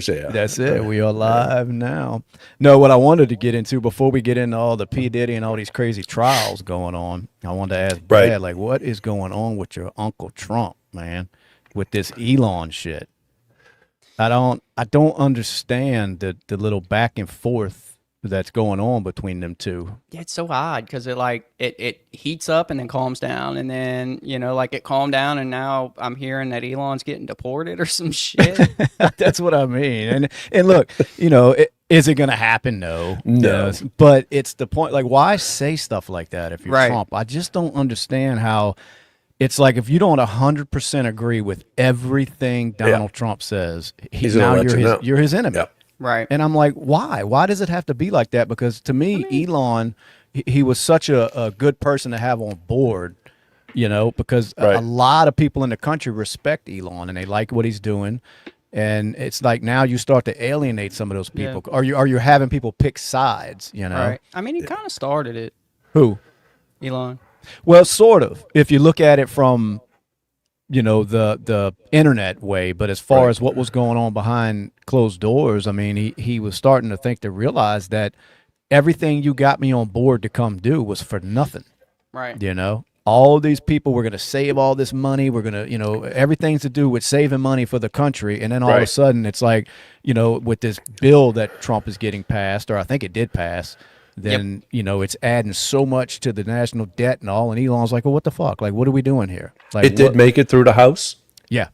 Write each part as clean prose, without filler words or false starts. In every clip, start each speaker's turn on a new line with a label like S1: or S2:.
S1: Yeah.
S2: That's it. We are live now. No, what I wanted to get into before we get into all the P. Diddy and all these crazy trials going on, I wanted to ask Brad, like, what is going on with your Uncle Trump, man, with this Elon shit? I don't understand the little back and forth that's going on between them two.
S3: Yeah, it's so odd because it heats up and then calms down, and then it calmed down, and now I'm hearing that Elon's getting deported or some shit.
S2: That's what I mean. And look, is it going to happen? No.
S1: No.
S2: But it's the point. Like, why say stuff like that if you're
S3: Right.
S2: Trump? I just don't understand how it's like if you don't 100% agree with everything Donald Trump says,
S1: He's gonna let you know.
S2: you're his enemy.
S1: Yep.
S3: Right.
S2: And I'm like, why? Why does it have to be like that? Because to me, Elon, he was such a good person to have on board, because a lot of people in the country respect Elon and they like what he's doing. And it's like now you start to alienate some of those people. Yeah. Are you having people pick sides,
S3: Right. I mean, he kind of started it.
S2: Who?
S3: Elon.
S2: Well, sort of. If you look at it from the internet way, but as far as what was going on behind closed doors, I mean, he was starting to realize that everything you got me on board to come do was for nothing.
S3: Right.
S2: All these people were going to save all this money. We're going to, everything's to do with saving money for the country. And then all of a sudden it's like, with this bill that Trump is getting passed, or I think it did pass, then, it's adding so much to the national debt and all. And Elon's like, well, what the fuck? Like, what are we doing here? Like,
S1: it did make it through the House?
S2: Yeah.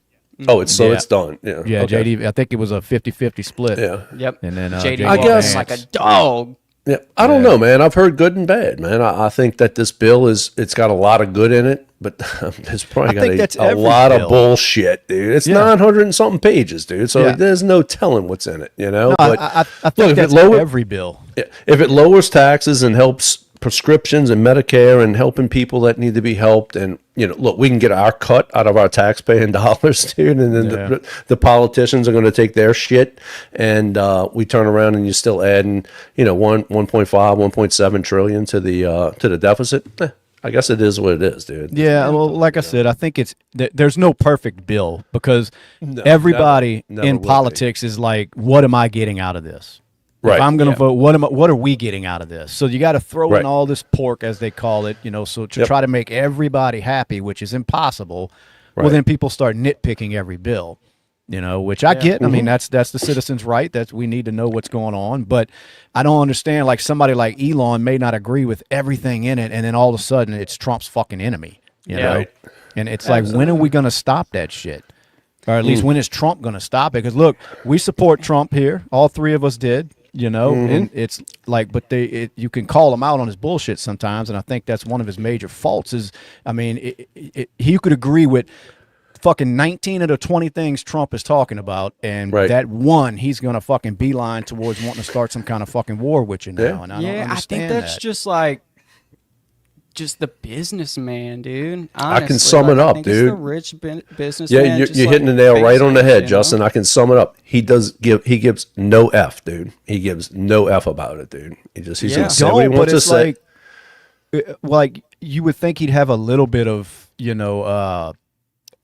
S1: Oh, it's done. Yeah.
S2: Yeah, okay. JD, I think it was a 50-50 split.
S1: Yeah.
S3: Yep.
S2: And then
S3: JD
S1: I guess
S3: like a dog.
S1: Yeah, I don't know, man. I've heard good and bad, man. I think that this bill it's got a lot of good in it, but it's probably got a lot of bullshit, dude. It's 900 and something pages, dude. So there's no telling what's in it,
S2: No,
S1: but
S2: I think that's every bill.
S1: If it lowers taxes and helps prescriptions and Medicare and helping people that need to be helped, and look, we can get our cut out of our taxpaying dollars, dude, and then the politicians are going to take their shit, and we turn around and you're still adding 1.5 1.7 trillion to the deficit. I guess it is what it is, dude.
S2: Yeah, well, like I said, I think there's no perfect bill because everybody
S1: never
S2: in
S1: will
S2: politics is like, what am I getting out of this?
S1: Right.
S2: If I'm going to vote, what are we getting out of this? So you got to throw in all this pork, as they call it, so to try to make everybody happy, which is impossible. Well, then people start nitpicking every bill, which I get. I mean, that's the citizens' right. That we need to know what's going on. But I don't understand. Like somebody like Elon may not agree with everything in it, and then all of a sudden it's Trump's fucking enemy. You know, and it's like, when are we going to stop that shit? Or at least when is Trump going to stop it? Because look, we support Trump here. All three of us did. And it's like, but you can call him out on his bullshit sometimes, and I think that's one of his major faults. Is, I mean, he could agree with fucking 19 of the 20 things Trump is talking about, and that one he's gonna fucking beeline towards wanting to start some kind of fucking war with you now. And I don't understand
S3: I think that's just the businessman, dude. Honestly,
S1: I can sum it up, dude.
S3: It's the rich businessman.
S1: Yeah, you're hitting the nail right on the head, Justin. I can sum it up. He gives no F, dude. He gives no F about it, dude. He's gonna say what he wants to say.
S2: Like you would think he'd have a little bit of, I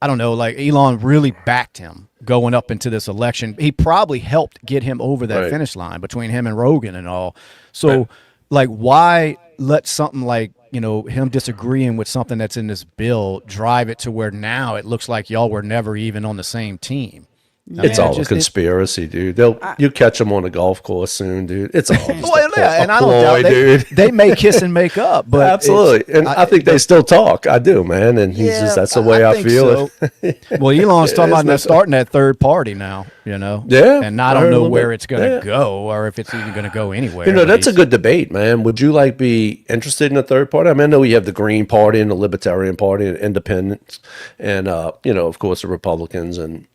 S2: don't know, like Elon really backed him going up into this election. He probably helped get him over that finish line between him and Rogan and all. So, like, why let something like, him disagreeing with something that's in this bill drive it to where now it looks like y'all were never even on the same team?
S1: It's all a conspiracy, dude. You catch them on a golf course soon, dude. It's all just
S2: and I don't doubt
S1: dude.
S2: They may kiss and make up, but
S1: absolutely. And I think they still talk. I do, man. And he's just that's the way I feel it.
S2: Well, Elon's talking about starting that third party now,
S1: Yeah.
S2: And I don't know where it's going to go, or if it's even going to go anywhere.
S1: That's a good debate, man. Would you be interested in a third party? I mean, I know you have the Green Party and the Libertarian Party and Independents, and of course the Republicans and.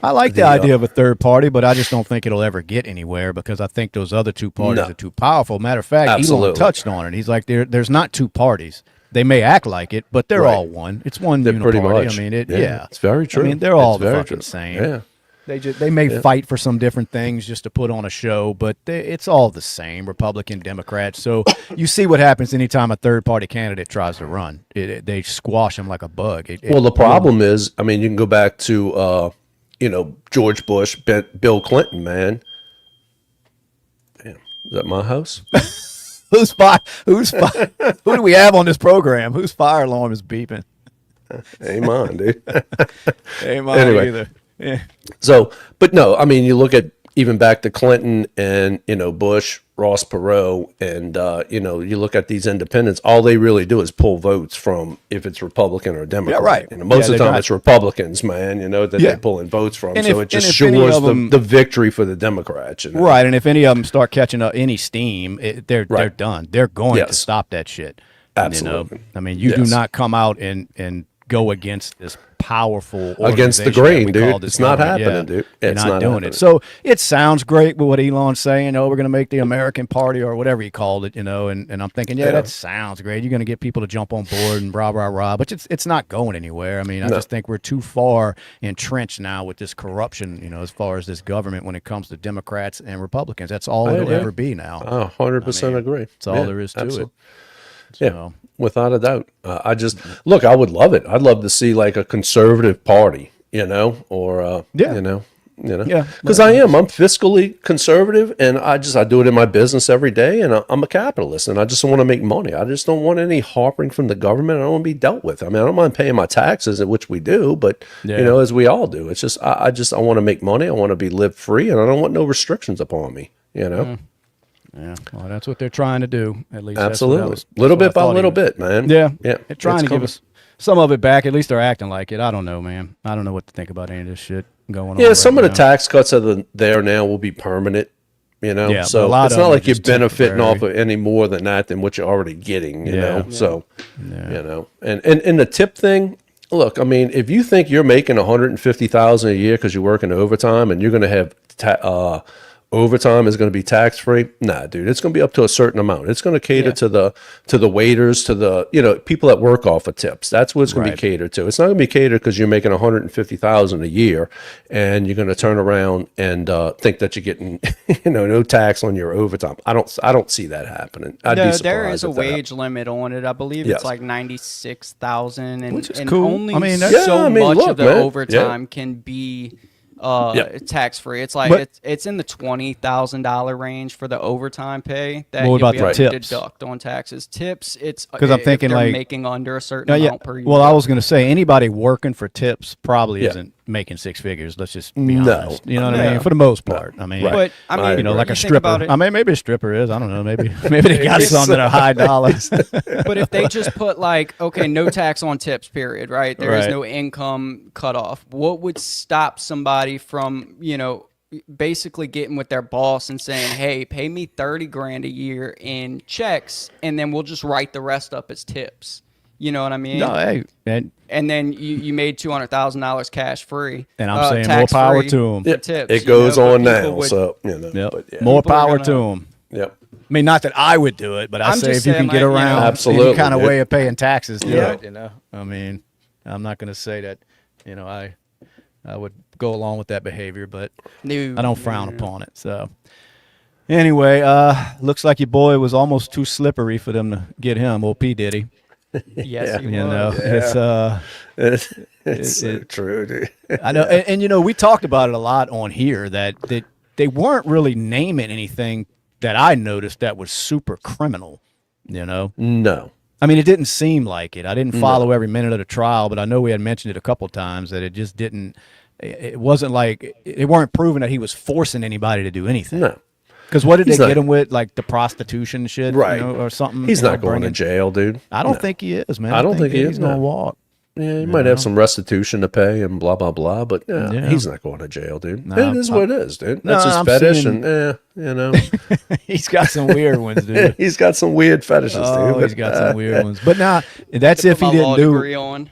S2: I like the idea of a third party, but I just don't think it'll ever get anywhere because I think those other two parties are too powerful. Matter of fact, Elon touched on it. He's like, there's not two parties. They may act like it, but they're all one. It's one uniparty.
S1: Pretty much.
S2: I mean,
S1: it's very true.
S2: I mean, they're all the fucking same.
S1: Yeah.
S2: They may fight for some different things just to put on a show, but it's all the same, Republican, Democrat. So you see what happens anytime a third-party candidate tries to run. They squash him like a bug.
S1: The problem is, I mean, you can go back to George Bush, Bill Clinton, man. Damn, is that my house?
S2: Who do we have on this program? Whose fire alarm is beeping?
S1: Ain't mine, dude.
S2: Ain't mine
S1: Anyway.
S2: either. Yeah.
S1: So, but no, I mean, you look at even back to Clinton and, Bush, Ross Perot, and, you look at these independents, all they really do is pull votes from if it's Republican or Democrat.
S2: Yeah, right.
S1: Most of the time
S2: not.
S1: it's Republicans, man, that they pull in votes from.
S2: And
S1: so
S2: if-
S1: it just
S2: and if any
S1: shores
S2: of them-
S1: the victory for the Democrats.
S2: Right, and if any of them start catching up any steam, they're done. They're going to
S1: Yes.
S2: stop that shit.
S1: Absolutely.
S2: I mean, you do
S1: Yes.
S2: not come out and go against this powerful
S1: Against the
S2: organization
S1: grain,
S2: that we
S1: dude.
S2: call this
S1: It's not
S2: government.
S1: happening, dude.
S2: You're
S1: It's
S2: not
S1: not
S2: doing
S1: happening.
S2: it. So it sounds great with what Elon's saying. We're going to make the American Party or whatever he called it. And I'm thinking, that sounds great. You're going to get people to jump on board and rah rah rah. But it's not going anywhere. I mean, I just think we're too far entrenched now with this corruption. As far as this government when it comes to Democrats and Republicans. That's all it'll ever be now.
S1: 100% agree.
S2: That's all there is to it.
S1: Yeah,
S2: So,
S1: without a doubt. I just look. I would love it. I'd love to see like a conservative party, or
S2: Yeah.
S1: because I'm fiscally conservative, and I do it in my business every day, and I'm a capitalist, and I just want to make money. I just don't want any harping from the government. I don't want to be dealt with. I mean, I don't mind paying my taxes, which we do, but as we all do. It's just I want to make money. I want to be live free, and I don't want no restrictions upon me.
S2: Yeah, well, that's what they're trying to do. At least
S1: Absolutely, little bit by little bit, man.
S2: Yeah,
S1: yeah.
S2: They're trying to give us some of it back. At least they're acting like it. I don't know, man. I don't know what to think about any of this shit going on.
S1: Yeah, some
S2: right
S1: of the
S2: now.
S1: tax cuts that are there now will be permanent.
S2: Yeah,
S1: so
S2: but a lot
S1: it's
S2: of
S1: not
S2: them
S1: like
S2: are
S1: you're
S2: just
S1: benefiting
S2: temporary.
S1: off of any more than that than what you're already getting. You know, so
S2: Yeah.
S1: and the tip thing. Look, I mean, if you think you're making $150,000 a year because you're working overtime and you're going to have overtime is going to be tax free, nah, dude, it's going to be up to a certain amount. It's going to cater to the waiters, to the people that work off of tips. That's what it's going to be catered to. It's not going to be catered because you're making $150,000 a year and you're going to turn around and think that you're getting no tax on your overtime. I don't see that happening. I'd be surprised.
S3: There is a
S1: if that happened.
S3: wage limit on it. I believe
S1: Yes.
S3: it's like 96,000,
S2: Which is
S3: and
S2: cool.
S3: only
S2: I mean,
S3: much
S1: look,
S3: of the
S1: man.
S3: overtime can be tax free. It's like
S2: But-
S3: it's in the $20,000 range for the overtime pay that
S2: What
S3: you'll
S2: about
S3: be
S2: the
S3: able to
S2: tips?
S3: deduct on taxes. Tips, it's
S2: 'Cause I'm
S3: if
S2: thinking,
S3: they're
S2: like-
S3: making under a certain
S2: Yeah.
S3: amount per year.
S2: Well, I was going to say anybody working for tips probably
S1: Yeah.
S2: isn't making six figures. Let's just be
S1: No.
S2: honest. You know what I
S3: No.
S2: mean? For the most part. I mean,
S1: Right.
S3: But I mean,
S1: I agree.
S2: like a
S3: you think
S2: stripper.
S3: about it-
S2: I mean, maybe a stripper is. I don't know. Maybe they got some that are high dollars.
S3: But if they just put like, okay, no tax on tips, period, right? There is
S2: Right.
S3: no income cutoff. What would stop somebody from, basically getting with their boss and saying, hey, pay me 30 grand a year in checks, and then we'll just write the rest up as tips. You know what I mean?
S2: No, hey, man.
S3: And then you made $200,000 cash free.
S2: And I'm saying more
S3: tax-free
S2: power to 'em.
S3: for
S1: Yeah,
S3: tips,
S1: it goes
S3: but
S1: on
S3: people
S1: now,
S3: would-
S1: so
S2: Yep.
S1: but yeah.
S2: More
S3: People are
S2: power
S3: gonna-
S2: to them.
S1: Yep.
S2: I mean, not that I would do it, but I
S3: I'm
S2: say if
S3: just
S2: you can
S3: saying,
S2: get
S3: like,
S2: around
S1: Absolutely,
S2: any kind of
S1: dude.
S2: way of paying taxes, do
S1: Yeah.
S2: it. I mean, I'm not going to say that. I would go along with that behavior, but
S3: No,
S2: I don't frown upon it. So anyway, looks like your boy was almost too slippery for them to get him. Old P Diddy.
S3: Yes, he
S2: You know,
S3: was.
S2: it's
S1: so true, dude.
S2: I know, and we talked about it a lot on here that they weren't really naming anything that I noticed that was super criminal.
S1: No.
S2: I mean, it didn't seem like it. I didn't follow every minute of the trial, but I know we had mentioned it a couple times that it just didn't. It wasn't like they weren't proving that he was forcing anybody to do anything.
S1: No.
S2: Because what did
S1: He's
S2: they
S1: not-
S2: get him with, like the prostitution shit,
S1: Right.
S2: or something?
S1: He's
S2: you know,
S1: not going to
S2: bringing-
S1: jail, dude.
S2: I don't
S1: No.
S2: think he is, man.
S1: I don't think he
S2: he's
S1: is,
S2: gonna
S1: no.
S2: walk.
S1: Yeah, he might have some restitution to pay and blah blah blah, but
S2: Yeah.
S1: he's not going to jail, dude.
S2: No,
S1: it is what it is, dude.
S2: No,
S1: That's his
S2: I'm
S1: fetish,
S2: seeing-
S1: and
S2: He's got some weird ones, dude.
S1: he's got some weird fetishes,
S2: Oh,
S1: dude.
S2: he's got some weird ones. But now that's
S3: To
S2: if
S3: put
S2: he
S3: my law
S2: didn't do.
S3: degree on.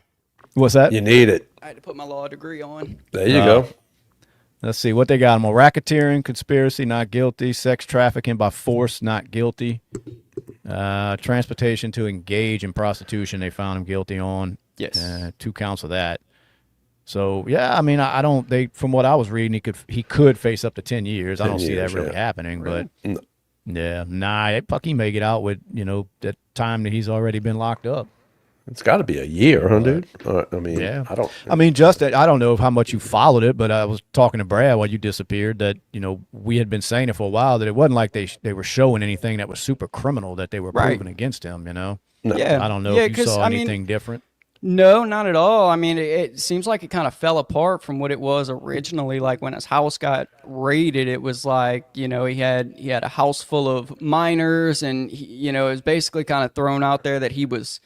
S2: What's that?
S1: You need it.
S3: I had to put my law degree on.
S1: There you go.
S2: Let's see what they got him on: racketeering, conspiracy, not guilty; sex trafficking by force, not guilty; transportation to engage in prostitution. They found him guilty on.
S3: Yes.
S2: 2 counts of that. So yeah, I mean, I don't. From what I was reading, he could face up to 10 years. I
S1: 10
S2: don't see that
S1: years,
S2: really
S1: yeah.
S2: happening, but
S1: No.
S2: yeah, nah, fuck, he may get out with that time that he's already been locked up.
S1: It's got to be a year, huh, dude? I mean,
S2: Yeah.
S1: I don't.
S2: I mean, Justin, I don't know how much you followed it, but I was talking to Brad while you disappeared that, we had been saying it for a while that it wasn't like they were showing anything that was super criminal that they were
S3: Right.
S2: proving against him,
S1: No.
S3: Yeah.
S2: I don't know
S3: Yeah,
S2: if you
S3: 'cause,
S2: saw
S3: I mean,
S2: anything different.
S3: No, not at all. I mean, it seems like it kind of fell apart from what it was originally. Like when his house got raided, it was like, he had a house full of minors, and it was basically kind of thrown out there that he was,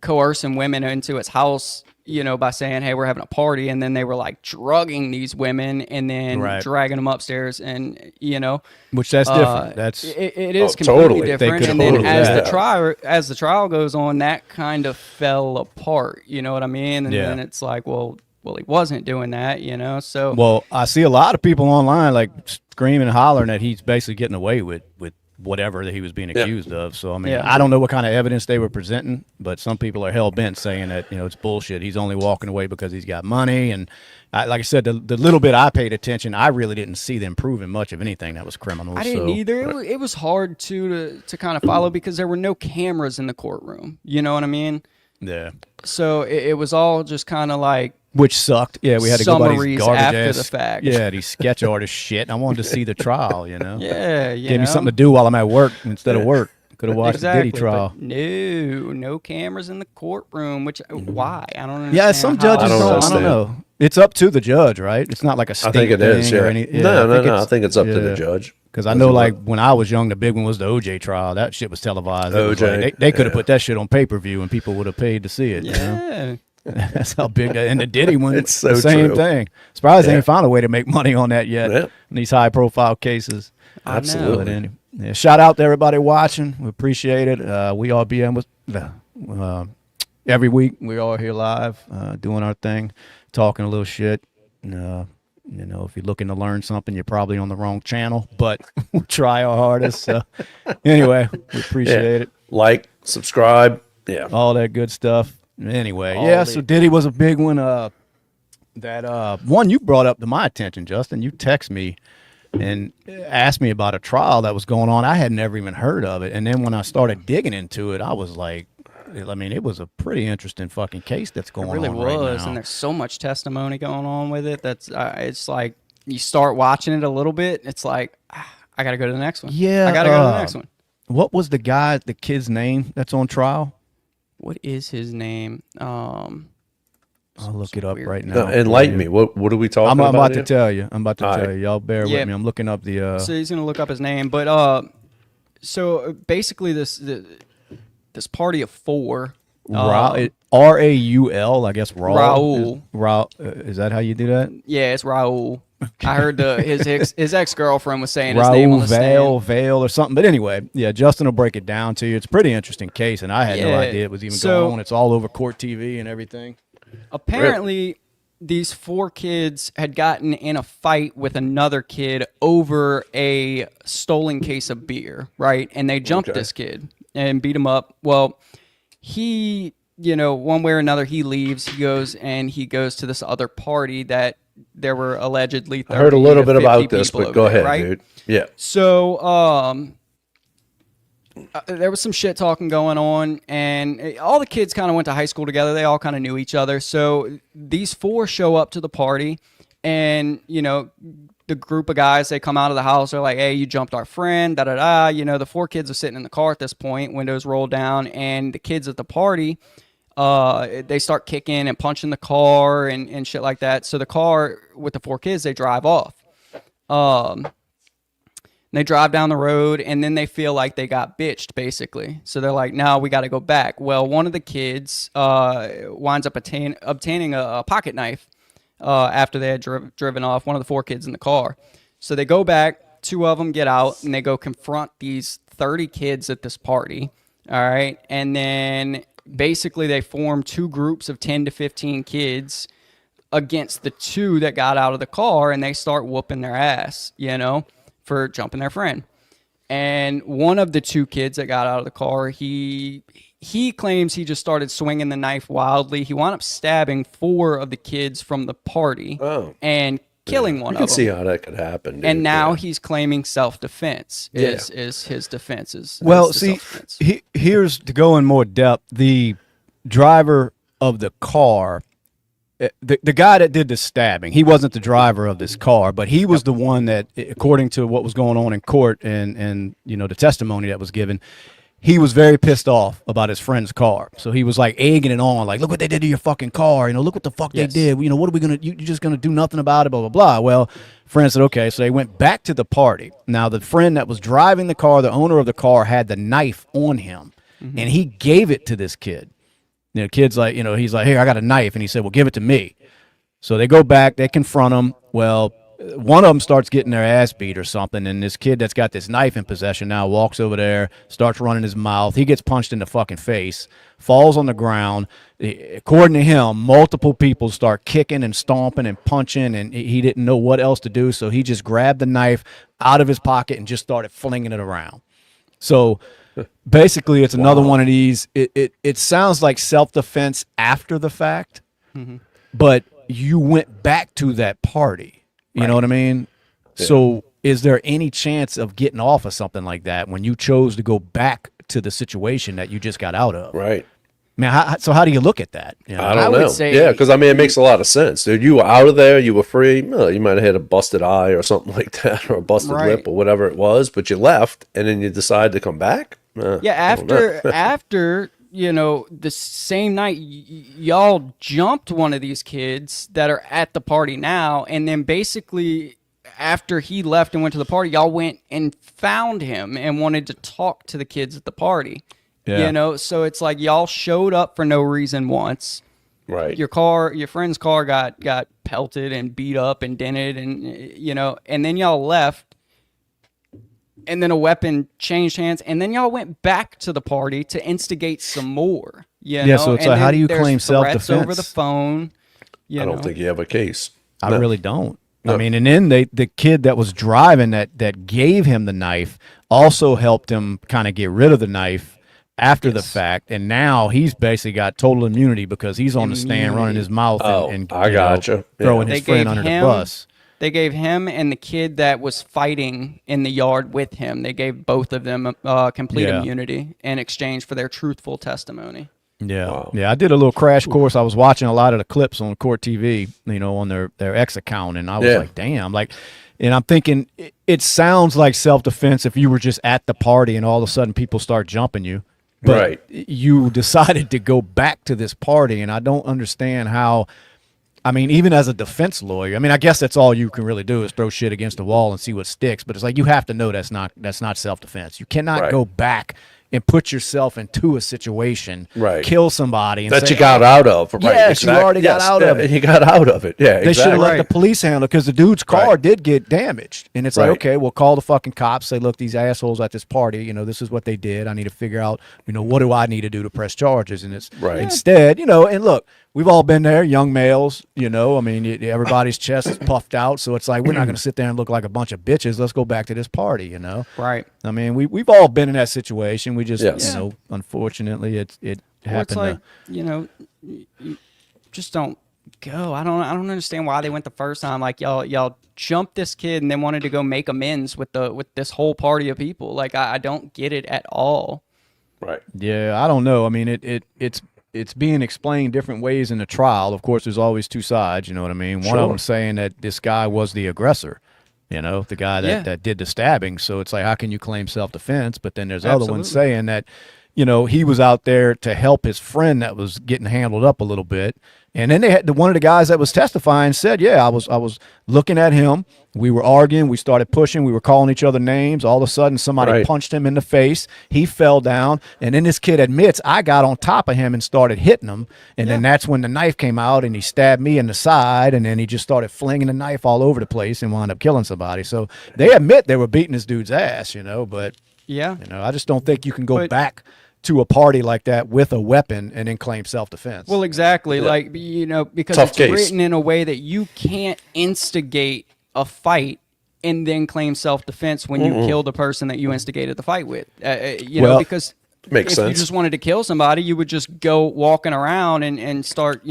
S3: coercing women into his house, by saying, "Hey, we're having a party," and then they were like drugging these women and then
S2: Right.
S3: dragging them upstairs, and
S2: Which that's different. That's
S3: it is
S1: Oh,
S3: completely
S1: totally.
S3: different.
S2: They
S3: And
S2: could
S3: then
S2: prove that.
S3: as the trial goes on, that kind of fell apart. You know what I mean? And
S2: Yeah.
S3: then it's like, well, he wasn't doing that. So
S2: well, I see a lot of people online like screaming and hollering that he's basically getting away with whatever that he was being accused of. So I mean,
S3: Yeah.
S2: I don't know what kind of evidence they were presenting, but some people are hell bent saying that it's bullshit. He's only walking away because he's got money, and like I said, the little bit I paid attention, I really didn't see them proving much of anything that was criminal.
S3: I didn't either. It was hard to kind of follow because there were no cameras in the courtroom. You know what I mean?
S2: Yeah.
S3: So it was all just kind of like,
S2: Which sucked. Yeah, we had to go by these
S3: Summaries
S2: garbage
S3: after
S2: ass,
S3: the fact.
S2: Yeah, these sketch artist shit. I wanted to see the trial.
S3: yeah,
S2: Gave me something to do while I'm at work instead of work. Could have watched
S3: exactly,
S2: the Diddy trial.
S3: but no cameras in the courtroom. Which why? I don't understand.
S2: Yeah, some judges
S1: I don't
S2: don't. I
S1: understand.
S2: don't know. It's up to the judge, right? It's not like a
S1: I
S2: state
S1: think it is.
S2: thing
S1: Yeah.
S2: or any.
S1: No. I think it's up to the judge.
S2: Because I know, like when I was young, the big one was the OJ trial. That shit was televised. It was
S1: OJ,
S2: like, they could have put that shit on pay per view, and people would have paid to see it.
S3: Yeah.
S2: That's how big that. And the Diddy one,
S1: It's so
S2: the same
S1: true.
S2: thing. Surprised they
S1: Yeah.
S2: ain't found a way to make money on that yet.
S1: Yeah.
S2: In these high profile cases.
S1: Absolutely.
S2: But anyway, yeah, shout out to everybody watching. We appreciate it. We all be with every week. We all here live, doing our thing, talking a little shit. If you're looking to learn something, you're probably on the wrong channel, but we'll try our hardest. So anyway, we appreciate it.
S1: Like, subscribe. Yeah.
S2: All that good stuff. Anyway,
S3: All
S2: so
S3: the-
S2: Diddy was a big one. That one you brought up to my attention, Justin. You text me and asked me about a trial that was going on. I had never even heard of it. And then when I started digging into it, I was like, I mean, it was a pretty interesting fucking case that's going
S3: It really
S2: on right
S3: was,
S2: now.
S3: and there's so much testimony going on with it. That's it's like you start watching it a little bit. It's like I got to go to the next one.
S2: Yeah,
S3: I got to go to the next one.
S2: What was the kid's name that's on trial?
S3: What is his name?
S2: I'll look it up
S3: weird
S2: right
S3: name.
S2: now.
S1: Enlighten me. What are we talking
S2: I'm
S1: about?
S2: about to
S1: here?
S2: tell you. I'm about to
S1: All
S2: tell
S1: right.
S2: you. Y'all bear
S3: Yeah.
S2: with me. I'm looking up the.
S3: So he's gonna look up his name, but so basically this party of four.
S2: Raul, I guess.
S3: Raul.
S2: Is that how you do that?
S3: Yeah, it's Raul. I heard his ex girlfriend was saying his name on the
S2: Raul
S3: stand.
S2: Valle or something. But anyway, yeah, Justin will break it down to you. It's a pretty interesting case, and I had no
S3: Yeah.
S2: idea it was even
S3: So-
S2: going on. It's all over court TV and everything.
S3: Apparently, these four kids had gotten in a fight with another kid over a stolen case of beer, right? And they jumped
S1: Okay.
S3: this kid and beat him up. Well, he, one way or another, he leaves. He goes to this other party that there were allegedly 30
S1: I heard a little
S3: to
S1: bit
S3: 50
S1: about this,
S3: people
S1: but
S3: over
S1: go
S3: there,
S1: ahead,
S3: right?
S1: dude. Yeah.
S3: So, there was some shit talking going on, and all the kids kind of went to high school together. They all kind of knew each other. So these four show up to the party, and the group of guys, they come out of the house. They're like, "Hey, you jumped our friend." Da da da. The four kids are sitting in the car at this point, windows rolled down, and the kids at the party, they start kicking and punching the car and shit like that. So the car with the four kids, they drive off. They drive down the road, and then they feel like they got bitched, basically. So they're like, "No, we got to go back." Well, one of the kids winds up obtaining a pocket knife after they had driven off, one of the four kids in the car. So they go back, two of them get out, and they go confront these 30 kids at this party. All right. And then basically they form two groups of 10 to 15 kids against the two that got out of the car, and they start whooping their ass, for jumping their friend. And one of the two kids that got out of the car, he claims he just started swinging the knife wildly. He wound up stabbing four of the kids from the party
S1: Oh.
S3: and killing one
S1: You
S3: of
S1: can
S3: them.
S1: see how that could happen. Dude.
S3: And now
S1: Yeah.
S3: he's claiming self-defense is his defense.
S2: Well,
S3: is the
S2: see,
S3: self-defense.
S2: here's to go in more depth. The driver of the car, the guy that did the stabbing, he wasn't the driver of this car, but he was the one that, according to what was going on in court and the testimony that was given, he was very pissed off about his friend's car. So he was like egging it on, like, look what they did to your fucking car. Look what the fuck they did. What are we going to, you're just going to do nothing about it, blah, blah, blah. Well, friend said, okay. So they went back to the party. Now, the friend that was driving the car, the owner of the car, had the knife on him, and he gave it to this kid. The kid's like, he's like, here, I got a knife. And he said, well, give it to me. So they go back, they confront him. Well, one of them starts getting their ass beat or something, and this kid that's got this knife in possession now walks over there, starts running his mouth. He gets punched in the fucking face, falls on the ground. According to him, multiple people start kicking and stomping and punching, and he didn't know what else to do, so he just grabbed the knife out of his pocket and just started flinging it around. So basically, it's another one of these. It sounds like self-defense after the fact, but you went back to that party. You know what I mean? Yeah. So is there any chance of getting off of something like that when you chose to go back to the situation that you just got out of?
S1: Right.
S2: I mean, so how do you look at that?
S1: I don't know.
S3: would say,
S1: yeah, because it makes a lot of sense, dude. You were out of there, you were free. Well, you might have had a busted eye or something like that, or a busted lip or whatever it was, but you left, and then you decided to come back.
S3: After the same night, y'all jumped one of these kids that are at the party now, and then basically after he left and went to the party, y'all went and found him and wanted to talk to the kids at the party. Yeah. So it's like y'all showed up for no reason once.
S1: Right.
S3: Your friend's car got pelted and beat up and dented, and and then y'all left. And then a weapon changed hands, and then y'all went back to the party to instigate some more.
S2: Yeah, so it's like, how do you claim self-defense
S3: over the phone?
S1: I don't think you have a case.
S2: I really don't. No. I mean, and then the kid that was driving that gave him the knife also helped him kind of get rid of the knife after the fact, and now he's basically got total immunity because he's on the stand running his mouth and
S1: I gotcha.
S2: Throwing his friend under the bus.
S3: They gave him and the kid that was fighting in the yard with him, they gave both of them complete immunity in exchange for their truthful testimony.
S2: Yeah. Wow. Yeah, I did a little crash course. I was watching a lot of the clips on Court TV, on their X account, and I was like, damn. And I'm thinking, it sounds like self-defense if you were just at the party and all of a sudden people start jumping you. But you decided to go back to this party, and I don't understand how. I mean, even as a defense lawyer, I guess that's all you can really do is throw shit against the wall and see what sticks. But it's like you have to know that's not self-defense. You cannot go back and put yourself into a situation, kill somebody, and
S1: that
S2: say,
S1: you got out of. Right?
S2: Yes, you already got out of it.
S1: You got out of it. Yeah,
S2: they should have let the police handle it because the dude's car did get damaged. And it's like, okay, we'll call the fucking cops. Say, look, these assholes at this party, this is what they did. I need to figure out, what do I need to do to press charges? And it's instead, and look, we've all been there, young males, everybody's chest is puffed out. So it's like, we're not going to sit there and look like a bunch of bitches. Let's go back to this party,
S3: Right.
S2: I mean, we've all been in that situation. We just, unfortunately, it happened.
S3: It's like, you just don't go. I don't understand why they went the first time. Like y'all jumped this kid and then wanted to go make amends with this whole party of people. Like I don't get it at all.
S1: Right.
S2: Yeah, I don't know. I mean, it's being explained different ways in the trial. Of course, there's always two sides. You know what I mean? One of them saying that this guy was the aggressor. The guy that did the stabbing. So it's like, how can you claim self-defense? But then there's other ones saying that, he was out there to help his friend that was getting handled up a little bit. And then they had one of the guys that was testifying said, I was looking at him. We were arguing. We started pushing. We were calling each other names. All of a sudden, somebody punched him in the face. He fell down. And then this kid admits, I got on top of him and started hitting him. And then that's when the knife came out and he stabbed me in the side. And then he just started flinging the knife all over the place and wound up killing somebody. So they admit they were beating this dude's ass, but I just don't think you can go back to a party like that with a weapon and then claim self-defense.
S3: Well, exactly. Like, because it's written in a way that you can't instigate a fight and then claim self-defense when you kill the person that you instigated the fight with. Because
S1: makes sense.
S3: If you just wanted to kill somebody, you would just go walking around and start,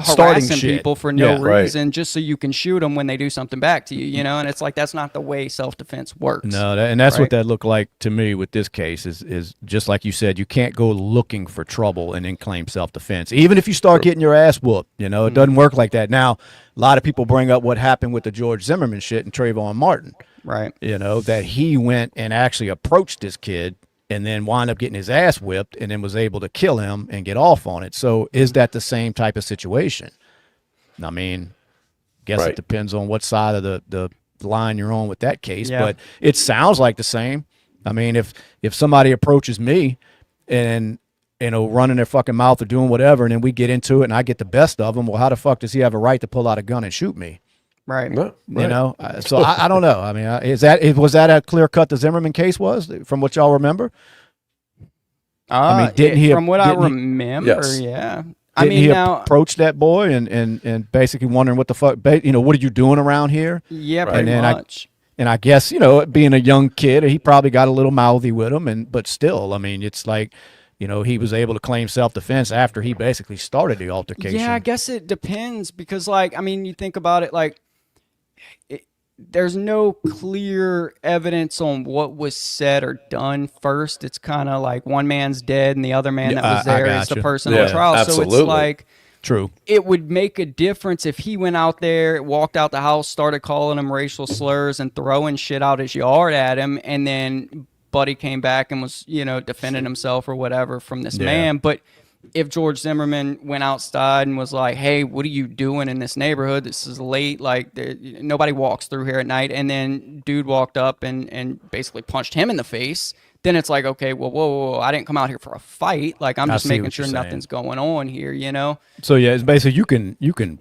S2: starting
S3: harassing
S2: shit.
S3: people for no
S1: right.
S3: reason just so you can shoot them when they do something back to you, you know? And it's like, that's not the way self-defense works.
S2: No, and that's
S3: right?
S2: what that looked like to me with this case is just like you said, you can't go looking for trouble and then claim self-defense. Even if you start getting your ass whooped, you know, it doesn't work like that. Now, a lot of people bring up what happened with the George Zimmerman shit and Trayvon Martin.
S3: Right.
S2: You know, that he went and actually approached this kid and then wound up getting his ass whipped and then was able to kill him and get off on it. So is that the same type of situation? I mean, guess it depends on what side of the line you're on with that case, but it sounds like the same. I mean, if somebody approaches me and, you know, running their fucking mouth or doing whatever, and then we get into it and I get the best of them, well, how the fuck does he have a right to pull out a gun and shoot me?
S3: Right.
S1: No,
S2: You know, so I don't know. I mean, was that a clear cut the Zimmerman case was from what y'all remember?
S3: I mean,
S2: didn't he?
S3: From what I
S2: didn't he-
S3: remember,
S1: Yes.
S3: yeah. I
S2: Didn't
S3: mean,
S2: he
S3: now,
S2: approach that boy and basically wondering what the fuck, you know, what are you doing around here?
S3: yeah,
S1: Right.
S3: pretty
S2: And then
S3: much.
S2: And I guess, you know, being a young kid, he probably got a little mouthy with him, but still, I mean, it's like, you know, he was able to claim self-defense after he basically started the altercation.
S3: Yeah, I guess it depends because, like, I mean, you think about it, like, there's no clear evidence on what was said or done first. It's kind of like one man's dead and the other man that was there is the
S2: gotcha.
S3: person
S1: Yeah,
S3: on trial. So
S1: absolutely.
S3: it's like,
S2: True.
S3: it would make a difference if he went out there, walked out the house, started calling him racial slurs and throwing shit out his yard at him, and then Buddy came back and was, you know, defending himself or whatever from this man. But if George Zimmerman went outside and was like, hey, what are you doing in this neighborhood? This is late. Like, nobody walks through here at night. And then dude walked up and basically punched him in the face. Then it's like, okay, well, whoa, I didn't come out here for a fight. Like, I'm just making sure nothing's going on here, you know?
S2: So, yeah, it's basically you can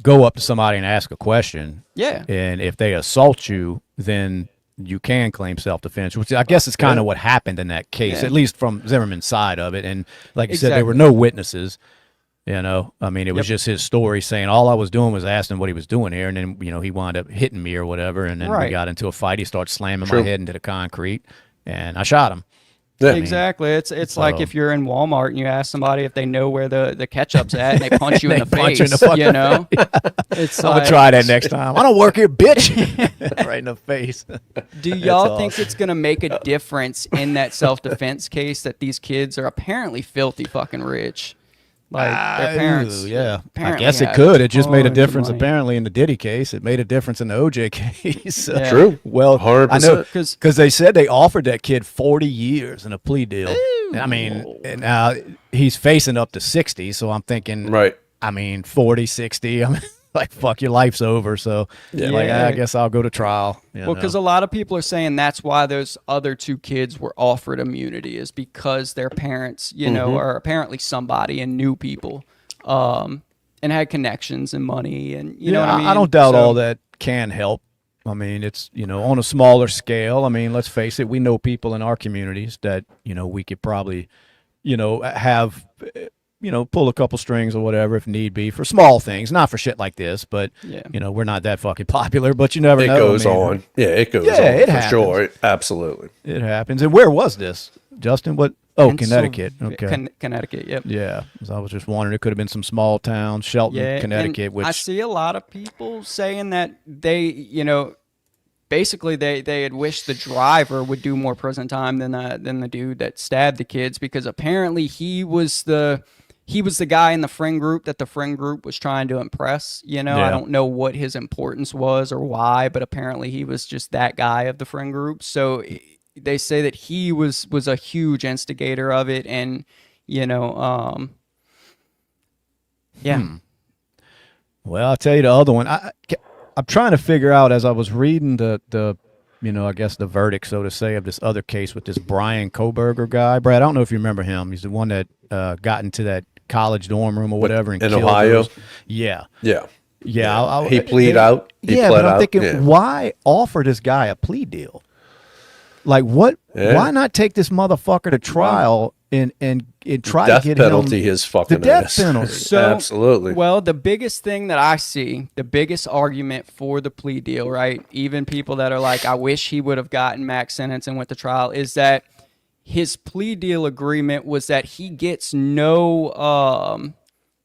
S2: go up to somebody and ask a question.
S3: Yeah.
S2: And if they assault you, then you can claim self-defense, which I guess is kind of what happened in that case, at least from Zimmerman's side of it. And like you said, there were no witnesses, you know. I mean, it was just his story saying all I was doing was asking what he was doing here. And then, you know, he wound up hitting me or whatever. And then we got into a fight. He started slamming my head into the concrete and I shot him.
S1: Yeah.
S3: Exactly. It's like if you're in Walmart and you ask somebody if they know where the ketchup's at and they punch you in the face, you know? It's
S2: I'm gonna try that next time. I don't work here, bitch. Right in the face.
S3: Do y'all think it's going to make a difference in that self-defense case that these kids are apparently filthy fucking rich? Like, their parents.
S2: Yeah. I
S3: apparently
S2: guess it
S3: had
S2: could. It just made a
S3: tons of
S2: difference
S3: money.
S2: apparently in the Diddy case. It made a difference in the OJ case.
S3: Yeah.
S1: True.
S2: Well,
S1: 100%.
S2: I know
S3: 'Cause-
S2: because they said they offered that kid 40 years in a plea deal. I mean, and now he's facing up to 60. So I'm thinking,
S1: Right.
S2: I mean, 40, 60. I mean, like, fuck, your life's over. So, like,
S3: Yeah.
S2: I guess I'll go to trial.
S3: Well, because a lot of people are saying that's why those other two kids were offered immunity is because their parents, you know, are apparently somebody and knew people, and had connections and money and you know what I mean.
S2: I don't doubt
S3: So-
S2: all that can help. I mean, it's, you know, on a smaller scale. I mean, let's face it, we know people in our communities that, you know, we could probably, you know, have, you know, pull a couple strings or whatever if need be for small things, not for shit like this, but, you know, we're not that fucking popular, but you never
S1: It
S2: know.
S1: goes
S2: I mean,
S1: on. Yeah, it goes
S2: Yeah,
S1: on
S2: it
S1: for
S2: happens.
S1: sure. Absolutely.
S2: It happens. And where was this, Justin? What? Oh, Connecticut. Okay.
S3: Connecticut. Yep.
S2: Yeah. 'Cause I was just wondering, it could have been some small town, Shelton,
S3: Yeah,
S2: Connecticut,
S3: and
S2: which
S3: I see a lot of people saying that they, you know, basically they had wished the driver would do more prison time than the dude that stabbed the kids because apparently he was the guy in the friend group that the friend group was trying to impress. You know, I don't know what his importance was or why, but apparently he was just that guy of the friend group. So they say that he was a huge instigator of it, and you know, yeah.
S2: Well, I'll tell you the other one. I'm trying to figure out as I was reading the you know, I guess the verdict, so to say, of this other case with this Brian Koberger guy. Brad, I don't know if you remember him. He's the one that got into that college dorm room or whatever and
S1: In
S2: killed
S1: Ohio?
S2: those- Yeah.
S1: Yeah.
S2: Yeah.
S1: He plead out. He
S2: Yeah,
S1: pled
S2: but I'm
S1: out.
S2: thinking,
S1: Yeah.
S2: why offer this guy a plea deal? Like, what?
S1: Yeah.
S2: Why not take this motherfucker to trial and try
S1: Death
S2: to get
S1: penalty
S2: him
S1: his fucking
S2: the death
S1: ass.
S2: penalty?
S3: So,
S1: Absolutely.
S3: Well, the biggest thing that I see, the biggest argument for the plea deal, right? Even people that are like, I wish he would have gotten max sentence and went to trial, is that his plea deal agreement was that he gets no,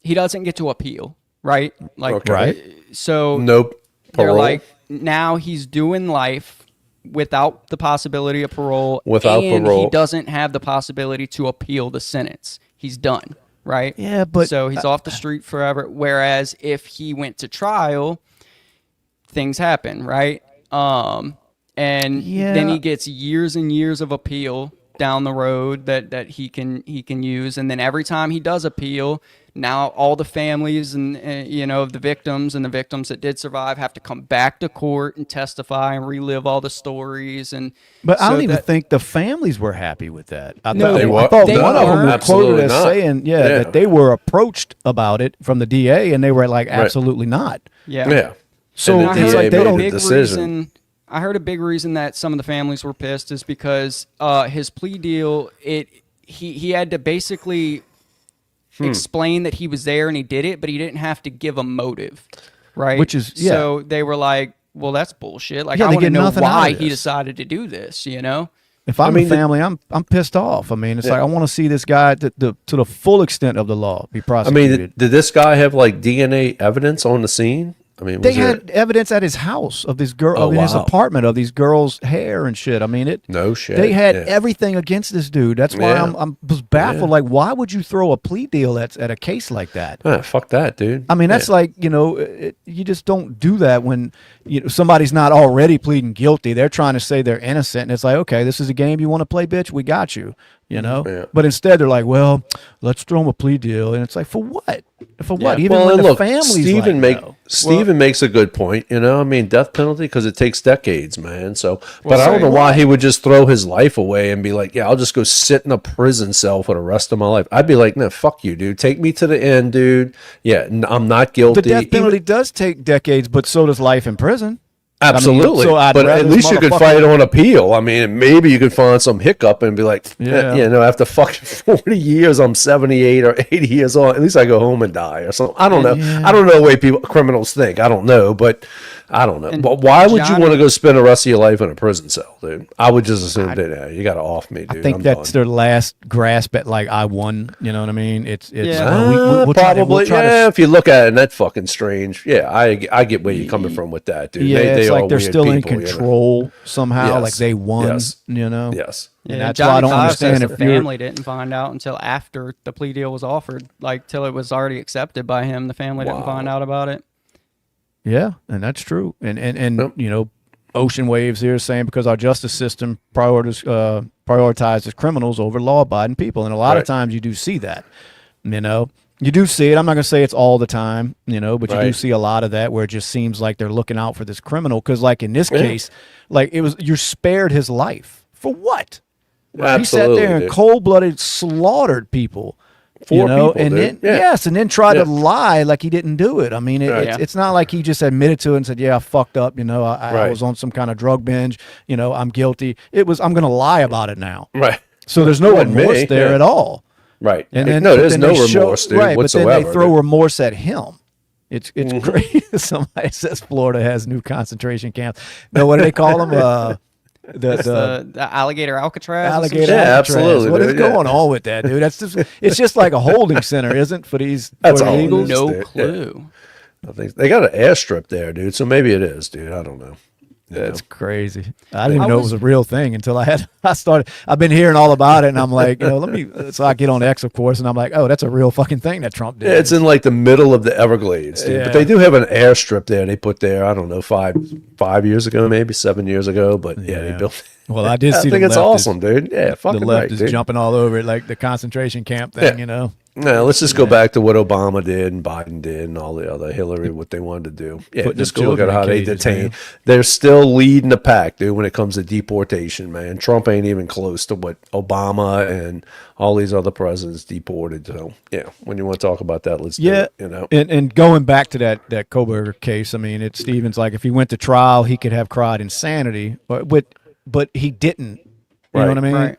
S3: he doesn't get to appeal. right? Like,
S1: Okay.
S2: Right.
S3: So
S1: Nope.
S3: they're
S1: Parole.
S3: like, now he's doing life without the possibility of parole,
S1: Without
S3: and
S1: parole.
S3: he doesn't have the possibility to appeal the sentence. He's done, right?
S2: Yeah, but
S3: so he's off the street forever. Whereas if he went to trial, things happen, right? And then
S2: Yeah.
S3: he gets years and years of appeal down the road that he can use, and then every time he does appeal, now all the families and of the victims and the victims that did survive have to come back to court and testify and relive all the stories. And
S2: But I
S3: so
S2: don't even
S3: that-
S2: think the families were happy with that. I
S3: No,
S2: thought,
S3: they
S2: I thought
S3: they
S2: one of them
S3: weren't.
S2: was quoted
S1: Absolutely
S2: as
S1: not.
S2: saying,
S1: Yeah.
S2: that they were approached about it from the DA, and they were like, absolutely not.
S1: Yeah.
S2: So
S1: And
S3: I
S1: the
S2: it's
S3: heard
S2: like
S3: a
S2: they
S1: DA
S2: don't.
S1: made
S3: big
S1: the decision.
S3: reason. I heard a big reason that some of the families were pissed is because his plea deal, he had to basically explain that he was there and he did it, but he didn't have to give a motive, right?
S2: Which is- yeah.
S3: So they were like, well, that's bullshit. Like,
S2: Yeah,
S3: I
S2: they
S3: want to
S2: get
S3: know
S2: nothing out
S3: why
S2: of
S3: he
S2: this.
S3: decided to do this,
S2: If I'm
S1: mean,
S2: a family, I'm pissed off. I mean, it's like I want to see this guy to the full extent of the law be
S1: I
S2: prosecuted.
S1: mean, did this guy have like DNA evidence on the scene? I mean,
S2: They
S1: was
S2: had
S1: there,
S2: evidence at his house of this girl,
S1: Oh,
S2: in his
S1: wow.
S2: apartment of these girls' hair and shit. I mean, it.
S1: No shit,
S2: They had
S1: yeah.
S2: everything against this dude. That's why
S1: Yeah.
S2: I'm was baffled.
S1: Yeah.
S2: Like, why would you throw a plea deal at a case like that?
S1: fuck that, dude.
S2: I mean, that's
S1: Yeah.
S2: like, you just don't do that when somebody's not already pleading guilty. They're trying to say they're innocent, and it's like, okay, this is a game you want to play, bitch. We got you.
S1: Yeah.
S2: But instead, they're like, well, let's throw him a plea deal, and it's like, for what? For what?
S3: Yeah.
S2: Even
S1: Well,
S2: when
S1: and
S2: the
S1: look,
S2: family's
S1: Stephen
S2: like, no.
S1: Stephen makes a good point. I mean, death penalty because it takes decades, man. So, but I
S3: so
S1: don't know
S3: do
S1: why
S3: I.
S1: he would just throw his life away and be like, "Yeah, I'll just go sit in a prison cell for the rest of my life." I'd be like, "No, fuck you, dude. Take me to the end, dude. Yeah, I'm not guilty."
S2: The death penalty
S1: Even-
S2: does take decades, but so does life in prison.
S1: Absolutely,
S2: so I'd
S1: but
S2: rather
S1: at
S2: this
S1: least you could
S2: motherfucker-
S1: fight on appeal. I mean, maybe you could find some hiccup and be like,
S2: Yeah.
S1: after fucking 40 years, I'm 78 or 80 years old. At least I go home and die or something. I don't know.
S2: Yeah.
S1: I don't know the way criminals think. I don't know, but I don't know.
S3: And
S1: But why would you
S3: Johnny-
S1: want to go spend the rest of your life in a prison cell, dude? I would just assume that you got to off me, dude.
S2: I think
S1: I'm
S2: that's
S1: done.
S2: their last grasp at like I won. You know what I mean? It's
S3: Yeah.
S2: well, we'll try to-
S1: Probably,
S2: we'll try to-
S1: yeah. If you look at it, and that's fucking strange. Yeah, I get where you're coming from with that, dude.
S2: Yeah,
S1: they
S2: it's
S1: are
S2: like they're
S1: weird
S2: still in
S1: people,
S2: control somehow.
S1: Yes.
S2: Like they won.
S1: Yes. Yes.
S2: And
S3: Yeah,
S2: that's why I
S3: Johnny
S2: don't
S3: Five says
S2: understand
S3: the
S2: if you're.
S3: family didn't find out until after the plea deal was offered, like till it was already accepted by him. The family didn't
S1: Wow.
S3: find out about it.
S2: Yeah, and that's true. And
S1: Yep.
S2: Ocean Waves here is saying because our justice system prioritizes criminals over law-abiding people, and a lot of
S1: Right.
S2: times you do see that. You do see it. I'm not going to say it's all the time, but you do
S1: Right.
S2: see a lot of that where it just seems like they're looking out for this criminal. Because, like in this case, like you're spared his life for what? He sat
S1: Absolutely,
S2: there and
S1: dude.
S2: cold-blooded slaughed people.
S1: Four people,
S2: and
S1: dude.
S2: then
S1: Yeah.
S2: and then tried
S1: Yeah.
S2: to lie like he didn't do it. I mean,
S1: Right.
S2: it's not like he just admitted to it and said, "Yeah, I fucked up." I
S1: Right.
S2: was on some kind of drug binge. I'm guilty. It was. I'm going to lie about it now.
S1: Right.
S2: So there's no
S1: Wasn't me,
S2: remorse there
S1: yeah.
S2: at all.
S1: Right.
S2: And then
S1: no,
S2: but
S1: there's
S2: then
S1: no
S2: they show-
S1: remorse, dude,
S2: right,
S1: whatsoever.
S2: But then they throw
S1: dude.
S2: remorse at him. It's
S1: Mm-hmm.
S2: crazy. Somebody says Florida has new concentration camps. No, what do they call them?
S3: The alligator Alcatraz. or some
S2: Alligator
S3: shit?
S1: Yeah,
S2: Alcatraz.
S1: absolutely,
S2: What is
S1: dude, yeah.
S2: going on with that, dude? It's just like a holding center, isn't for these
S1: That's
S2: for the
S1: all it
S2: Eagles?
S1: is.
S3: No
S1: Yeah.
S3: clue.
S1: I think they got an airstrip there, dude. So maybe it is, dude. I don't know.
S2: That's crazy. I didn't even
S3: I
S2: know it
S3: was-
S2: was a real thing until I've been hearing all about it, and I'm like, so I get on X, of course, and I'm like, oh, that's a real fucking thing that Trump did.
S1: Yeah, it's in like the middle of the Everglades, dude.
S2: Yeah.
S1: But they do have an airstrip there. They put there, I don't know, 5 years ago, maybe 7 years ago. But yeah, they built.
S2: Well, I did
S1: I
S2: see
S1: think
S2: the
S1: it's
S2: left
S1: awesome, dude. Yeah,
S2: the
S1: fucking
S2: left
S1: right,
S2: is
S1: dude.
S2: jumping all over it, like the concentration camp thing,
S1: Yeah. No, let's just go back to what Obama did and Biden did and all the other Hillary, what they wanted to do. Yeah,
S2: Putting
S1: just
S2: them
S1: go look at
S2: children
S1: how
S2: in
S1: they
S2: cages,
S1: detain.
S2: man.
S1: They're still leading the pack, dude, when it comes to deportation, man. Trump ain't even close to what Obama and all these other presidents deported. So, yeah, when you want to talk about that, let's do it,
S2: and going back to that Koberger case, I mean, it's Stevens like if he went to trial, he could have cried insanity, but he didn't. You know
S1: Right.
S2: what I mean?
S3: Right.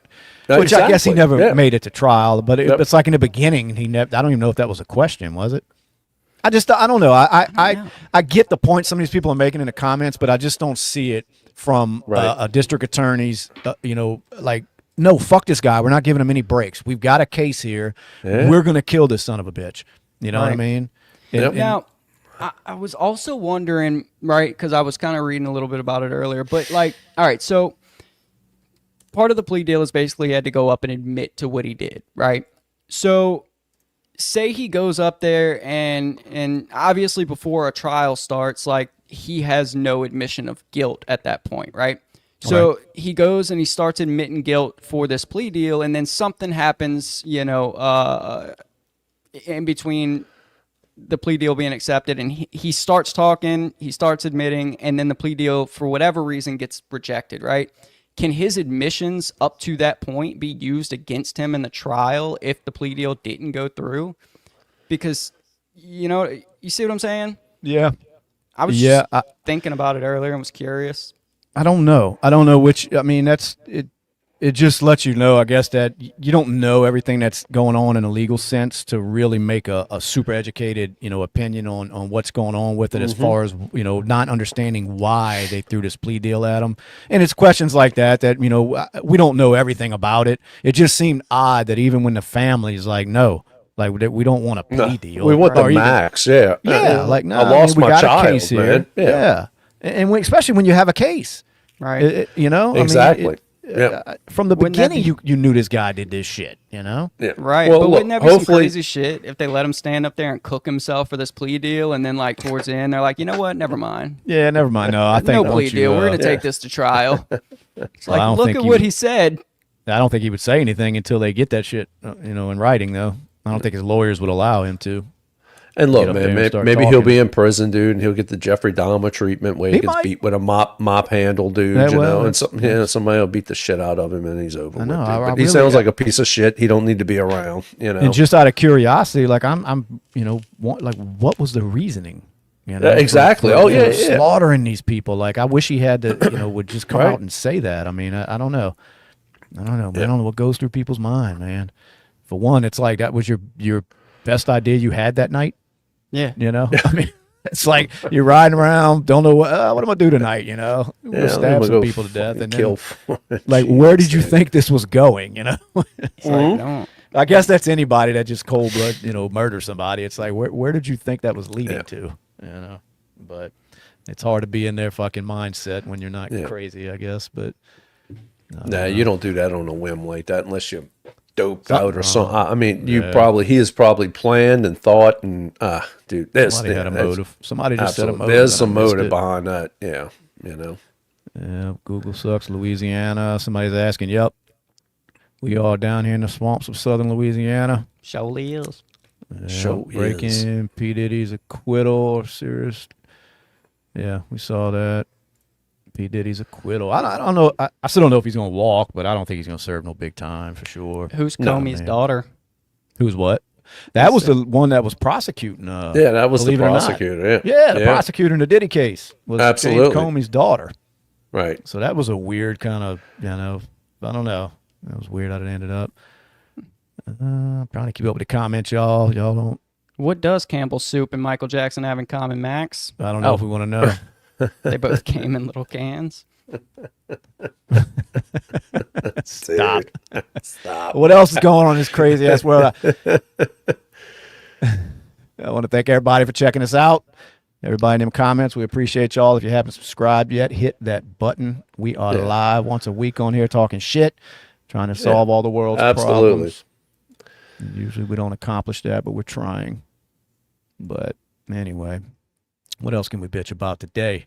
S2: Which I guess he
S1: Exactly.
S2: never
S1: Yeah.
S2: made it to trial, but
S1: Yep.
S2: it's like in the beginning, he never. I don't even know if that was a question, was it? I don't know. I get the point some of these people are making in the comments, but I just don't see it from
S1: Right.
S2: a district attorney's. Like, no, fuck this guy. We're not giving him any breaks. We've got a case here.
S1: Yeah.
S2: We're gonna kill this son of a bitch. You know what I
S3: Right.
S2: mean?
S1: Yep.
S2: And-
S3: Now, I was also wondering, right? Because I was kind of reading a little bit about it earlier, but like, all right, so part of the plea deal is basically he had to go up and admit to what he did, right? So say he goes up there and obviously before a trial starts, like he has no admission of guilt at that point, right? So he goes and he starts admitting guilt for this plea deal, and then something happens, in between the plea deal being accepted, and he starts talking, he starts admitting, and then the plea deal, for whatever reason, gets rejected, right? Can his admissions up to that point be used against him in the trial if the plea deal didn't go through? Because, you see what I'm saying?
S2: Yeah.
S3: I was just thinking about it earlier and was curious.
S2: I don't know. I don't know which. I mean, that's it. It just lets you know, I guess, that you don't know everything that's going on in a legal sense to really make a super educated, opinion on what's going on with it, as far as, not understanding why they threw this plea deal at him. And it's questions like that, we don't know everything about it. It just seemed odd that even when the family's like, no, like we don't want a plea deal.
S1: We want the max,
S2: yeah. Like, no,
S1: I lost
S2: we
S1: my
S2: got
S1: child,
S2: a case
S1: man.
S2: here. Yeah. And especially when you have a case.
S3: Right.
S1: Exactly.
S2: From the beginning, you knew this guy did this shit,
S1: Yeah.
S3: Right.
S1: Well,
S3: but
S1: look,
S3: wouldn't that be some crazy shit if they let him stand up there and cook himself for this plea deal, and then like towards the end they're like, you know what, never mind.
S2: Yeah, never mind. No, I think
S3: no plea deal. We're gonna take this to trial. It's like, look at what he said.
S2: I don't think he would say anything until they get that shit, in writing. Though I don't think his lawyers would allow him to.
S1: And look, man, maybe he'll be in prison, dude, and he'll get the Jeffrey Dahmer treatment where he gets beat with a mop handle, dude, and somebody will beat the shit out of him, and he's over with. But he sounds like a piece of shit. He don't need to be around,
S2: And just out of curiosity, like what was the reasoning?
S1: Exactly.
S2: For slaughtering these people. Like, I wish he had to, would just come out and say that. I mean, I don't know. I don't know what goes through people's mind, man. For one, it's like that was your best idea you had that night.
S3: Yeah.
S2: I mean, it's like you're riding around, don't know what am I going to do tonight, stab some people to death and kill. Like, where did you think this was going,
S3: It's like, don't.
S2: I guess that's anybody that just cold blood, murder somebody. It's like, where did you think that was leading to, But it's hard to be in their fucking mindset when you're not crazy, I guess. But
S1: you don't do that on a whim like that unless you doped out or something. I mean, he has probably planned and thought, and dude,
S2: somebody had a motive. Somebody just said a motive.
S1: There's some motive behind that. Yeah,
S2: Yeah, Google sucks. Louisiana. Somebody's asking. Yep, we are down here in the swamps of southern Louisiana.
S3: Surely is.
S2: Breaking P. Diddy's acquittal or serious. Yeah, we saw that. P. Diddy's acquittal. I don't know. I still don't know if he's going to walk, but I don't think he's going to serve no big time for sure.
S3: Who's Comey's daughter?
S2: Who's what? That was the one that was prosecuting.
S1: That was the prosecutor.
S2: Yeah, the prosecutor in the Diddy case was James Comey's daughter.
S1: Right.
S2: So that was a weird kind of, I don't know. That was weird how it ended up. I'm trying to keep up with the comments, y'all. Y'all don't.
S3: What does Campbell's soup and Michael Jackson have in common, Max?
S2: I don't know if we want to know.
S3: They both came in little cans.
S2: Stop. What else is going on in this crazy ass world? I want to thank everybody for checking us out. Everybody in them comments, we appreciate y'all. If you haven't subscribed yet, hit that button. We are live once a week on here talking shit, trying to solve all the world's problems. Usually we don't accomplish that, but we're trying. But anyway, what else can we bitch about today?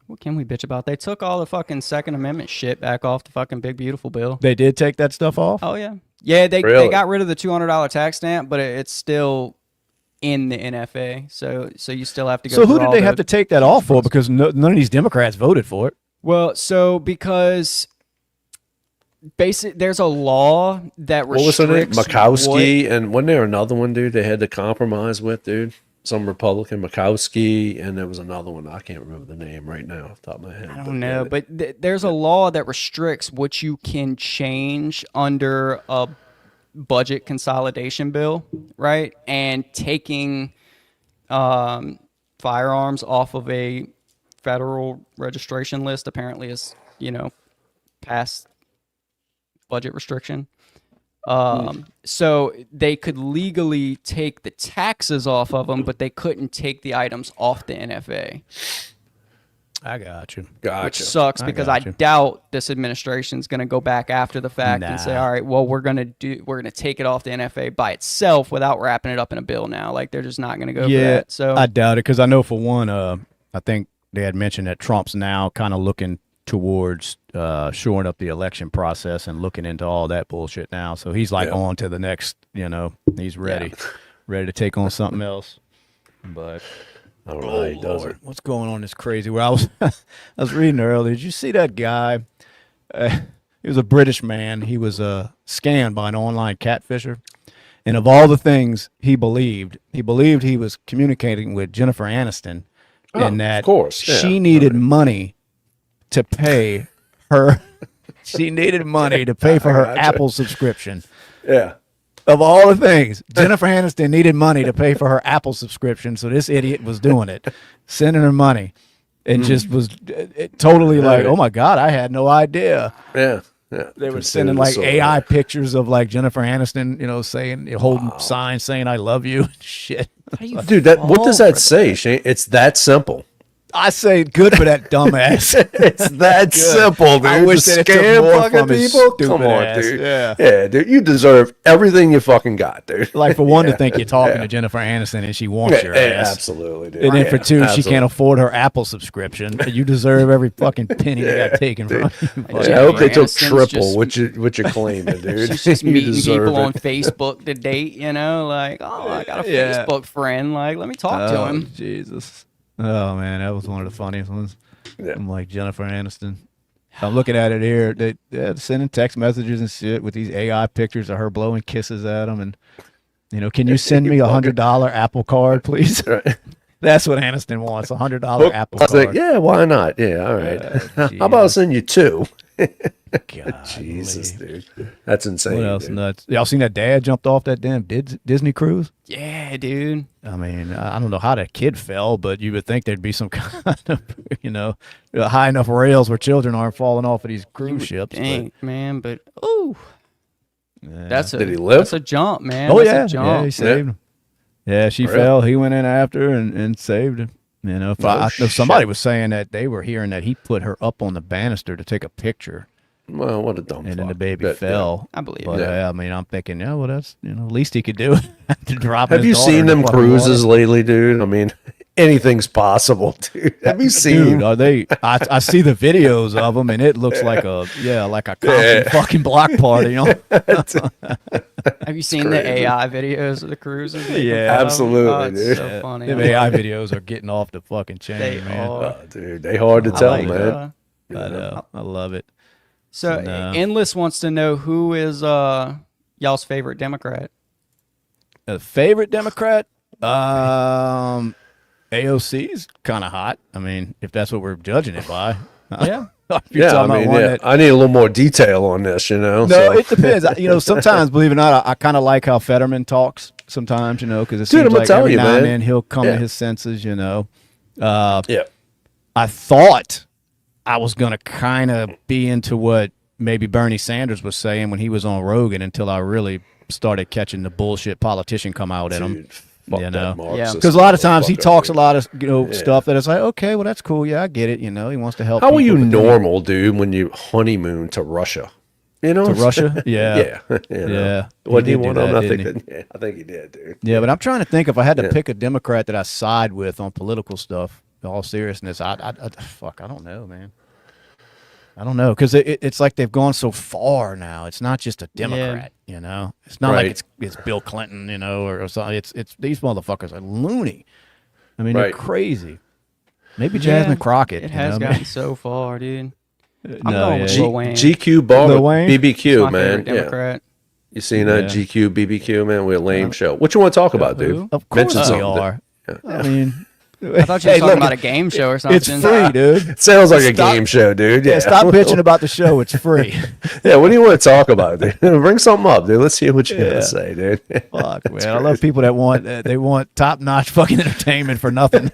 S3: What can we bitch about? They took all the fucking Second Amendment shit back off the fucking big beautiful bill.
S2: They did take that stuff off?
S3: Oh, yeah. Yeah, they got rid of the $200 tax stamp, but it's still in the NFA. So you still have to go.
S2: So who did they have to take that off for? Because none of these Democrats voted for it.
S3: Well, so because there's a law that restricts.
S1: What was her name? Murkowski, and wasn't there another one, dude? They had to compromise with, dude. Some Republican, Murkowski, and there was another one. I can't remember the name right now off the top of my head.
S3: I don't know, but there's a law that restricts what you can change under a budget consolidation bill, right? And taking firearms off of a federal registration list apparently is, past budget restriction. So they could legally take the taxes off of them, but they couldn't take the items off the NFA.
S2: I got you.
S3: Which sucks because I doubt this administration is going to go back after the fact and say, all right, well, we're going to take it off the NFA by itself without wrapping it up in a bill now. Like, they're just not going to go for that. So
S2: I doubt it because I know for one, I think they had mentioned that Trump's now kind of looking towards shoring up the election process and looking into all that bullshit now. So he's like on to the next, he's ready to take on something else. But
S1: all right,
S2: Lord, what's going on is crazy. Well, I was reading earlier. Did you see that guy? He was a British man. He was scammed by an online catfisher. And of all the things he believed he was communicating with Jennifer Aniston and that
S1: of course.
S2: she needed money to pay her. She needed money to pay for her Apple subscription.
S1: Yeah.
S2: Of all the things, Jennifer Aniston needed money to pay for her Apple subscription, so this idiot was doing it, sending her money, and just was totally like, oh my God, I had no idea.
S1: Yeah.
S2: They were sending like AI pictures of like Jennifer Aniston, saying, holding signs saying "I love you" and shit.
S1: Dude, what does that say, Shane? It's that simple.
S2: I say good for that dumbass.
S1: It's that simple, dude.
S2: I wish that it took more from his stupid
S1: Come on,
S2: ass.
S1: dude.
S2: Yeah,
S1: dude. You deserve everything you fucking got, dude.
S2: Like for one to think you're talking to Jennifer Aniston and she wants your ass.
S1: Absolutely, dude.
S2: And then for two, she can't afford her Apple subscription. You deserve every fucking penny that got taken from you.
S1: I hope they took triple what you're claiming, dude.
S3: She's just meeting people on Facebook to date, like, oh, I got a Facebook friend. Like, let me talk to him.
S2: Jesus. Oh man, that was one of the funniest ones.
S1: Yeah.
S2: I'm like Jennifer Aniston. I'm looking at it here. They're sending text messages and shit with these AI pictures of her blowing kisses at them, and can you send me $100 Apple card, please?
S1: Right.
S2: That's what Aniston wants, $100 Apple card.
S1: Like, yeah, why not? Yeah, all right. How about I send you two?
S2: God,
S1: Jesus, dude, that's insane.
S2: What else
S1: dude.
S2: nuts? Y'all seen that dad jumped off that damn Disney cruise?
S3: Yeah, dude.
S2: I mean, I don't know how that kid fell, but you would think there'd be some kind of, high enough rails where children aren't falling off of these cruise ships.
S3: Dang, man, but
S1: Did he live?
S3: That's a jump, man.
S2: Oh
S3: That's a jump.
S2: yeah, he saved him. Yeah, she fell. He went in after and saved him. If somebody was saying that they were hearing that he put her up on the banister to take a picture.
S1: Well, what a dumb
S2: and
S1: fuck.
S2: then the baby fell.
S3: I believe
S2: but,
S3: it.
S2: I mean, I'm thinking, well, that's least he could do. To drop
S1: Have you seen them cruises lately, dude? I mean, anything's possible, dude. Have you seen?
S2: Dude, are they? I see the videos of them, and it looks like a Compton fucking block party.
S3: Have you seen the AI videos of the cruises?
S1: Yeah, absolutely,
S3: dude. So funny.
S2: The AI videos are getting off the fucking chain, man.
S1: Oh, dude, they hard to tell, man.
S2: I love it.
S3: So, Endless wants to know who is y'all's favorite Democrat.
S2: A favorite Democrat? AOC's kind of hot. I mean, if that's what we're judging it by.
S3: Yeah.
S1: I need a little more detail on this, No,
S2: it depends. Sometimes, believe it or not, I kind of like how Fetterman talks sometimes, because it seems like every now and then he'll come to his senses, I thought I was going to kind of be into what maybe Bernie Sanders was saying when he was on Rogan until I really started catching the bullshit politician come out in him. Because a lot of times he talks a lot of stuff that is like, okay, well that's cool, I get it. He wants to help.
S1: How are you normal, dude, when you honeymoon to Russia? To
S2: Russia,
S1: yeah. What do you want? I think he did, dude.
S2: Yeah, but I'm trying to think if I had to pick a Democrat that I side with on political stuff. In all seriousness, I don't know, man. I don't know, because it's like they've gone so far now. It's not just a Democrat, It's not like it's Bill Clinton, or something. It's these motherfuckers are loony. I mean, they're crazy. Maybe Jasmine Crockett.
S3: It has gotten so far, dude. I'm
S1: going
S3: with Lil Wayne.
S1: GQ Barber, BBQ,
S3: my
S1: man.
S3: Democrat.
S1: You seen that GQ BBQ, man? We're a lame show. What you want to talk about, dude?
S2: Of course we are. I mean.
S3: I thought you were talking about a game show or something.
S2: It's free, dude.
S1: It sounds like a game show, dude. Yeah,
S2: Stop bitching about the show. It's free.
S1: Yeah, what do you want to talk about, dude? Bring something up, dude. Let's hear what you're gonna say, dude.
S2: Fuck, man. I love people that want top-notch fucking entertainment for nothing.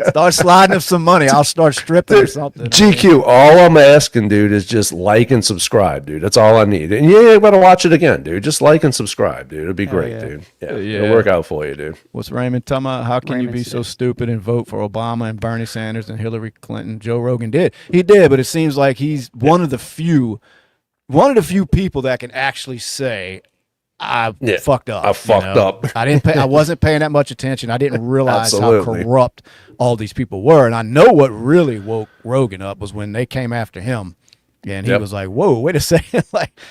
S2: Start sliding up some money. I'll start stripping or something.
S1: GQ, all I'm asking, dude, is just like and subscribe, dude. That's all I need. And you ain't gonna watch it again, dude. Just like and subscribe, dude. It'd be great, dude. Yeah, it'll work out for you, dude.
S2: What's Raymond talking about? How can you be so stupid and vote for Obama and Bernie Sanders and Hillary Clinton? Joe Rogan did. He did, but it seems like he's one of the few people that can actually say, I fucked up.
S1: I fucked up.
S2: I wasn't paying that much attention. I didn't realize how corrupt all these people were. And I know what really woke Rogan up was when they came after him. And he was like, whoa, wait a second.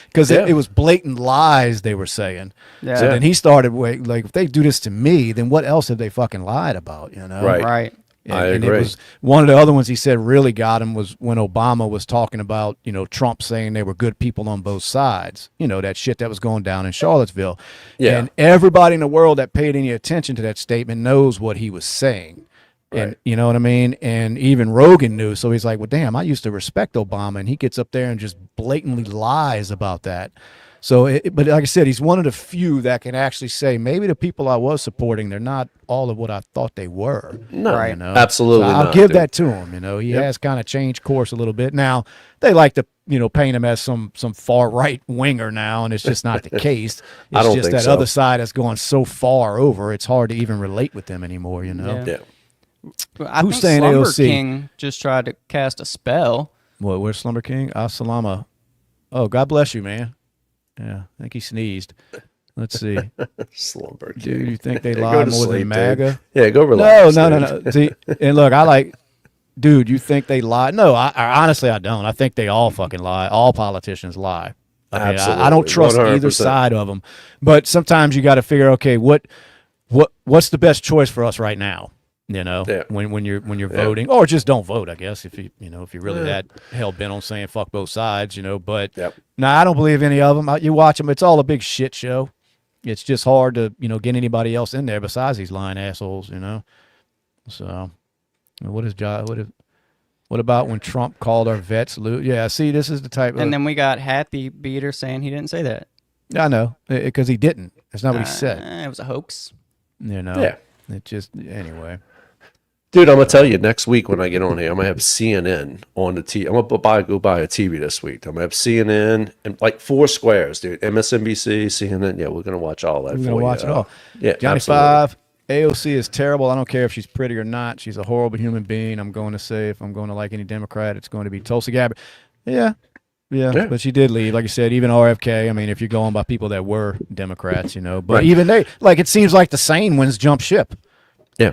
S2: Because it was blatant lies they were saying. Yeah. So then he started, if they do this to me, then what else have they fucking lied about, you know?
S3: Right.
S1: I agree.
S2: It was one of the other ones he said really got him was when Obama was talking about, Trump saying they were good people on both sides. That shit that was going down in Charlottesville. Yeah. And everybody in the world that paid any attention to that statement knows what he was saying. Right. And you know what I mean? And even Rogan knew. So he's like, well, damn, I used to respect Obama. And he gets up there and just blatantly lies about that. So, but like I said, he's one of the few that can actually say maybe the people I was supporting, they're not all of what I thought they were.
S1: No, absolutely
S2: so I'll give that to him. He has kind of changed course a little bit. Now, they like to, paint him as some far right winger now, and it's just not the case. It's
S1: I don't
S2: just
S1: think
S2: that other side has gone so far over, it's hard to even relate with them anymore,
S3: Yeah. I think saying Slumber AOC? King just tried to cast a spell.
S2: What, where's Slumber King? Salama. Oh, God bless you, man. Yeah, I think he sneezed. Let's see.
S1: Slumber King.
S2: Dude, you think they lie more than MAGA?
S1: Dude. Yeah, go relax.
S2: No. See, and look, dude, you think they lie? No, I honestly, I don't. I think they all fucking lie. All politicians lie.
S1: Absolutely.
S2: I don't trust 100%. Either side of them. But sometimes you got to figure, okay, what's the best choice for us right now? When you're voting, or just don't vote, I guess, if you're really that hell bent on saying fuck both sides, but I don't believe any of them. You watch them, it's all a big shit show. It's just hard to, get anybody else in there besides these lying assholes, So what about when Trump called our vets loot? Yeah, see, this is the type of...
S3: And then we got Happy Beater saying he didn't say that.
S2: I know, because he didn't. That's not what he said.
S3: It was a hoax.
S2: Yeah. It just, anyway.
S1: Dude, I'm going to tell you, next week when I get on here, I'm going to have CNN on the TV. I'm going to go buy a TV this week. I'm going to have CNN and like 4 squares, dude. MSNBC, CNN. Yeah, we're going to watch all that.
S2: We're going to watch it all.
S1: Yeah,
S2: Johnny
S1: absolutely.
S2: 5, AOC is terrible. I don't care if she's pretty or not. She's a horrible human being. I'm going to say if I'm going to like any Democrat, it's going to be Tulsi Gabbard. Yeah, but she did leave. Like you said, even RFK, I mean, if you're going by people that were Democrats, but even they, it seems like the sane ones jump ship.
S1: Yeah.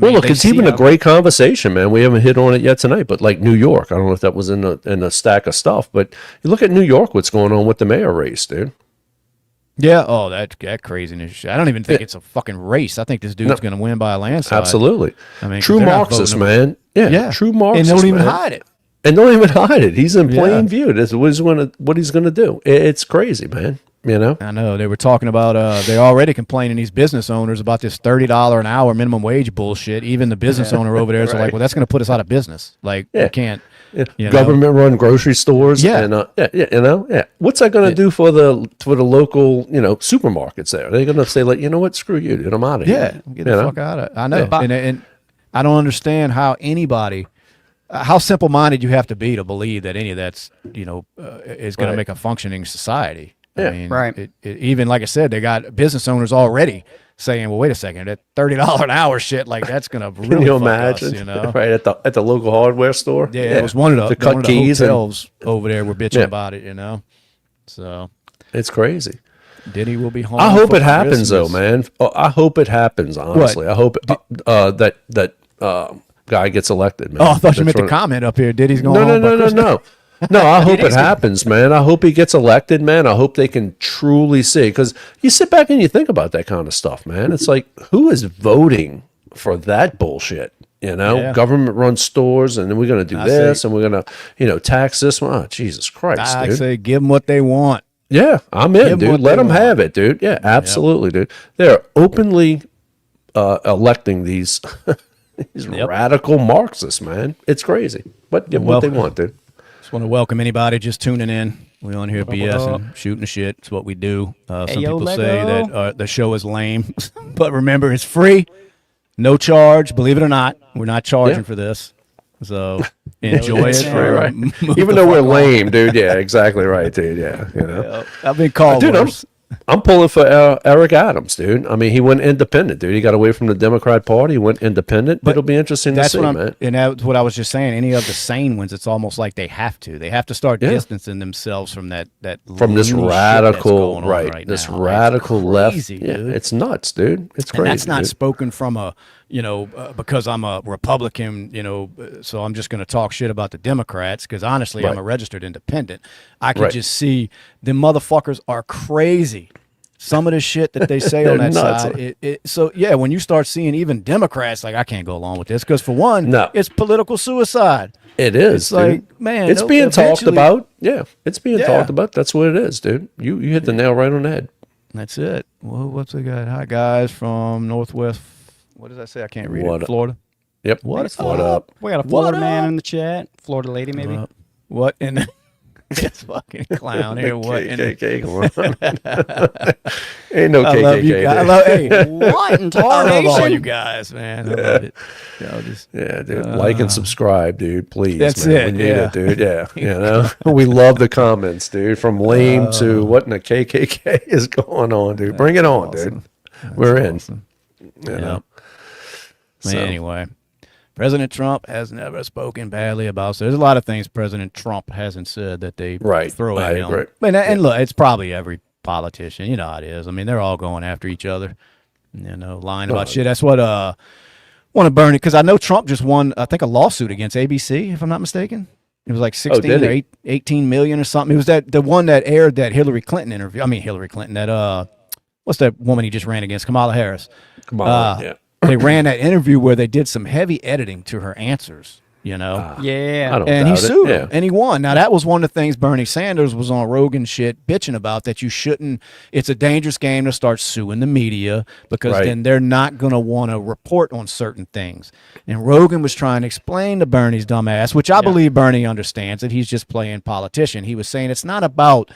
S1: Look, it's even a great conversation, man. We haven't hit on it yet tonight, but like New York, I don't know if that was in a stack of stuff, but you look at New York, what's going on with the mayor race, dude.
S2: Yeah. Oh, that craziness. I don't even think it's a fucking race. I think this dude's going to win by a landslide.
S1: Absolutely.
S2: I mean,
S1: true Marxist, man. Yeah. True Marxist.
S2: And don't even hide it.
S1: And don't even hide it. He's in plain view. This is what he's going to do. It's crazy, man.
S2: I know they were talking about they're already complaining, these business owners, about this $30 an hour minimum wage bullshit. Even the business owner over there is like, well, that's going to put us out of business. We can't.
S1: Government run grocery stores. And, what's that going to do for the local supermarkets there? They're going to say, like, you know what, screw you, dude, I'm out of here.
S2: Get the fuck out of it. I know. And I don't understand how anybody, how simple minded you have to be to believe that any of that's is going to make a functioning society. I mean, even like I said, they got business owners already saying, "Well, wait a second, that $30 an hour shit, like that's gonna really
S1: Can you
S2: fuck
S1: imagine?
S2: us,
S1: Right at the local hardware store.
S2: Yeah, it was one of the hotels over there were bitching about it, So
S1: it's crazy.
S2: Diddy will be home.
S1: I hope it happens, though, man. I hope it happens. Honestly, I hope that guy gets elected, man.
S2: Oh, I thought you meant the comment up here. Diddy's going home.
S1: No. No, I hope it happens, man. I hope he gets elected, man. I hope they can truly see. Because you sit back and you think about that kind of stuff, man. It's like, who is voting for that bullshit? Government run stores, and then we're going to do this, and we're going to, tax this one. Oh, Jesus Christ, dude.
S2: I say give them what they want.
S1: Yeah, I'm in, dude. Let them have it, dude. Yeah, absolutely, dude. They're openly electing these these radical Marxists, man. It's crazy, but get what they want, dude.
S2: Just want to welcome anybody just tuning in. We on here BSing, shooting the shit. It's what we do. Some people say that the show is lame, but remember, it's free, no charge. Believe it or not, we're not charging for this. So enjoy it.
S1: Right. Even though we're lame, dude. Yeah, exactly right, dude. Yeah, you know.
S2: I've been called worse.
S1: I'm pulling for Eric Adams, dude. I mean, he went independent, dude. He got away from the Democrat Party. He went independent. But it'll be interesting to see, man.
S2: And that's what I was just saying. Any of the sane ones, it's almost like they have to. They have to start distancing themselves from that
S1: from this radical
S2: right
S1: this
S2: now.
S1: Radical left.
S2: Dude.
S1: Yeah, it's nuts, dude. It's crazy.
S2: And that's not spoken from a because I'm a Republican, so I'm just going to talk shit about the Democrats because honestly, I'm a registered independent. I can just see the motherfuckers are crazy. Some of the shit that they say on that side. So, when you start seeing even Democrats, like, I can't go along with this because, for one, it's political suicide.
S1: It is.
S2: It's like, man.
S1: It's being talked about. Yeah, it's being talked about. That's what it is, dude. You hit the nail right on the head.
S2: That's it. Well, what's we got? Hi, guys from Northwest. What does that say? I can't read it. Florida.
S1: Yep.
S3: What up? We got a Florida man in the chat. Florida lady, maybe.
S2: What in this fucking clown here? What
S1: KKK? Ain't no KKK.
S2: Love you guys. Hey,
S3: what in
S2: I love all you
S3: tarnation?
S2: guys, man. I love it.
S1: Dude. Like and subscribe, dude. Please.
S2: That's
S1: man.
S2: it.
S1: We need it, dude. Yeah. We love the comments, dude. From lame to what in the KKK is going on, dude. Bring it on, dude. We're in. You know.
S2: So. Anyway, President Trump has never spoken badly about. So there's a lot of things President Trump hasn't said that they throw at him.
S1: Agree.
S2: And look, it's probably every politician. You know how it is. I mean, they're all going after each other. Lying about shit. That's what want to burn it because I know Trump just won. I think a lawsuit against ABC, if I'm not mistaken. It was like 16 or 18 million or something. It was the one that aired that Hillary Clinton interview. I mean Hillary Clinton. That what's that woman he just ran against? Kamala Harris. They ran that interview where they did some heavy editing to her answers,
S3: And
S2: he sued him, and he won. Now, that was one of the things Bernie Sanders was on Rogan shit bitching about, that you shouldn't, it's a dangerous game to start suing the media because then they're not going to want to report on certain things. And Rogan was trying to explain to Bernie's dumbass, which I believe Bernie understands, that he's just playing politician. He was saying it's not about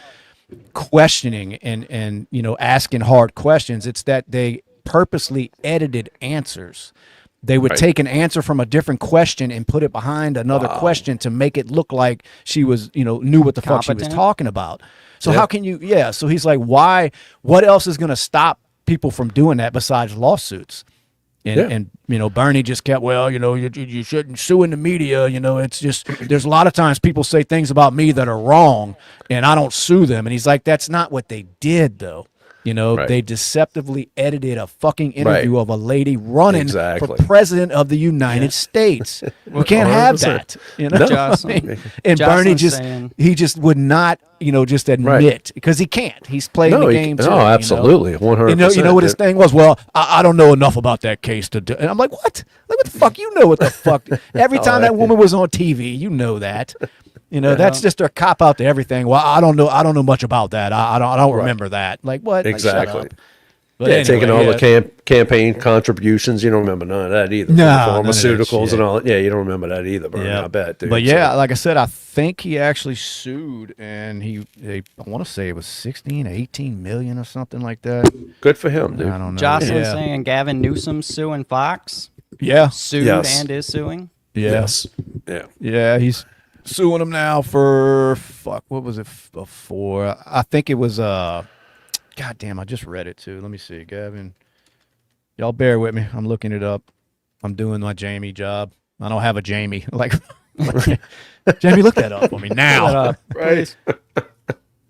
S2: questioning and asking hard questions. It's that they purposely edited answers. They would take an answer from a different question and put it behind another question to make it look like she was, knew what the fuck she was talking about. So how can you, so he's like, why, what else is going to stop people from doing that besides lawsuits? And Bernie just kept, you shouldn't sue in the media. It's just, there's a lot of times people say things about me that are wrong and I don't sue them. And he's like, that's not what they did though. They deceptively edited a fucking interview of a lady running for president of the United States. We can't have that.
S3: Jocelyn,
S2: and Bernie just would not, just admit because he can't. He's playing the game too.
S1: No, absolutely, 100%.
S2: You know what his thing was? Well, I don't know enough about that case to do. And I'm like, what? Like, what the fuck? You know what the fuck? Every time that woman was on TV, you know that. That's just a cop out to everything. Well, I don't know much about that. I don't remember that. Like what?
S1: Exactly.
S2: Like, but anyway,
S1: taking all the campaign contributions, you don't remember none of that either.
S2: No,
S1: pharmaceuticals and all. Yeah, you don't remember that either, Bernie. I bet, dude.
S2: But like I said, I think he actually sued, and I want to say it was 16, 18 million or something like that.
S1: Good for him, dude.
S2: I don't know.
S3: Jocelyn saying Gavin Newsom suing Fox.
S2: Yeah,
S3: sued and is suing.
S1: Yes.
S2: Yeah, he's suing him now for what was it for? I think it was God damn, I just read it too. Let me see, Gavin. Y'all bear with me. I'm looking it up. I'm doing my Jamie job. I don't have a Jamie. Like Jamie, look that up for me now.
S1: Right.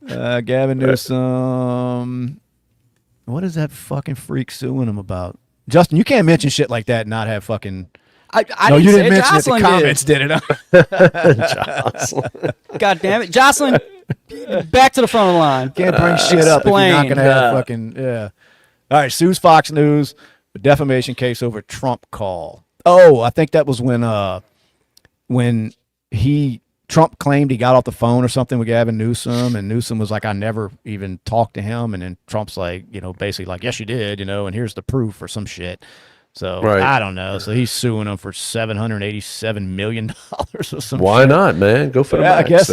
S2: Gavin Newsom. What is that fucking freak suing him about? Justin, you can't mention shit like that and not have fucking.
S3: You
S2: didn't mention it. The comments did it.
S1: Jocelyn.
S3: God damn it, Jocelyn! Back to the front of the line.
S2: Can't bring shit up if you're not gonna have fucking All right, sues Fox News, a defamation case over Trump call. Oh, I think that was when Trump claimed he got off the phone or something with Gavin Newsom, and Newsom was like, I never even talked to him, and then Trump's like, basically like, yes, you did, and here's the proof or some shit. So
S1: Right.
S2: I don't know. So he's suing them for $787 million or some
S1: Why
S2: shit.
S1: not, man? Go for the
S2: Yeah,
S1: max.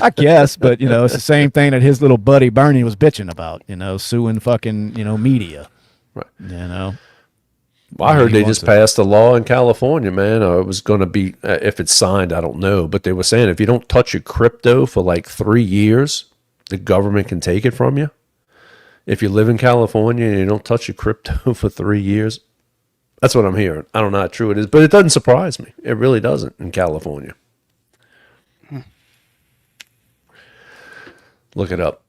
S2: I guess, but it's the same thing that his little buddy Bernie was bitching about, suing fucking, media.
S1: Right.
S2: Well,
S1: I heard
S2: he
S1: they
S2: wants
S1: just passed a law in California, man. It was going to be, if it's signed, I don't know. But they were saying if you don't touch your crypto for like 3 years, the government can take it from you. If you live in California and you don't touch your crypto for 3 years, that's what I'm hearing. I don't know how true it is, but it doesn't surprise me. It really doesn't in California. Look it up.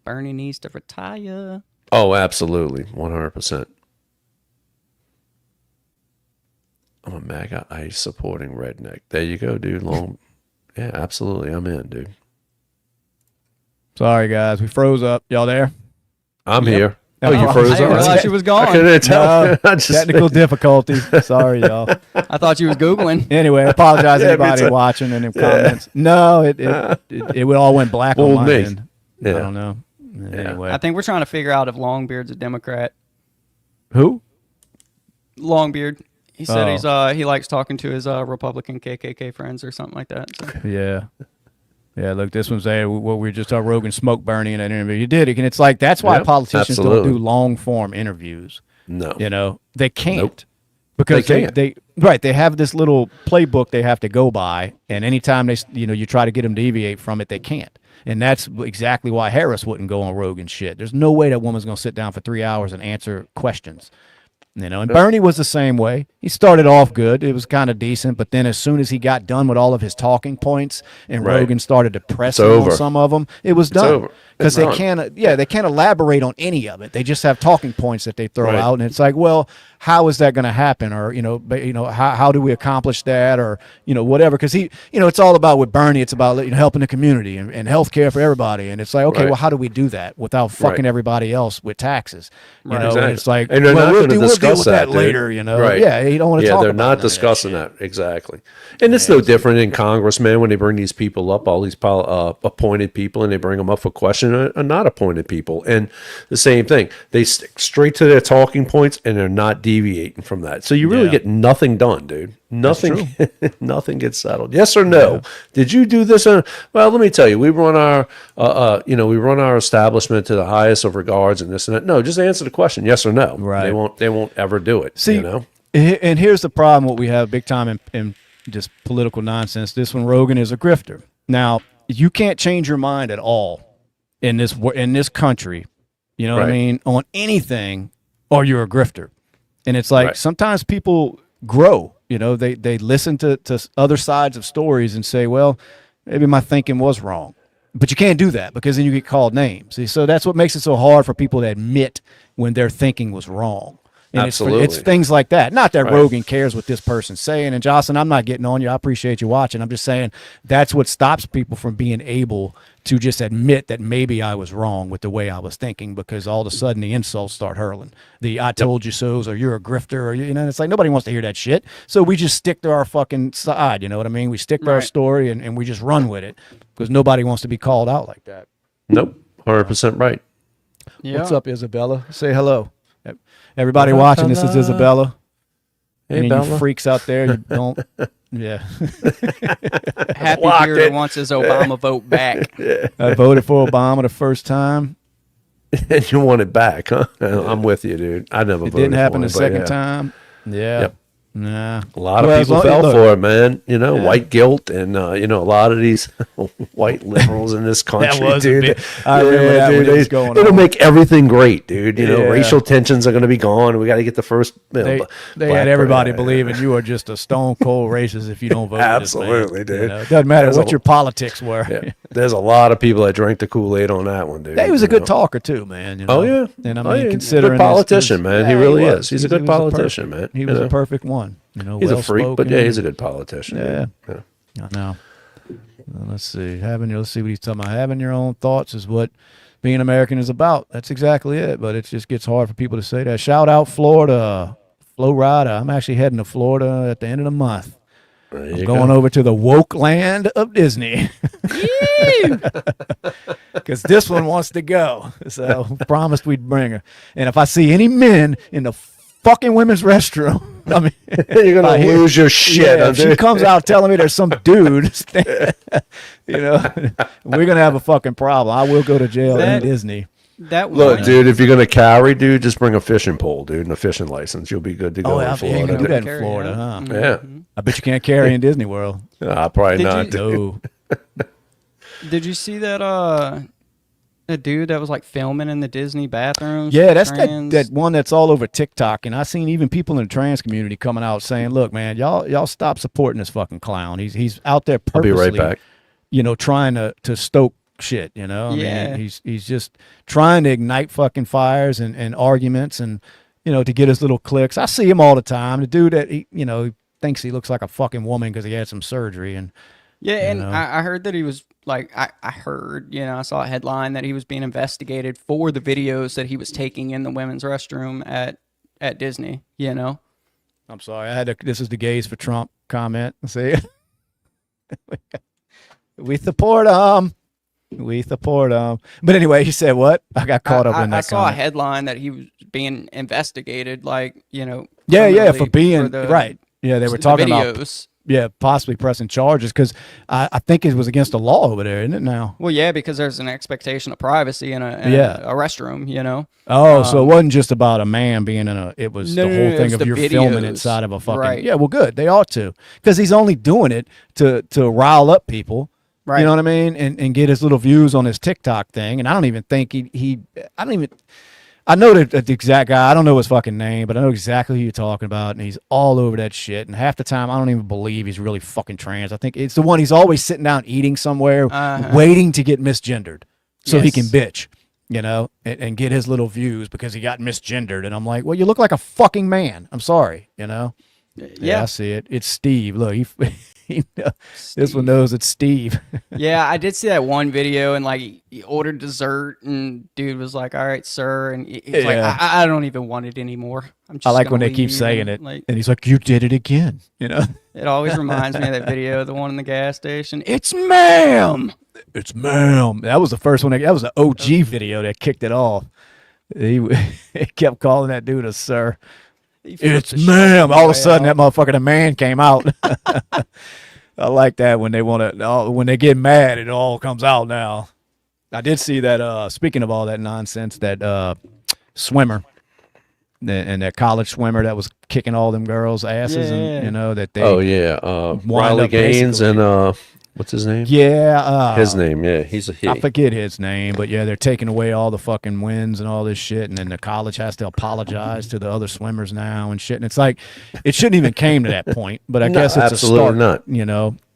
S3: Bernie needs to retire.
S1: Oh, absolutely. 100%. I'm a MAGA ICE supporting redneck. There you go, dude. Yeah, absolutely. I'm in, dude.
S2: Sorry, guys. We froze up. Y'all there?
S1: I'm here. Oh, you
S3: I
S1: froze
S3: didn't
S1: up?
S3: realize she was gone.
S1: I couldn't tell.
S2: No,
S1: I just-
S2: technical difficulties. Sorry, y'all.
S3: I thought you was Googling.
S2: Anyway, I apologize to
S1: Yeah,
S2: anybody
S1: me too.
S2: watching and in comments. No, it all went black on
S1: Well,
S2: my
S1: me.
S2: end.
S1: Yeah.
S2: I don't know. Anyway.
S3: I think we're trying to figure out if Longbeard's a Democrat.
S2: Who?
S3: Longbeard. He said
S2: Oh.
S3: he likes talking to his Republican KKK friends or something like that. So.
S2: Yeah. Yeah, look, this one's there. What we just saw Rogan smoke Bernie in that interview. You did it. And it's like, that's why
S1: Yep,
S2: politicians
S1: absolutely.
S2: don't do long form interviews.
S1: No.
S2: They can't.
S1: Nope.
S2: Because
S1: They can't.
S2: they have this little playbook they have to go by. And anytime you try to get them to deviate from it, they can't. And that's exactly why Harris wouldn't go on Rogan's shit. There's no way that woman's going to sit down for 3 hours and answer questions. And Bernie was the same way. He started off good. It was kind of decent. But then as soon as he got done with all of his talking points and
S1: Right.
S2: Rogan started to press him
S1: over.
S2: on some of them, it was done.
S1: over.
S2: Because
S1: It's
S2: they
S1: done.
S2: can't elaborate on any of it. They just have talking points that they throw
S1: Right.
S2: out. And it's like, well, how is that going to happen? Or, how do we accomplish that? Or, whatever. Because it's all about with Bernie, it's about helping the community and health care for everybody. And it's like, okay,
S1: Right.
S2: well, how do we do that without fucking
S1: Right.
S2: everybody else with taxes? And
S1: Exactly.
S2: it's like,
S1: And they're not
S2: we'll
S1: gonna
S2: deal
S1: discuss
S2: with that
S1: dude.
S2: later,
S1: Right.
S2: Yeah, you don't want to
S1: Yeah,
S2: talk
S1: they're
S2: about
S1: not
S2: none of that
S1: discussing
S2: shit.
S1: that. Exactly. And it's no different in Congress, man, when they bring these people up, all these appointed people, and they bring them up for question or not appointed people. And the same thing. They stick straight to their talking points, and they're not deviating from that. So you really
S2: Yeah.
S1: get nothing done, dude. Nothing, nothing gets settled. Yes or no? Did you do this? Well, let me tell you, we run our, we run our establishment to the highest of regards and this and that. No, just answer the question, yes or no.
S2: Right.
S1: They won't ever do it.
S2: See, and here's the problem: what we have big time in just political nonsense. This one, Rogan is a grifter. Now, you can't change your mind at all in this country. You know what I
S1: Right.
S2: mean? On anything, or you're a grifter. And it's like
S1: Right.
S2: sometimes people grow. They listen to other sides of stories and say, well, maybe my thinking was wrong. But you can't do that because then you get called names. See, so that's what makes it so hard for people to admit when their thinking was wrong. And
S1: Absolutely.
S2: it's things like that. Not that
S1: Right.
S2: Rogan cares what this person's saying. And Jocelyn, I'm not getting on you. I appreciate you watching. I'm just saying that's what stops people from being able to just admit that maybe I was wrong with the way I was thinking, because all of a sudden the insults start hurling. The I told you so's, or you're a grifter, or it's like nobody wants to hear that shit. So we just stick to our fucking side. You know what I mean? We stick to our
S3: Right.
S2: story and we just run with it because nobody wants to be called out like that.
S1: Nope. 100% right.
S3: Yeah.
S2: What's up, Isabella? Say hello. Everybody watching, this is Isabella.
S1: Hey,
S2: Any of
S1: Bella.
S2: you freaks out there, you don't. Yeah.
S3: Happy
S1: Blocked
S3: Beard
S1: it.
S3: wants his Obama vote back.
S2: I voted for Obama the first time.
S1: And you want it back, huh? I'm with you, dude. I never
S2: It
S1: voted
S2: didn't happen
S1: for
S2: the
S1: it, but
S2: second
S1: yeah.
S2: time. Yeah.
S1: Yep.
S2: Nah.
S1: A lot of
S2: Well, as
S1: people
S2: long-
S1: fell
S2: look,
S1: for it, man. White guilt, and a lot of these white liberals in this country,
S2: was a
S1: dude.
S2: bit- I remember that when it was going
S1: It'll
S2: on.
S1: make everything great, dude.
S2: Yeah.
S1: Racial tensions are going to be gone. We got to get the first.
S2: They
S1: black
S2: had everybody
S1: person.
S2: believing you are just a stone cold racist if you don't vote.
S1: Absolutely,
S2: for this man.
S1: dude.
S2: It doesn't matter
S1: There's
S2: what
S1: a-
S2: your politics were.
S1: Yeah. There's a lot of people that drank the Kool-Aid on that one, dude.
S2: He was a
S1: you
S2: good
S1: know.
S2: talker too, man.
S1: Oh yeah,
S2: and I
S1: Oh,
S2: mean,
S1: yeah.
S2: considering
S1: Good
S2: this-
S1: politician, man. He
S2: Yeah,
S1: really
S2: was.
S1: is. He's a good politician, man.
S2: He
S1: You
S2: was a
S1: know?
S2: perfect one.
S1: He's a freak, but
S2: well-spoken.
S1: yeah, he's a good politician.
S2: Yeah.
S1: Yeah.
S2: I know. Let's see. Let's see what he's talking about. Having your own thoughts is what being American is about. That's exactly it. But it just gets hard for people to say that. Shout out Florida, Florida. I'm actually heading to Florida at the end of the month.
S1: There
S2: I'm
S1: you
S2: going
S1: go.
S2: over to the woke land of Disney. Because this one wants to go. So promised we'd bring her. And if I see any men in the fucking women's restroom. I mean,
S1: you're gonna lose your shit.
S2: Yeah, if she comes out telling me there's some dude, we're gonna have a fucking problem. I will go to jail in Disney.
S1: Look, dude, if you're gonna carry, dude, just bring a fishing pole, dude, and a fishing license. You'll be good to go.
S2: Oh, yeah, you can do that in Florida, huh?
S1: Yeah.
S2: I bet you can't carry in Disney World.
S1: Probably not.
S2: No.
S3: Did you see that? The dude that was like filming in the Disney bathrooms.
S2: Yeah, that's that one that's all over TikTok, and I seen even people in the trans community coming out saying, "Look, man, y'all stop supporting this fucking clown. He's out there purposely,
S1: I'll be right back.
S2: Trying to stoke shit. I
S3: Yeah.
S2: mean, he's just trying to ignite fucking fires and arguments, and to get his little clicks. I see him all the time. The dude that he thinks he looks like a fucking woman because he had some surgery, and
S3: yeah, and I heard that he was like, I heard, I saw a headline that he was being investigated for the videos that he was taking in the women's restroom at Disney,
S2: I'm sorry, I had to, this is the gays for Trump comment. See, we support him. We support him. But anyway, he said what? I got caught up in that.
S3: I saw a headline that he was being investigated, like,
S2: Yeah, for being right. Yeah, they were talking
S3: videos.
S2: About. Yeah, possibly pressing charges because I think it was against the law over there, isn't it now?
S3: Well, yeah, because there's an expectation of privacy in a restroom,
S2: Oh, so it wasn't just about a man being it was the whole thing of you're
S3: videos.
S2: filming inside of a fucking.
S3: Right.
S2: Yeah, well, good. They ought to, because he's only doing it to rile up people. Right. You know what I mean? And get his little views on his TikTok thing. And I don't even think I know the exact guy. I don't know his fucking name, but I know exactly who you're talking about, and he's all over that shit. And half the time, I don't even believe he's really fucking trans. I think it's the one he's always sitting down eating somewhere, waiting to get misgendered so he can bitch, and get his little views because he got misgendered. And I'm like, well, you look like a fucking man. I'm sorry, Yeah, I see it. It's Steve. Look, this one knows it's Steve.
S3: Yeah, I did see that one video, and like he ordered dessert, and dude was like, "All right, sir," and he's like, I don't even want it anymore.
S2: I like when they keep saying it, and he's like, "You did it again,"
S3: It always reminds me of that video, the one in the gas station. It's ma'am.
S2: It's ma'am. That was the first one. That was the OG video that kicked it off. He kept calling that dude a sir. It's ma'am. All of a sudden, that motherfucker, the man came out. I like that when when they get mad, it all comes out now. I did see that, speaking of all that nonsense, that swimmer and that college swimmer that was kicking all them girls' asses, and that they.
S1: Oh yeah, Riley Gaines and what's his name?
S2: Yeah,
S1: his name. Yeah, he's a hit.
S2: I forget his name, but yeah, they're taking away all the fucking wins and all this shit, and then the college has to apologize to the other swimmers now and shit. And it's like, it shouldn't even came to that point, but I guess it's a start,
S1: not.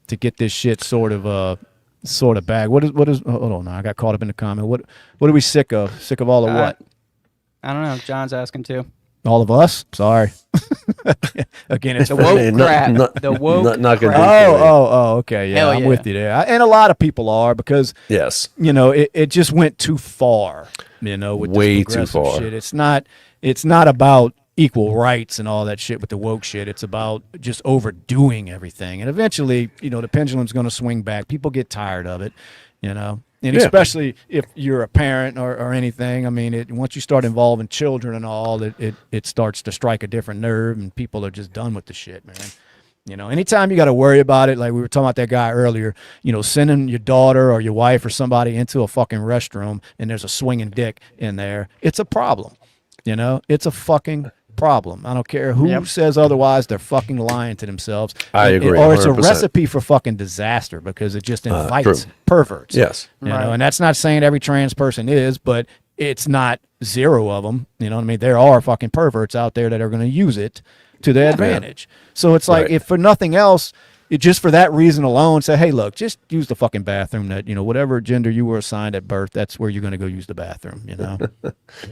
S2: To get this shit sort of back. What is? Hold on, now I got caught up in the comment. What are we sick of? Sick of all of what?
S3: I don't know. John's asking too.
S2: All of us? Sorry. Again, it's
S3: the woke crap. The woke
S1: not
S3: crap.
S2: Oh, okay. Yeah, I'm with you there. And a lot of people are because,
S1: yes,
S2: it just went too far, with
S1: way
S2: this
S1: too far.
S2: shit. It's not about equal rights and all that shit with the woke shit. It's about just overdoing everything. And eventually, the pendulum's going to swing back. People get tired of it, And especially if you're a parent or anything, I mean, once you start involving children and all, it starts to strike a different nerve, and people are just done with the shit, man. Anytime you got to worry about it, like we were talking about that guy earlier, sending your daughter or your wife or somebody into a fucking restroom and there's a swinging dick in there, it's a problem. It's a fucking problem. I don't care who says otherwise. They're fucking lying to themselves.
S1: I agree.
S2: Or it's a recipe for fucking disaster because it just invites perverts.
S1: Yes.
S2: And that's not saying every trans person is, but it's not zero of them. You know what I mean? There are fucking perverts out there that are going to use it to their advantage. So it's like, if for nothing else, just for that reason alone, say, hey, look, just use the fucking bathroom that, whatever gender you were assigned at birth, that's where you're going to go use the bathroom,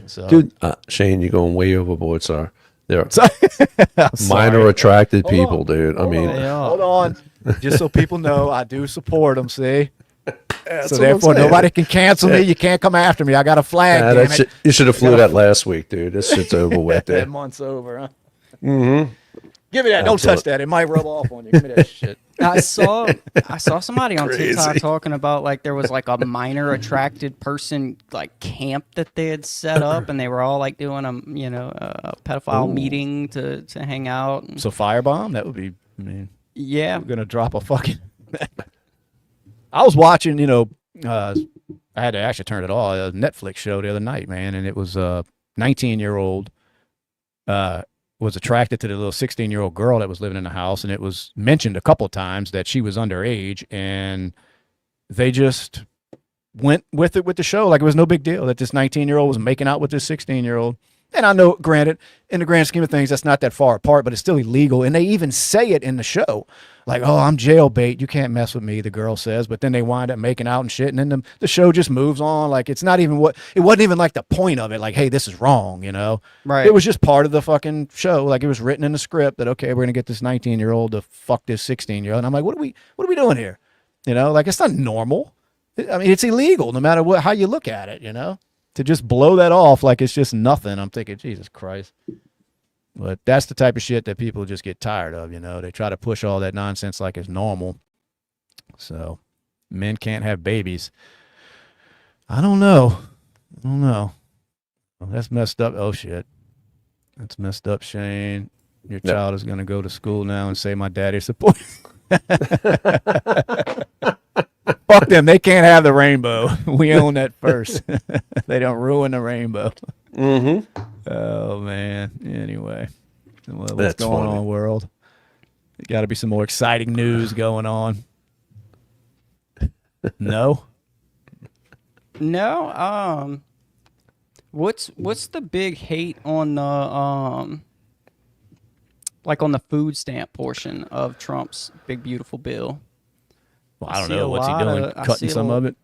S2: So,
S1: dude, Shane, you're going way overboard, sir. There are minor attracted people, dude. I mean,
S2: hold on. Just so people know, I do support them, see?
S1: That's
S2: so therefore, nobody can cancel me. You can't come after me. I got a flag, damn it.
S1: You should have flew that last week, dude. This shit's over with.
S2: That month's over, huh? Mm-hmm. Give me that. Don't touch that. It might rub off on you. Give me that shit.
S3: I saw somebody on TikTok talking about like there was like a minor attracted person like camp that they had set up, and they were all like doing a pedophile meeting to hang out.
S2: So firebomb, that would be. I mean,
S3: yeah,
S2: we're gonna drop a fucking. I was watching, I had to actually turn it off. A Netflix show the other night, man, and it was a 19-year-old was attracted to the little 16-year-old girl that was living in the house, and it was mentioned a couple of times that she was underage, and they just went with it with the show like it was no big deal that this 19-year-old was making out with this 16-year-old. And I know, granted, in the grand scheme of things, that's not that far apart, but it's still illegal. And they even say it in the show. Like, oh, I'm jailbait. You can't mess with me, the girl says. But then they wind up making out and shit. And then the show just moves on. Like, it's not even it wasn't even like the point of it. Like, hey, this is wrong, Right. It was just part of the fucking show. Like, it was written in the script that, okay, we're going to get this 19-year-old to fuck this 16-year-old. And I'm like, what are we doing here? Like, it's not normal. I mean, it's illegal no matter how you look at it, To just blow that off like it's just nothing, I'm thinking, Jesus Christ. But that's the type of shit that people just get tired of, They try to push all that nonsense like it's normal. So, men can't have babies. I don't know. Well, that's messed up. Oh, shit. That's messed up, Shane. Your child is going to go to school now and say my daddy supports. Fuck them. They can't have the rainbow. We own that first. They don't ruin the rainbow.
S1: Mm-hmm.
S2: Oh, man. Anyway. What's
S1: That's
S2: going
S1: funny.
S2: on, world? There got to be some more exciting news going on. No?
S3: No. What's the big hate on the like on the food stamp portion of Trump's big beautiful bill?
S2: Well, I don't know. What's he doing? Cutting some of it?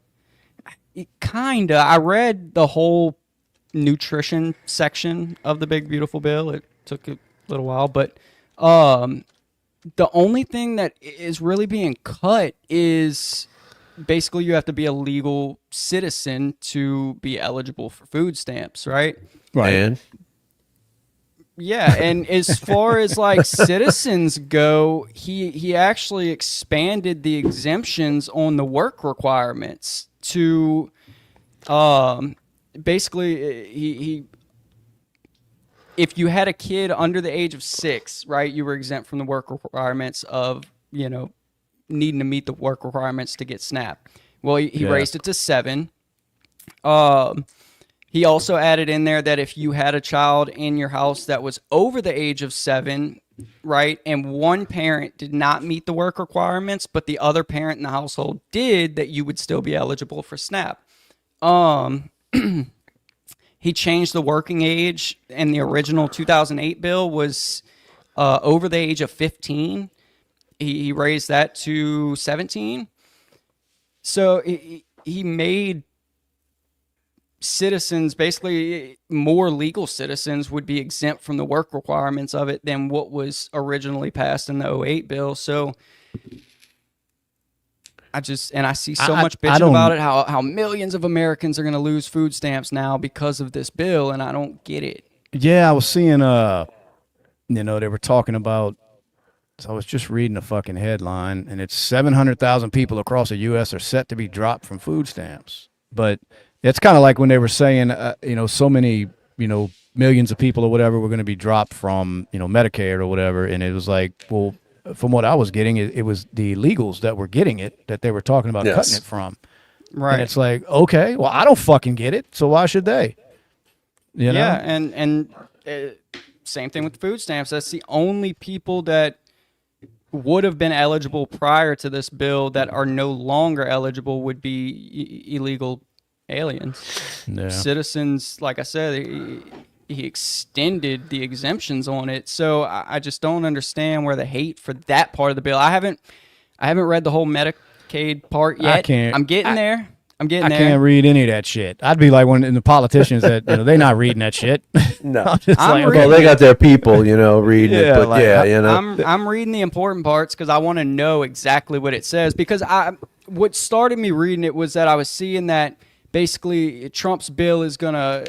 S3: Kinda. I read the whole nutrition section of the big beautiful bill. It took a little while, but the only thing that is really being cut is basically you have to be a legal citizen to be eligible for food stamps, right?
S2: Right.
S1: And
S3: yeah, and as far as like citizens go, he actually expanded the exemptions on the work requirements to basically he if you had a kid under the age of 6, right, you were exempt from the work requirements of, needing to meet the work requirements to get SNAP. Well, he raised it to 7. He also added in there that if you had a child in your house that was over the age of 7, right, and one parent did not meet the work requirements, but the other parent in the household did, that you would still be eligible for SNAP. He changed the working age, and the original 2008 bill was over the age of 15. He raised that to 17. So he made citizens, basically more legal citizens, would be exempt from the work requirements of it than what was originally passed in the 2008 bill. So I see so much bitching about it, how millions of Americans are going to lose food stamps now because of this bill, and I don't get it.
S2: Yeah, I was seeing, they were talking about, so I was just reading a fucking headline, and it's 700,000 people across the U.S. are set to be dropped from food stamps. But it's kind of like when they were saying, so many, millions of people or whatever were going to be dropped from, Medicare or whatever. And it was like, well, from what I was getting, it was the illegals that were getting it, that they were talking about cutting it from.
S3: Right.
S2: And it's like, okay, well, I don't fucking get it, so why should they?
S3: Yeah, and same thing with food stamps. That's the only people that would have been eligible prior to this bill that are no longer eligible would be illegal aliens.
S2: Yeah.
S3: Citizens, like I said, he extended the exemptions on it. So I just don't understand where the hate for that part of the bill. I haven't read the whole Medicaid part yet. I'm getting there. I
S2: can't read any of that shit. I'd be like one of the politicians that they're not reading that shit.
S1: No,
S3: well,
S1: they got their people, reading it. But
S3: I'm reading the important parts because I want to know exactly what it says. Because what started me reading it was that I was seeing that basically Trump's bill is gonna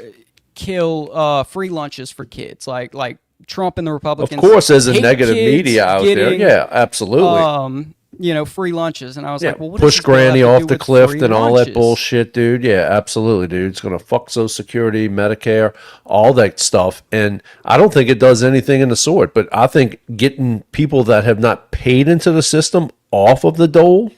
S3: kill free lunches for kids, like Trump and the Republicans.
S1: Of course, there's a negative media out there. Yeah, absolutely.
S3: free lunches. And I was like, well, what
S1: push
S3: does this bill have
S1: granny
S3: to
S1: off
S3: do
S1: the
S3: with
S1: cliff
S3: free
S1: and all that
S3: lunches?
S1: bullshit, dude. Yeah, absolutely, dude. It's going to fuck Social Security, Medicare, all that stuff. And I don't think it does anything in the sort, but I think getting people that have not paid into the system off of the dole,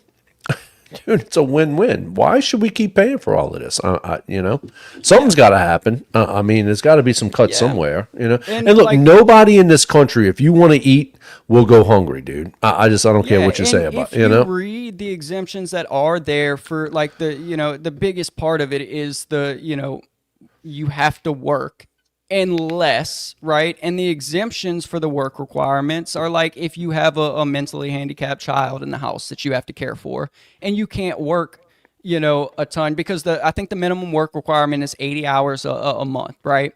S1: dude, it's a win-win. Why should we keep paying for all of this? Something's got to happen. I mean, there's got to be some cut somewhere, And look,
S3: like,
S1: nobody in this country, if you want to eat, will go hungry, dude. I don't care what you say about
S3: it. If you read the exemptions that are there for like the biggest part of it is you have to work unless, right? And the exemptions for the work requirements are like if you have a mentally handicapped child in the house that you have to care for and you can't work, a ton because I think the minimum work requirement is 80 hours a month, right?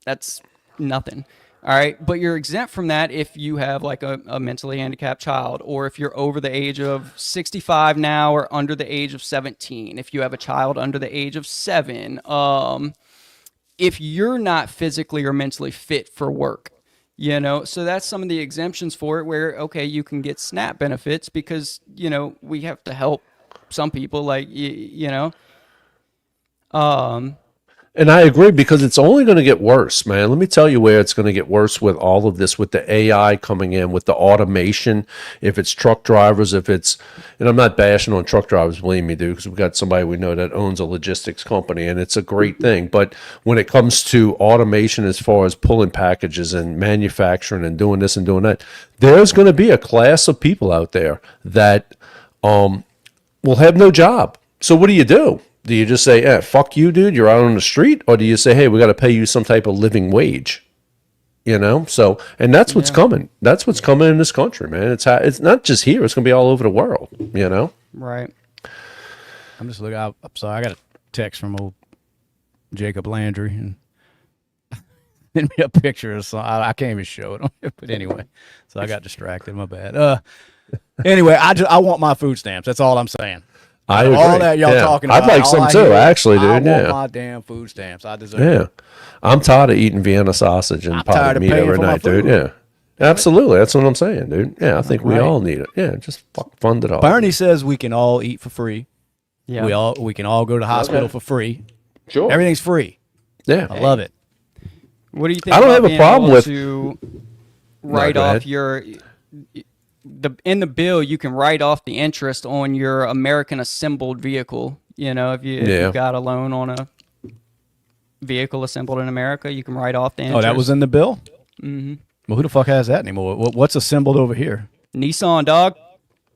S3: That's nothing. All right. But you're exempt from that if you have like a mentally handicapped child or if you're over the age of 65 now or under the age of 17, if you have a child under the age of 7, if you're not physically or mentally fit for work, so that's some of the exemptions for it where, okay, you can get SNAP benefits because, we have to help some people like,
S1: And I agree because it's only going to get worse, man. Let me tell you where it's going to get worse with all of this, with the AI coming in, with the automation. If it's truck drivers, and I'm not bashing on truck drivers, believe me, dude, because we've got somebody we know that owns a logistics company, and it's a great thing. But when it comes to automation, as far as pulling packages and manufacturing and doing this and doing that, there's going to be a class of people out there that will have no job. So what do? Do you just say, fuck you, dude, you're out on the street? Or do you say, hey, we got to pay you some type of living wage? So, and that's what's coming. That's what's coming in this country, man. It's not just here. It's going to be all over the world,
S3: Right.
S2: I'm just looking. I'm sorry. I got a text from old Jacob Landry and sent me a picture of something. I can't even show it on it, but anyway. So I got distracted. My bad. Anyway, I want my food stamps. That's all I'm saying.
S1: I agree.
S2: All that y'all talking about.
S1: I'd like some too, actually, dude.
S2: I want my damn food stamps. I deserve it.
S1: I'm tired of eating Vienna sausage and potted meat every night, dude. Yeah. Absolutely. That's what I'm saying, dude. Yeah, I think we all need it. Yeah, just fund it all.
S2: Bernie says we can all eat for free.
S3: Yeah.
S2: We can all go to the hospital for free.
S1: Sure.
S2: Everything's free.
S1: Yeah.
S2: I love it.
S3: What do you think?
S1: I don't have a problem with
S3: to write off in the bill. You can write off the interest on your American assembled vehicle. If you got a loan on a vehicle assembled in America, you can write off the interest.
S2: Oh, that was in the bill? Mm-hmm. Well, who the fuck has that anymore? What's assembled over here?
S3: Nissan, dog.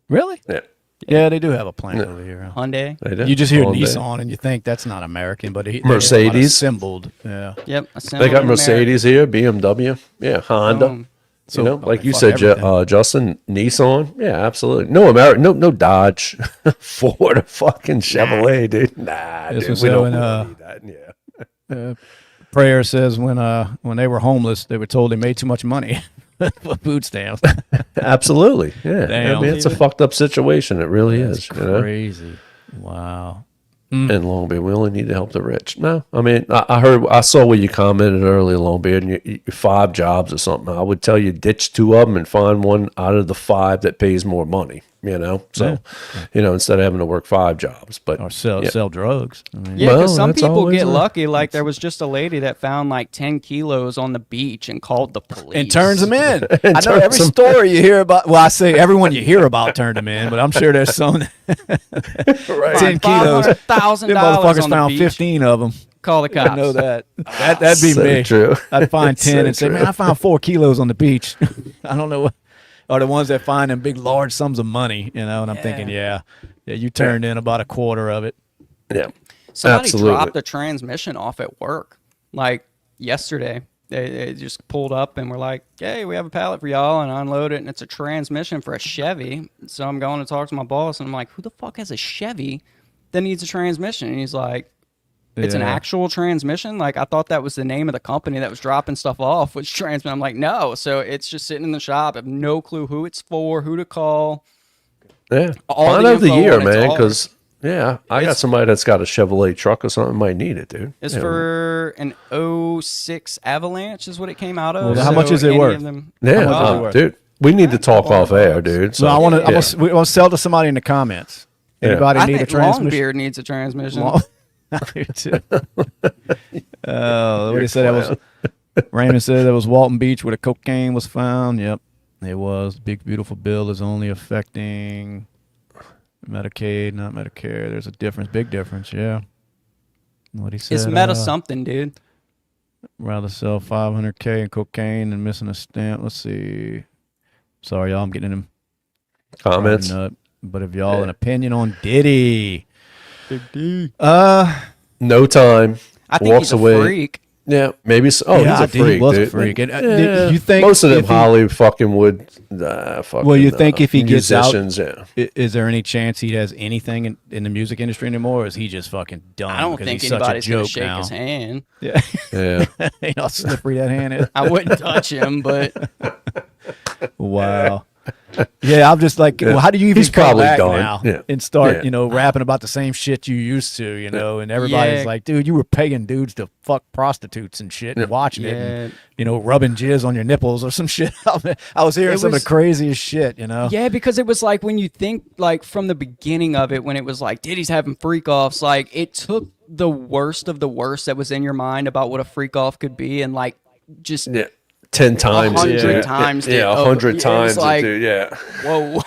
S2: Really?
S1: Yeah.
S2: Yeah, they do have a plant over here.
S3: Hyundai.
S2: You just hear Nissan and you think that's not American, but
S1: Mercedes
S2: assembled. Yeah.
S3: Yep.
S1: They got Mercedes here, BMW. Yeah, Honda. So, like you said, Justin, Nissan. Yeah, absolutely. No no Dodge, Ford, or fucking Chevrolet, dude. Nah, dude, we don't need that. Yeah.
S2: Prayer says when they were homeless, they were told they made too much money for food stamps.
S1: Absolutely. Yeah.
S2: Damn.
S1: I mean, it's a fucked up situation. It really is.
S2: Crazy. Wow.
S1: And Longbeard, we only need to help the rich. No, I mean, I saw where you commented earlier, Longbeard, and you 5 jobs or something. I would tell you ditch 2 of them and find one out of the 5 that pays more money. So, instead of having to work 5 jobs, but
S2: or sell drugs. I mean,
S3: yeah, because some people get lucky. Like there was just a lady that found like 10 kilos on the beach and called the police
S2: and turns them in. I know every story you hear about. Well, I say everyone you hear about turned them in, but I'm sure there's some 10 kilos.
S3: $1,000.
S2: Them motherfuckers found 15 of them.
S3: Call the cops.
S2: I know that. That'd be
S1: so
S2: me.
S1: True.
S2: I'd find 10
S1: so
S2: and say,
S1: true.
S2: man, I found 4 kilos on the beach. I don't know what. Are the ones that find them big, large sums of money, and I'm thinking, you turned in about a quarter of it.
S1: Yeah.
S3: Somebody
S1: Absolutely.
S3: dropped the transmission off at work, like yesterday. They just pulled up and were like, hey, we have a pallet for y'all, and unload it, and it's a transmission for a Chevy. So I'm going to talk to my boss, and I'm like, who the fuck has a Chevy that needs a transmission? And he's like, it's an actual transmission? Like, I thought that was the name of the company that was dropping stuff off, which transmission. I'm like, no. So it's just sitting in the shop. I have no clue who it's for, who to call.
S1: Yeah.
S3: All
S1: Find
S3: the
S1: out the
S3: info
S1: year,
S3: on it's
S1: man,
S3: all-
S1: because, I got somebody that's got a Chevrolet truck or something might need it, dude.
S3: It's for an '06 Avalanche is what it came out of.
S2: Well, how much is it
S3: any
S2: worth?
S3: of them-
S1: Yeah,
S2: How much is it worth?
S1: dude. We need to talk off air, dude.
S2: So I want to. We want to sell to somebody in the comments. Anybody need a transmission?
S3: Longbeard needs a transmission.
S2: I do too. What he said that was. Raymond said that was Walton Beach where the cocaine was found. Yep, it was. Big beautiful bill is only affecting Medicaid, not Medicare. There's a difference, big difference. Yeah. What he said.
S3: It's meta something, dude.
S2: Rather sell $500K in cocaine than missing a stamp. Let's see. Sorry, y'all. I'm getting in
S1: comments.
S2: But if y'all an opinion on Diddy,
S3: Big D.
S1: No time.
S3: I think
S1: walks
S3: he's a
S1: away.
S3: Freak.
S1: Yeah, maybe. He's a freak.
S2: He was
S1: dude.
S2: a freak. And,
S1: Yeah.
S2: you think
S1: most of them Hollywood fucking would? Fucking,
S2: you think if he gets out,
S1: yeah.
S2: Is there any chance he has anything in the music industry anymore? Or is he just fucking done?
S3: I don't think anybody's gonna shake his hand.
S2: Yeah,
S1: Yeah.
S2: Ain't how slippery that hand is.
S3: I wouldn't touch him, but
S2: Wow. Yeah, I'm just like, well, how do you even
S1: He's
S2: come
S1: probably
S2: back
S1: done.
S2: now
S1: Yeah.
S2: and start,
S1: Yeah.
S2: rapping about the same shit you used to, and everybody's
S3: Yeah.
S2: like, dude, you were paying dudes to fuck prostitutes and shit and watching it,
S3: Yeah.
S2: and, rubbing jizz on your nipples or some shit. I was hearing some of the craziest shit,
S3: Yeah, because it was like when you think like from the beginning of it, when it was like Diddy's having freak offs, like it took the worst of the worst that was in your mind about what a freak off could be, and like just
S1: 10 times.
S3: 100 times.
S1: Yeah, 100 times.
S3: Like,
S1: dude. Yeah.
S3: whoa.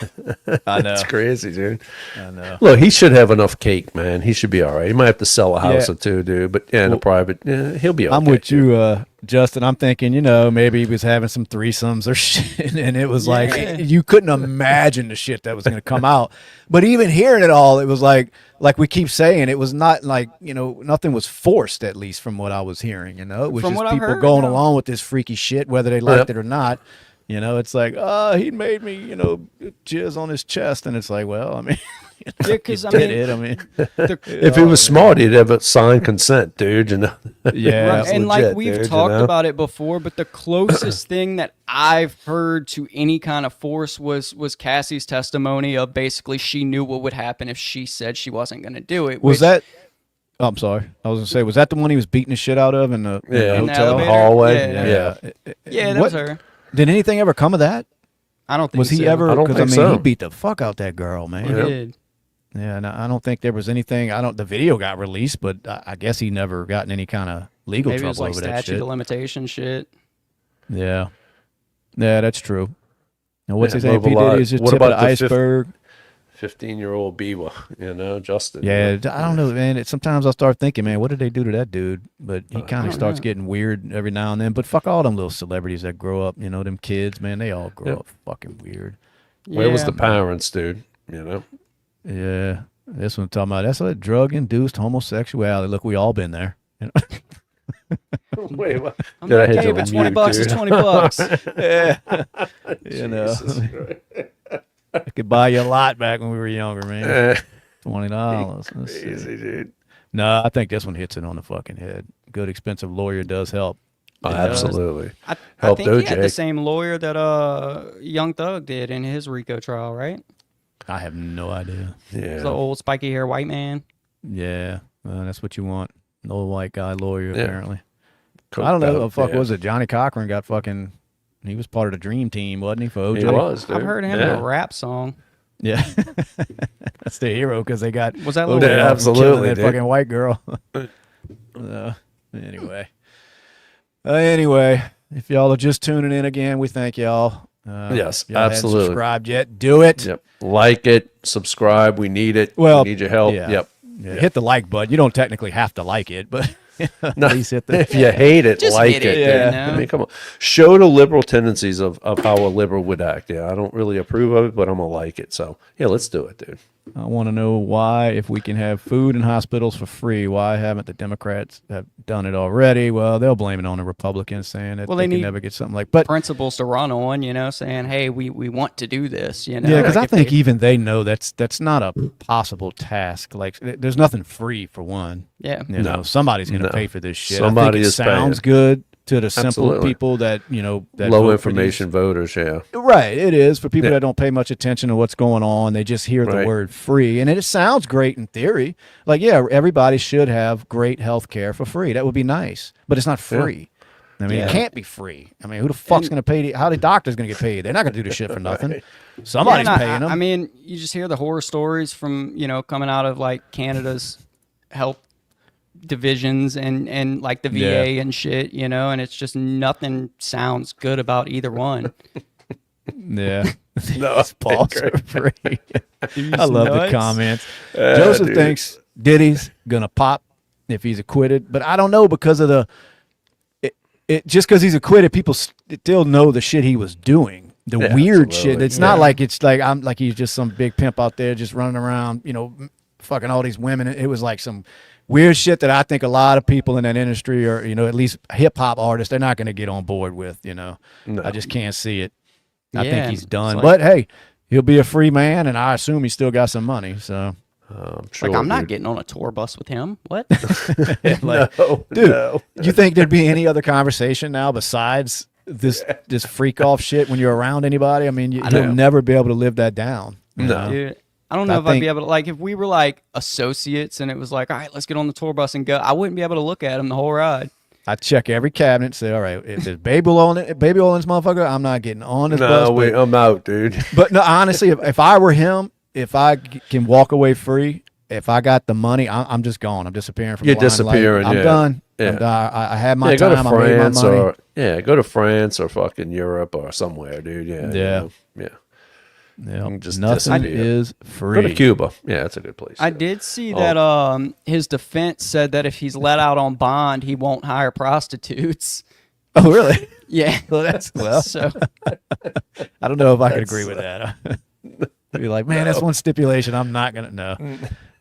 S2: I know.
S1: It's crazy, dude.
S2: I know.
S1: Look, he should have enough cake, man. He should be all right. He might have to sell a house
S2: Yeah.
S1: or two, dude. But in a private, he'll be okay.
S2: I'm with you, Justin. I'm thinking, maybe he was having some threesomes or shit, and it was like you couldn't imagine the shit that was going to come out. But even hearing it all, it was like we keep saying, it was not like nothing was forced. At least from what I was hearing, it was
S3: From
S2: just
S3: what I've
S2: people
S3: heard,
S2: going
S3: no.
S2: along with this freaky shit, whether they liked it or not. It's like, he made me, jizz on his chest, and it's like, well, I mean.
S3: Yeah, because I
S2: did
S3: mean,
S2: it. I mean,
S1: if he was smart, he'd have a signed consent, dude.
S2: yeah.
S3: right, and
S1: legit,
S3: like we've
S1: dude,
S3: talked about it before, but the closest thing that I've heard to any kind of force was Cassie's testimony of basically she knew what would happen if she said she wasn't going to do it.
S2: Was that? Oh, I'm sorry. I was gonna say, was that the one he was beating the shit out of in the
S1: in
S3: the
S2: hotel
S3: elevator?
S1: hallway?
S3: Yeah. Yeah, that was her.
S2: Did anything ever come of that?
S3: I don't think
S2: Was he
S3: so.
S2: ever?
S1: I don't
S2: Because
S1: think so.
S2: he beat the fuck out that girl, man.
S3: He did.
S2: Yeah, and I don't think there was anything. The video got released, but I guess he never got in any kind of legal
S3: Maybe it was
S2: trouble
S3: like
S2: over that
S3: statute
S2: shit.
S3: of limitation shit.
S2: Yeah, that's true. Now, what's he
S1: Yeah,
S2: saying? P.
S1: move a lot.
S2: Diddy is just
S1: What
S2: tip of the
S1: about the
S2: iceberg.
S1: 15-year-old Biwa, Justin.
S2: Yeah, I don't know, man. Sometimes I start thinking, man, what did they do to that dude? But he kind of starts getting weird every now and then. But fuck all them little celebrities that grow up, them kids, man, they all grow up fucking weird.
S1: Where was
S3: Yeah.
S1: the parents, dude?
S2: Yeah, this one I'm talking about. That's a drug-induced homosexuality. Look, we all been there.
S1: Wait, what?
S3: I'm
S1: Did I
S3: like,
S1: hit
S3: hey,
S1: you
S3: if
S1: on
S3: it's 20
S1: mute,
S3: bucks,
S1: dude?
S3: it's 20 bucks.
S1: Jesus Christ.
S2: I could buy you a lot back when we were younger, man. $20. Let's see.
S1: Easy, dude.
S2: No, I think this one hits it on the fucking head. Good expensive lawyer does help.
S1: Oh, absolutely.
S3: I
S1: Help
S3: think he had the
S1: OJ.
S3: same lawyer that Young Thug did in his RICO trial, right?
S2: I have no idea.
S3: The
S1: Yeah.
S3: old spiky hair white man.
S2: Yeah, that's what you want. An old white guy lawyer,
S1: Yeah.
S2: apparently. I don't know.
S1: Coked
S2: What
S1: up,
S2: the fuck
S1: yeah.
S2: was it? Johnny Cochran got fucking. He was part of the dream team, wasn't he? For OJ.
S1: He was, dude.
S3: I've heard him in a rap song.
S2: Yeah, that's the hero because they got.
S3: Was that
S2: OJ
S3: Lil
S1: Yeah,
S2: off
S1: absolutely,
S2: killing that
S1: dude.
S2: fucking white girl. Anyway. Anyway, if y'all are just tuning in again, we thank y'all.
S1: Yes,
S2: y'all haven't
S1: absolutely.
S2: subscribed yet? Do it.
S1: Yep. Like it, subscribe. We need it.
S2: Well,
S1: we need your help.
S2: yeah.
S1: Yep.
S2: Yeah, hit the like button. You don't technically have to like it, but at least hit the.
S1: If you hate it,
S3: Just
S1: like
S3: hit
S1: it.
S3: it,
S1: dude.
S3: you know?
S1: I mean, come on. Show the liberal tendencies of how a liberal would act. Yeah, I don't really approve of it, but I'm going to like it. So, yeah, let's do it, dude.
S2: I want to know why, if we can have food in hospitals for free, why haven't the Democrats have done it already? Well, they'll blame it on the Republicans, saying that
S3: Well,
S2: they
S3: they
S2: can
S3: need
S2: never get something like. But
S3: Principles to run on, saying, hey, we want to do this,
S2: yeah, because
S3: Like,
S2: I
S3: if
S2: think
S3: they-
S2: even they know that's not a possible task. Like, there's nothing free for one.
S3: Yeah.
S2: You know, somebody's going to
S1: No.
S2: pay for this shit.
S1: Somebody
S2: I think it
S1: is
S2: sounds
S1: paying.
S2: good to the simple
S1: Absolutely.
S2: people that that
S1: Low
S2: vote for these.
S1: information voters, yeah.
S2: Right, it is for people
S1: Yeah.
S2: that don't pay much attention to what's going on. They just hear the
S1: Right.
S2: word free, and it sounds great in theory. Like, yeah, everybody should have great health care for free. That would be nice, but it's not free. I mean, it can't be free. I mean, who the fuck's going to pay? How the doctors going to get paid? They're not going to do this shit for nothing. Somebody's paying them.
S3: I mean, you just hear the horror stories from, coming out of like Canada's health divisions and like the VA and shit, and it's just nothing sounds good about either one.
S2: Yeah.
S1: No,
S2: balls are free. I love the comments. Joseph thinks Diddy's going to pop if he's acquitted, but I don't know because of just because he's acquitted, people still know the shit he was doing. The weird shit. It's not like I'm like he's just some big pimp out there just running around, fucking all these women. It was like some weird shit that I think a lot of people in that industry or, at least hip hop artists, they're not going to get on board with, No. I just can't see it. I think he's done. But hey, he'll be a free man, and I assume he's still got some money. So
S1: sure,
S3: I'm not getting on a tour bus with him. What?
S2: Dude, you think there'd be any other conversation now besides this freak off shit when you're around anybody? I mean, you'll never be able to live that down.
S1: No.
S3: Dude, I don't know if I'd be able to, like, if we were like associates and it was like, all right, let's get on the tour bus and go, I wouldn't be able to look at him the whole ride.
S2: I'd check every cabinet and say, all right, if there's baby oil in this motherfucker, I'm not getting on this bus.
S1: No, I'm out, dude.
S2: But no, honestly, if I were him, if I can walk away free, if I got the money, I'm just gone. I'm disappearing from the line.
S1: Disappearing,
S2: I'm done.
S1: Yeah.
S2: I had my
S1: time.
S2: Go to France I made my money.
S1: Go to France or fucking Europe or somewhere, dude. Yeah.
S2: Just nothing is free.
S1: Go to Cuba. Yeah, that's a good place.
S3: I did see that his defense said that if he's let out on bond, he won't hire prostitutes.
S2: Oh, really?
S3: Yeah.
S2: So I don't know if I could agree with that. Be like, man, that's one stipulation I'm not gonna know.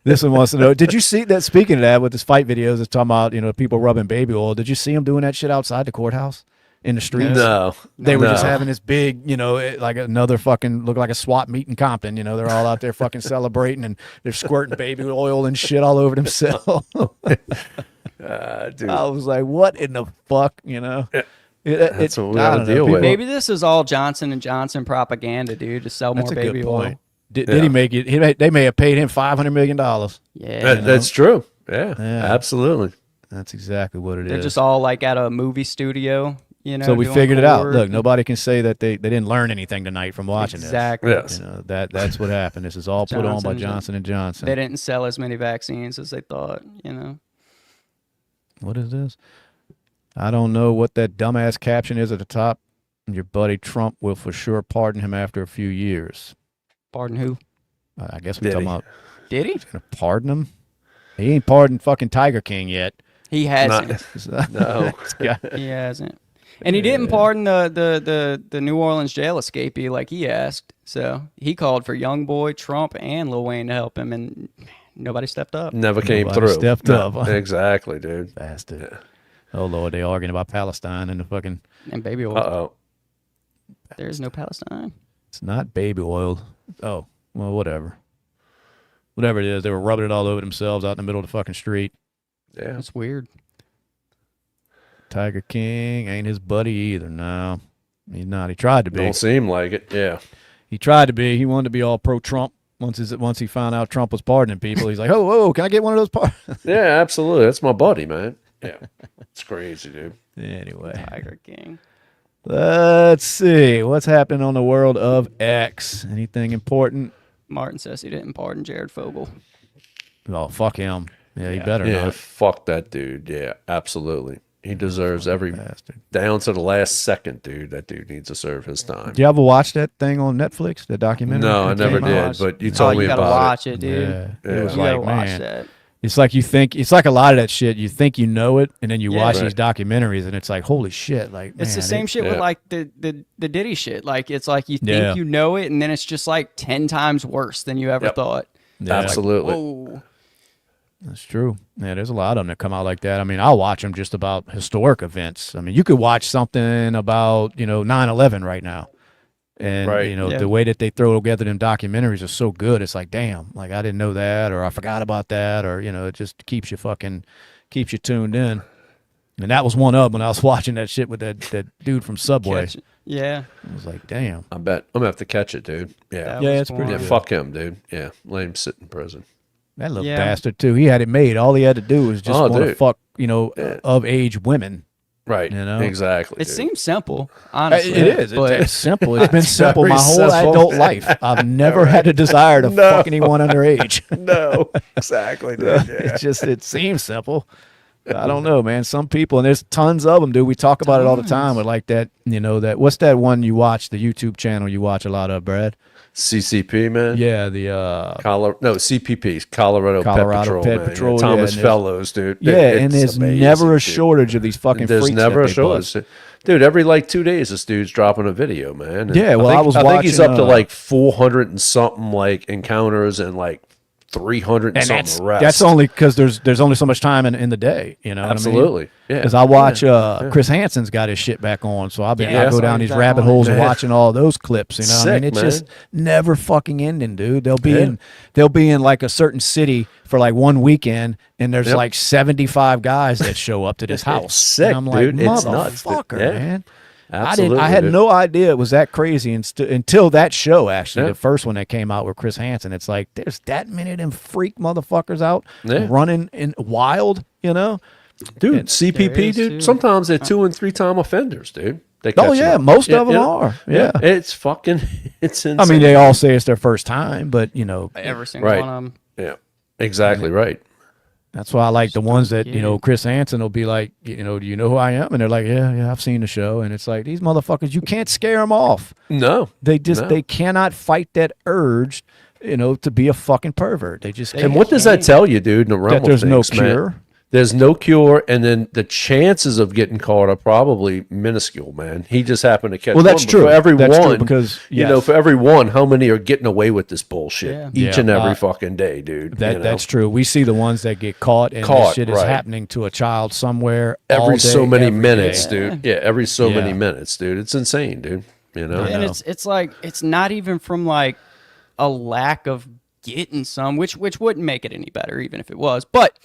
S2: This one wants to know. Did you see that? Speaking of that, with his fight videos, it's talking about people rubbing baby oil. Did you see him doing that shit outside the courthouse in the streets?
S1: No,
S2: they were just having this big, like another fucking look like a swap meet in Compton. They're all out there fucking celebrating and they're squirting baby oil and shit all over themselves.
S1: Dude.
S2: I was like, what in the fuck,
S1: That's what we got to deal with.
S3: Maybe this is all Johnson & Johnson propaganda, dude, to sell more baby oil.
S2: Did he make it? They may have paid him $500 million.
S3: Yeah,
S1: that's true. Yeah, absolutely.
S2: That's exactly what it is.
S3: They're just all like at a movie studio,
S2: So we figured it out. Look, nobody can say that they didn't learn anything tonight from watching
S3: exactly.
S2: this. Exactly. Yes. That's what happened. This is all put on by Johnson & Johnson.
S3: They didn't sell as many vaccines as they thought.
S2: What is this? I don't know what that dumbass caption is at the top. Your buddy Trump will for sure pardon him after a few years.
S3: Pardon who?
S2: I guess we're talking about.
S3: Did he?
S2: He's gonna pardon him? He ain't pardoned fucking Tiger King yet.
S3: He hasn't.
S1: No,
S3: he hasn't. And he didn't pardon the New Orleans jail escapee like he asked. So he called for young boy Trump and Lil Wayne to help him, and nobody stepped up.
S1: Never came through.
S2: Stepped up.
S1: Exactly, dude.
S2: Bastard. Yeah. Oh Lord, they arguing about Palestine and the fucking
S3: baby oil.
S1: Uh-oh.
S3: There's no Palestine.
S2: It's not baby oil. Oh, well, whatever. Whatever it is, they were rubbing it all over themselves out in the middle of the fucking street.
S1: Yeah.
S3: That's weird.
S2: Tiger King ain't his buddy either. No, he's not. He tried to be.
S1: Don't seem like it. Yeah.
S2: He tried to be. He wanted to be all pro-Trump. Once he found out Trump was pardoning people, he's like, oh, can I get one of those pardons?
S1: Yeah, absolutely. That's my buddy, man. Yeah. It's crazy, dude.
S2: Anyway.
S3: Tiger King.
S2: Let's see. What's happening on the world of X? Anything important?
S3: Martin says he didn't pardon Jared Fogle.
S2: Oh, fuck him. Yeah, he better
S1: not.
S2: not.
S1: Fuck that dude. Yeah, absolutely. He deserves every bastard. Down to the last second, dude. That dude needs to serve his time.
S2: Did you ever watch that thing on Netflix, the documentary?
S1: No, I never did, but you told me about it.
S3: You gotta watch it, dude.
S2: Yeah. It was like,
S3: watch
S2: man.
S3: that.
S2: It's like it's like a lot of that shit. You think you know it, and then you watch these documentaries, and it's like, holy shit! Like,
S3: it's the same shit with like the Diddy shit. Like, it's like you think you know it, and then it's just like 10 times worse than you ever thought.
S1: Yeah. Absolutely.
S3: Like, whoa.
S2: That's true. Yeah, there's a lot of them that come out like that. I mean, I'll watch them just about historic events. I mean, you could watch something about 9/11 right now. And, the way that they throw together them documentaries is so good. It's like, damn, like I didn't know that, or I forgot about that, or, it just keeps you tuned in. And that was one of them when I was watching that shit with that dude from Subway.
S3: Yeah.
S2: I was like, damn.
S1: I bet I'm going to have to catch it, dude. Yeah.
S2: Yeah, it's pretty good.
S1: Fuck him, dude. Yeah. Let him sit in prison.
S2: That little bastard, too. He had it made. All he had to do was just want to fuck, of age women.
S1: Right.
S2: You know?
S1: Exactly.
S3: It
S1: dude.
S3: seems simple, honestly.
S2: It is.
S3: But
S2: It's simple. It's been simple
S1: very
S2: my whole
S1: simple.
S2: adult life. I've never had a desire to
S1: No.
S2: fuck anyone underage.
S1: No. Exactly, dude. Yeah.
S2: It seems simple. I don't know, man. Some people, and there's tons of them, dude. We talk about it all the time with like that, that, what's that one you watch, the YouTube channel you watch a lot of, Brad?
S1: CCP, man.
S2: Yeah, the
S1: CPP, Colorado Pet Patrol, man. Thomas Fellows, dude.
S2: Yeah, and there's
S1: amazing,
S2: never a
S1: dude.
S2: shortage of these fucking
S1: There's
S2: freaks
S1: never
S2: that
S1: a
S2: they
S1: shortage.
S2: bust.
S1: Dude, every like 2 days this dude's dropping a video, man. And
S2: Yeah, well, I
S1: think he's
S2: watching,
S1: up to like 400 and something like encounters and like 300 and
S2: And
S1: something arrests.
S2: that's only because there's only so much time in the day, you know what I mean?
S1: Absolutely. Yeah.
S2: Because I watch Chris Hansen's got his shit back on, so I go down these rabbit holes and watching all those clips. You know, what I mean, it's just never fucking ending, dude. They'll be in like a certain city for like one weekend, and there's like 75 guys that show up to this house.
S1: Sick,
S2: and I'm like,
S1: dude. It's nuts, dude.
S2: motherfucker,
S1: Yeah.
S2: man.
S1: Absolutely,
S2: I had
S1: dude.
S2: no idea it was that crazy until that show, actually, the first one that came out with Chris Hansen. It's like, there's that many of them freak motherfuckers out running in wild, you know?
S1: Dude, CPP, dude,
S3: too.
S1: sometimes they're 2 and 3 time offenders, dude. They
S2: Oh,
S1: catch
S2: yeah,
S1: them.
S2: most of them are. Yeah.
S1: It's fucking, it's insane.
S2: I mean, they all say it's their first time, but,
S3: every single
S1: Right.
S3: one of them.
S1: Yeah, exactly right.
S2: that's why I like the ones that, Chris Hansen will be like, do you know who I am? And they're like, yeah, I've seen the show. And it's like, these motherfuckers, you can't scare them off.
S1: No.
S2: They cannot fight that urge, to be a fucking pervert. They just
S1: And what does that tell you, dude, in the realm
S2: that there's
S1: of
S2: no
S1: things, man?
S2: cure.
S1: There's no cure, and then the chances of getting caught are probably minuscule, man. He just happened to catch
S2: Well, that's
S1: one. But
S2: true.
S1: For every
S2: That's true,
S1: one,
S2: because,
S1: for every one, how many are getting away with this bullshit
S3: Yeah.
S1: each and every fucking day, dude?
S2: That's true. We see the ones that get caught, and this shit is happening to a child somewhere all
S1: every
S2: day,
S1: so many
S2: every
S1: minutes,
S2: day.
S1: dude. Yeah, every so many
S2: Yeah.
S1: minutes, dude. It's insane, dude. You know?
S3: And it's like, it's not even from like a lack of getting some, which wouldn't make it any better, even if it was. But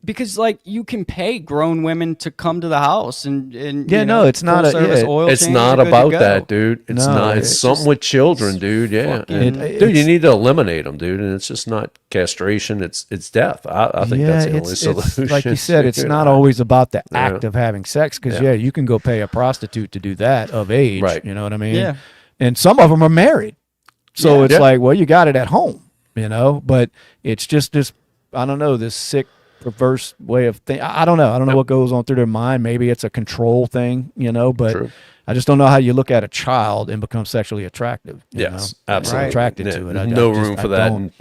S3: because like you can pay grown women to come to the house and
S2: it's not
S3: full service oil
S1: It's
S3: change,
S1: not
S3: you're good to
S1: about
S3: go.
S1: that, dude. It's
S2: No,
S1: not. It's something with children, dude. Yeah,
S3: fucking-
S1: dude, you need to eliminate them, dude. And it's just not castration. It's death. I think that's the only
S2: it's
S1: solution.
S2: like you said, it's not always about the act of having sex, because you can go pay a prostitute to do that of age,
S1: Right.
S2: you know what I mean?
S3: Yeah.
S2: And some of them are married, so it's
S1: Yeah.
S2: like, well, you got it at home, but it's just this, I don't know, this sick, perverse way of thinking. I don't know what goes on through their mind. Maybe it's a control thing, but
S1: True.
S2: I just don't know how you look at a child and become sexually attractive.
S1: Yes,
S2: know?
S1: absolutely.
S2: Attracted
S1: Yeah,
S2: to it.
S1: there's
S2: I
S1: no
S2: just-
S1: room
S2: I
S1: for that
S2: don't.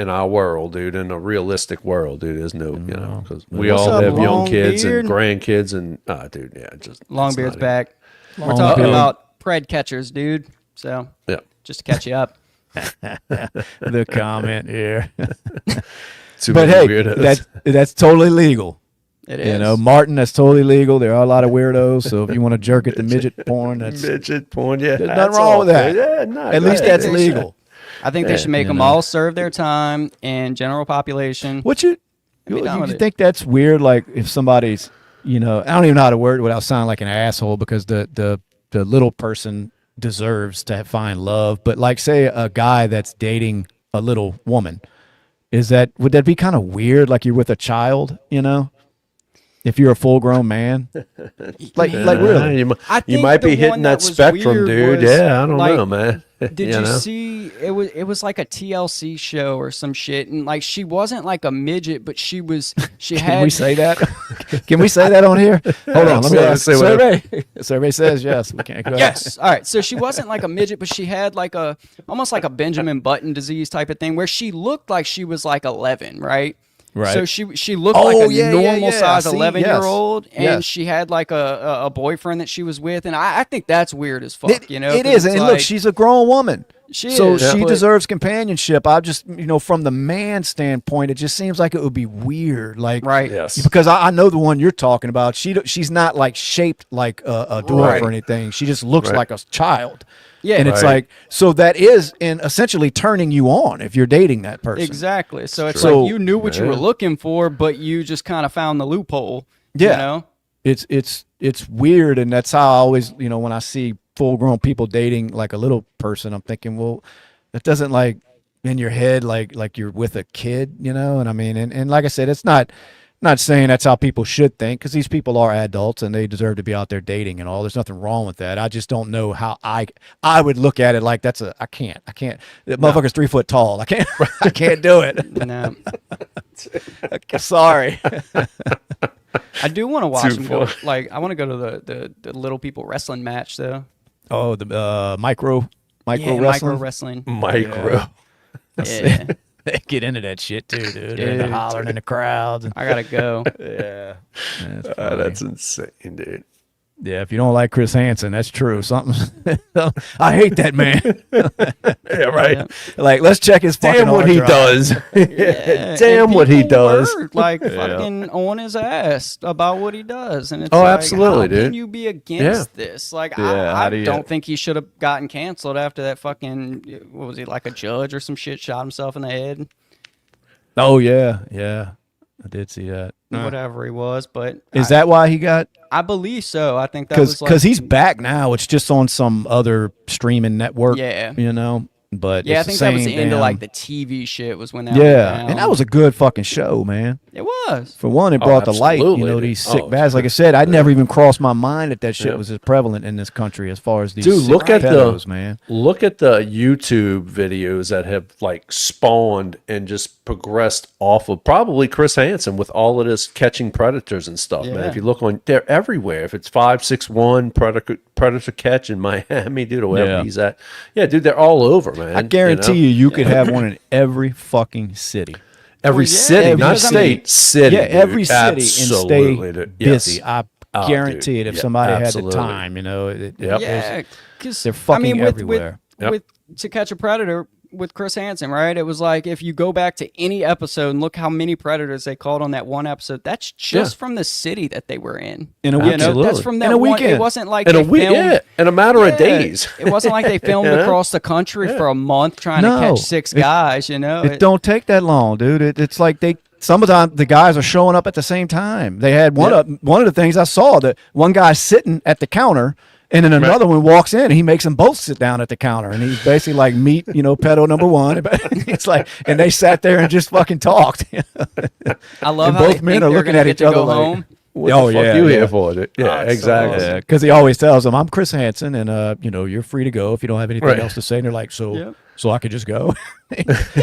S1: in our world, dude. In a realistic world, dude, there's no, because we
S3: What's
S1: all
S3: up,
S1: have young kids
S3: Longbeard?
S1: and grandkids, and dude, yeah, just
S3: Longbeard's
S1: it's not
S3: back. We're
S2: Long
S3: talking
S2: beard.
S3: about pred catchers, dude. So
S1: Yeah,
S3: just to catch you up.
S2: The comment here.
S1: too
S2: But
S1: many
S2: hey,
S1: weirdos.
S2: that's totally legal.
S3: It is.
S2: Martin, that's totally legal. There are a lot of weirdos, so if you want to jerk at the midget porn, that's
S1: midget porn. Yeah,
S2: there's
S1: that's
S2: nothing wrong
S1: all,
S2: with that.
S1: dude. Yeah, no,
S2: at least that's
S3: they
S2: legal.
S3: I think they should make them all serve their time in general population.
S2: What you
S3: be done with it.
S2: think that's weird? Like if somebody's, I don't even know how to word it without sounding like an asshole, because the little person deserves to find love. But like, say a guy that's dating a little woman, would that be kind of weird? Like you're with a child, if you're a full grown man, like really.
S1: You
S3: think
S1: might be
S3: the
S1: hitting
S3: one
S1: that
S3: that was
S1: spectrum,
S3: weird
S1: dude.
S3: was,
S1: Yeah, I don't
S3: like,
S1: know, man.
S3: Did you see it was like a TLC show or some shit, and like she wasn't like a midget, but she
S2: Can
S3: had
S2: we say that? Can we say that on here? Hold on, let me ask.
S1: Say whatever.
S2: Survey says yes. We can't. Go ahead.
S3: Yes. All right. So she wasn't like a midget, but she had like almost like a Benjamin Button disease type of thing, where she looked like she was like 11, right?
S2: Right.
S3: So she looked like a normal size
S2: I see,
S3: 11-year-old, and
S2: yes.
S3: she had like a boyfriend that she was with, and I think that's weird as fuck.
S2: It
S3: 'cause
S2: is,
S3: it's
S2: and
S3: like,
S2: look, she's a grown woman.
S3: She
S2: So
S3: is,
S2: she
S3: but-
S2: deserves companionship. I just, from the man standpoint, it just seems like it would be weird. Like,
S3: Right.
S1: Yes.
S2: because I know the one you're talking about. She's not like shaped like a dwarf
S1: Right.
S2: or anything. She just looks
S1: Right.
S2: like a child.
S3: Yeah.
S2: And it's
S1: Right.
S2: like, so that is essentially turning you on if you're dating that person.
S3: Exactly. So it's
S2: So-
S3: like you knew what you were
S1: Yeah.
S3: looking for, but you just kind of found the loophole.
S2: Yeah.
S3: You know?
S2: It's weird, and that's how I always, when I see full grown people dating like a little person, I'm thinking, well, that doesn't like in your head like you're with a kid, and I mean, and like I said, it's not Not saying that's how people should think, because these people are adults and they deserve to be out there dating and all. There's nothing wrong with that. I just don't know how I would look at it like I can't. That motherfucker's 3 foot tall. I can't do it.
S3: No.
S2: Sorry.
S3: I do want to watch him go. Like, I want to go to the little people wrestling match though.
S2: Oh, the micro wrestling.
S3: Micro wrestling.
S1: Micro.
S3: Yeah.
S2: They get into that shit too, dude. They're hollering in the crowds.
S3: I gotta go.
S2: Yeah.
S1: That's insane, dude.
S2: Yeah, if you don't like Chris Hansen, that's true. Something. I hate that man.
S1: Yeah, right.
S3: Yeah.
S2: Like, let's check his fucking
S1: Damn what
S2: hard
S1: he
S2: drive.
S1: does.
S3: Yeah,
S1: Damn
S3: and
S1: what he
S3: people
S1: does.
S3: were, like fucking on his ass about what he does, and it's
S1: Oh,
S3: like,
S1: absolutely,
S3: how
S1: dude.
S3: Can you be against this? Like,
S2: Yeah, how
S3: I
S2: do you-
S3: don't think he should have gotten canceled after that fucking. What was he, like a judge or some shit? Shot himself in the head.
S2: Oh yeah, I did see that.
S3: Whatever he was, but
S2: Is that why he got?
S3: I believe so. I think that was
S2: Because
S3: like,
S2: he's back now. It's just on some other streaming network.
S3: Yeah.
S2: you know. But
S3: yeah, I
S2: it's the
S3: think that was the
S2: same
S3: end of
S2: damn-
S3: like the TV shit was when that went
S2: Yeah,
S3: down.
S2: and that was a good fucking show, man.
S3: It was.
S2: For one, it brought to light,
S1: absolutely, dude.
S2: these sick
S1: Oh,
S2: bads. Like I said, I'd never even crossed my mind that shit
S1: Yeah.
S2: was as prevalent in this country as far as these
S1: Dude,
S2: sick
S1: look at
S2: pedos, man.
S1: Look at the YouTube videos that have like spawned and just progressed off of probably Chris Hansen with all of this catching predators and stuff, man.
S3: Yeah.
S1: If you look on, they're everywhere. If it's 561 predator catch in Miami, dude, or wherever
S2: Yeah.
S1: he's at, yeah, dude, they're all over, man.
S2: I guarantee you could have one in every fucking city.
S1: every
S3: Well, yeah,
S1: city, not
S3: because, I mean,
S1: state, city,
S2: Yeah,
S1: dude.
S2: every city
S1: Absolutely,
S2: and stay
S1: dude. Yes.
S2: busy. I
S1: Oh,
S2: guarantee
S1: dude.
S2: it. If
S1: Yeah,
S2: somebody
S1: absolutely.
S2: had the time, you know.
S1: Yep.
S3: Yeah, because
S2: They're fucking everywhere.
S1: Yep.
S3: With To Catch a Predator with Chris Hansen, right? It was like if you go back to any episode and look how many predators they called on that one episode. That's just from the city that they were in.
S2: In a
S3: You
S2: weekend.
S3: know, that's from that
S2: In a
S3: one.
S2: weekend.
S3: It wasn't like
S1: In a
S3: they
S1: week,
S3: filmed.
S1: yeah, in a matter of
S3: Yeah.
S1: days.
S3: It wasn't like they filmed
S1: Yeah.
S3: across the country for a month trying
S2: No.
S3: to catch six guys. You know,
S2: It don't take that long, dude. It's like sometimes the guys are showing up at the same time. They had one of the things I saw, that one guy sitting at the counter, and then another one walks in and he makes them both sit down at the counter, and he's basically like, meet, pedo number one. It's like, and they sat there and just fucking talked.
S3: I love
S2: and
S3: how
S2: both
S3: they
S2: men
S3: think
S2: are
S3: they're
S2: looking
S3: gonna
S2: at
S3: get
S2: each
S3: to
S2: other
S3: go
S2: like,
S3: home.
S1: What
S2: Oh,
S1: the fuck
S2: yeah,
S1: you
S2: yeah.
S1: here for, dude? Yeah, exactly.
S2: Because he always tells them, I'm Chris Hansen, and you're free to go if you don't have anything
S1: Right.
S2: else to say. And they're like, so
S3: Yep.
S2: I could just go.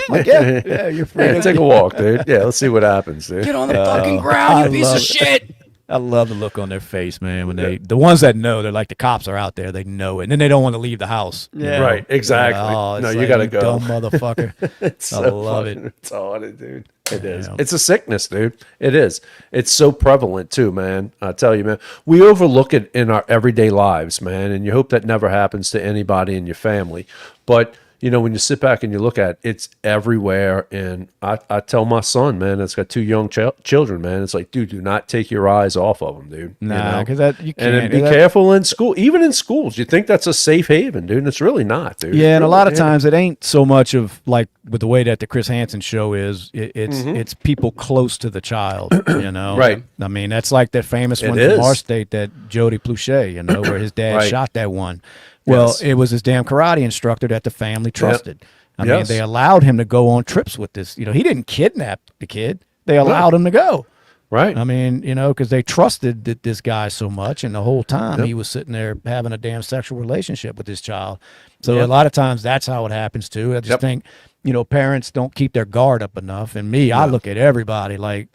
S2: Like, yeah, you're free.
S1: Yeah,
S2: to
S1: take a walk, dude. Yeah, let's see what happens, dude.
S3: Get on the fucking ground,
S2: I
S3: you piece
S2: love
S3: of
S2: it.
S3: shit.
S2: I love the look on their face, man. When the ones that know, they're like, the cops are out there, they know it, and then they don't want to leave the house. you
S3: Yeah.
S2: know?
S1: Right, exactly.
S2: Oh,
S1: No,
S2: it's
S1: you
S2: like,
S1: gotta go.
S2: dumb motherfucker.
S1: It's
S2: I
S1: so
S2: love
S1: fucking
S2: it.
S1: retarded, dude. It is.
S2: Yeah.
S1: It's a sickness, dude. It is. It's so prevalent too, man. I tell you, man. We overlook it in our everyday lives, man, and you hope that never happens to anybody in your family. But when you sit back and you look at it, it's everywhere. And I tell my son, man, that's got two young children, man. It's like, dude, do not take your eyes off of them, dude.
S2: Nah, because that you can't.
S1: And then be careful in school. Even in schools, you think that's a safe haven, dude. And it's really not, dude.
S2: Yeah, and a
S1: It
S2: lot of
S1: really
S2: times it ain't so much of like with the way that the Chris Hansen show is. It's people close to the child,
S1: Right.
S2: I mean, that's like that famous
S1: It
S2: one
S1: is.
S2: from our state, that Jody Pluchet, where his dad
S1: Right.
S2: shot that one. Well,
S1: Yes.
S2: it was his damn karate instructor that the family trusted. I mean,
S1: Yes.
S2: they allowed him to go on trips with this. He didn't kidnap the kid. They allowed him to go.
S1: Right.
S2: I mean, because they trusted this guy so much, and the whole time he was sitting there having a damn sexual relationship with this child. So a lot of times that's how it happens too. I just think, parents don't keep their guard up enough. And me, I look at everybody like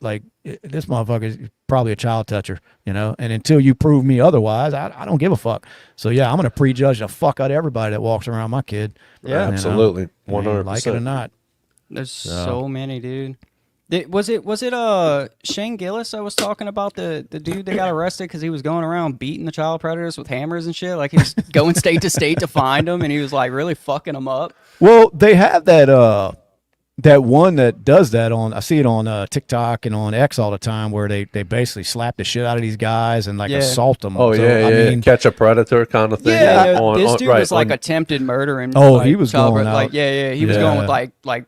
S2: this motherfucker is probably a child toucher, and until you prove me otherwise, I don't give a fuck. So yeah, I'm gonna prejudge the fuck out of everybody that walks around my kid.
S3: Yeah.
S1: Absolutely.
S2: I mean,
S1: 100%.
S2: like it or not.
S3: There's so many, dude. Was it Shane Gillis I was talking about, the dude that got arrested because he was going around beating the child predators with hammers and shit? Like he was going state to state to find them, and he was like really fucking them up.
S2: Well, they have that one that does that I see it on TikTok and on X all the time, where they basically slap the shit out of these guys and assault them.
S1: Oh,
S2: So,
S1: yeah,
S2: I
S1: yeah.
S2: mean,
S1: Catch a predator kind of thing.
S3: Yeah,
S1: On-
S3: this
S1: on-
S3: dude
S1: right,
S3: was like
S1: on-
S3: attempted murder and
S2: Oh,
S3: like,
S2: he was
S3: child
S2: going
S3: ra- like
S2: out.
S3: he was going with
S2: Yeah.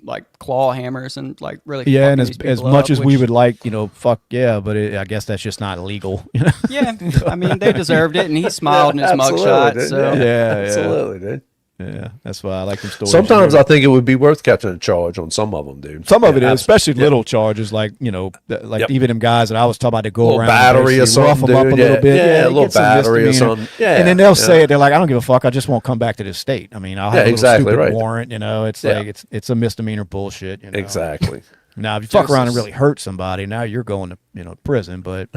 S3: like claw hammers and like really
S2: yeah, and
S3: fucking
S2: as
S3: these people
S2: much
S3: up,
S2: as we
S3: which-
S2: would like, fuck yeah, but I guess that's just not legal.
S3: yeah, I mean they deserved it, and he smiled in his
S1: Absolutely,
S3: mugshot.
S1: dude.
S3: So
S2: Yeah,
S1: Absolutely, dude.
S2: Yeah, that's why I like them stories.
S1: Sometimes I think it would be worth catching a charge on some of them, dude.
S2: Some of it is, especially little charges, like even them guys that I was talking about to go
S1: little
S2: around
S1: battery or
S2: and rough
S1: something,
S2: them up a little bit.
S1: Yeah, a little
S2: get some
S1: battery or
S2: misdemeanor.
S1: something. Yeah,
S2: and then they'll say it. They're like, I don't give a fuck. I just won't come back to this state. I mean, I'll have a little stupid warrant. It's like it's a misdemeanor bullshit.
S1: Exactly.
S2: Now, if you fuck around and really hurt somebody, now you're going to prison. But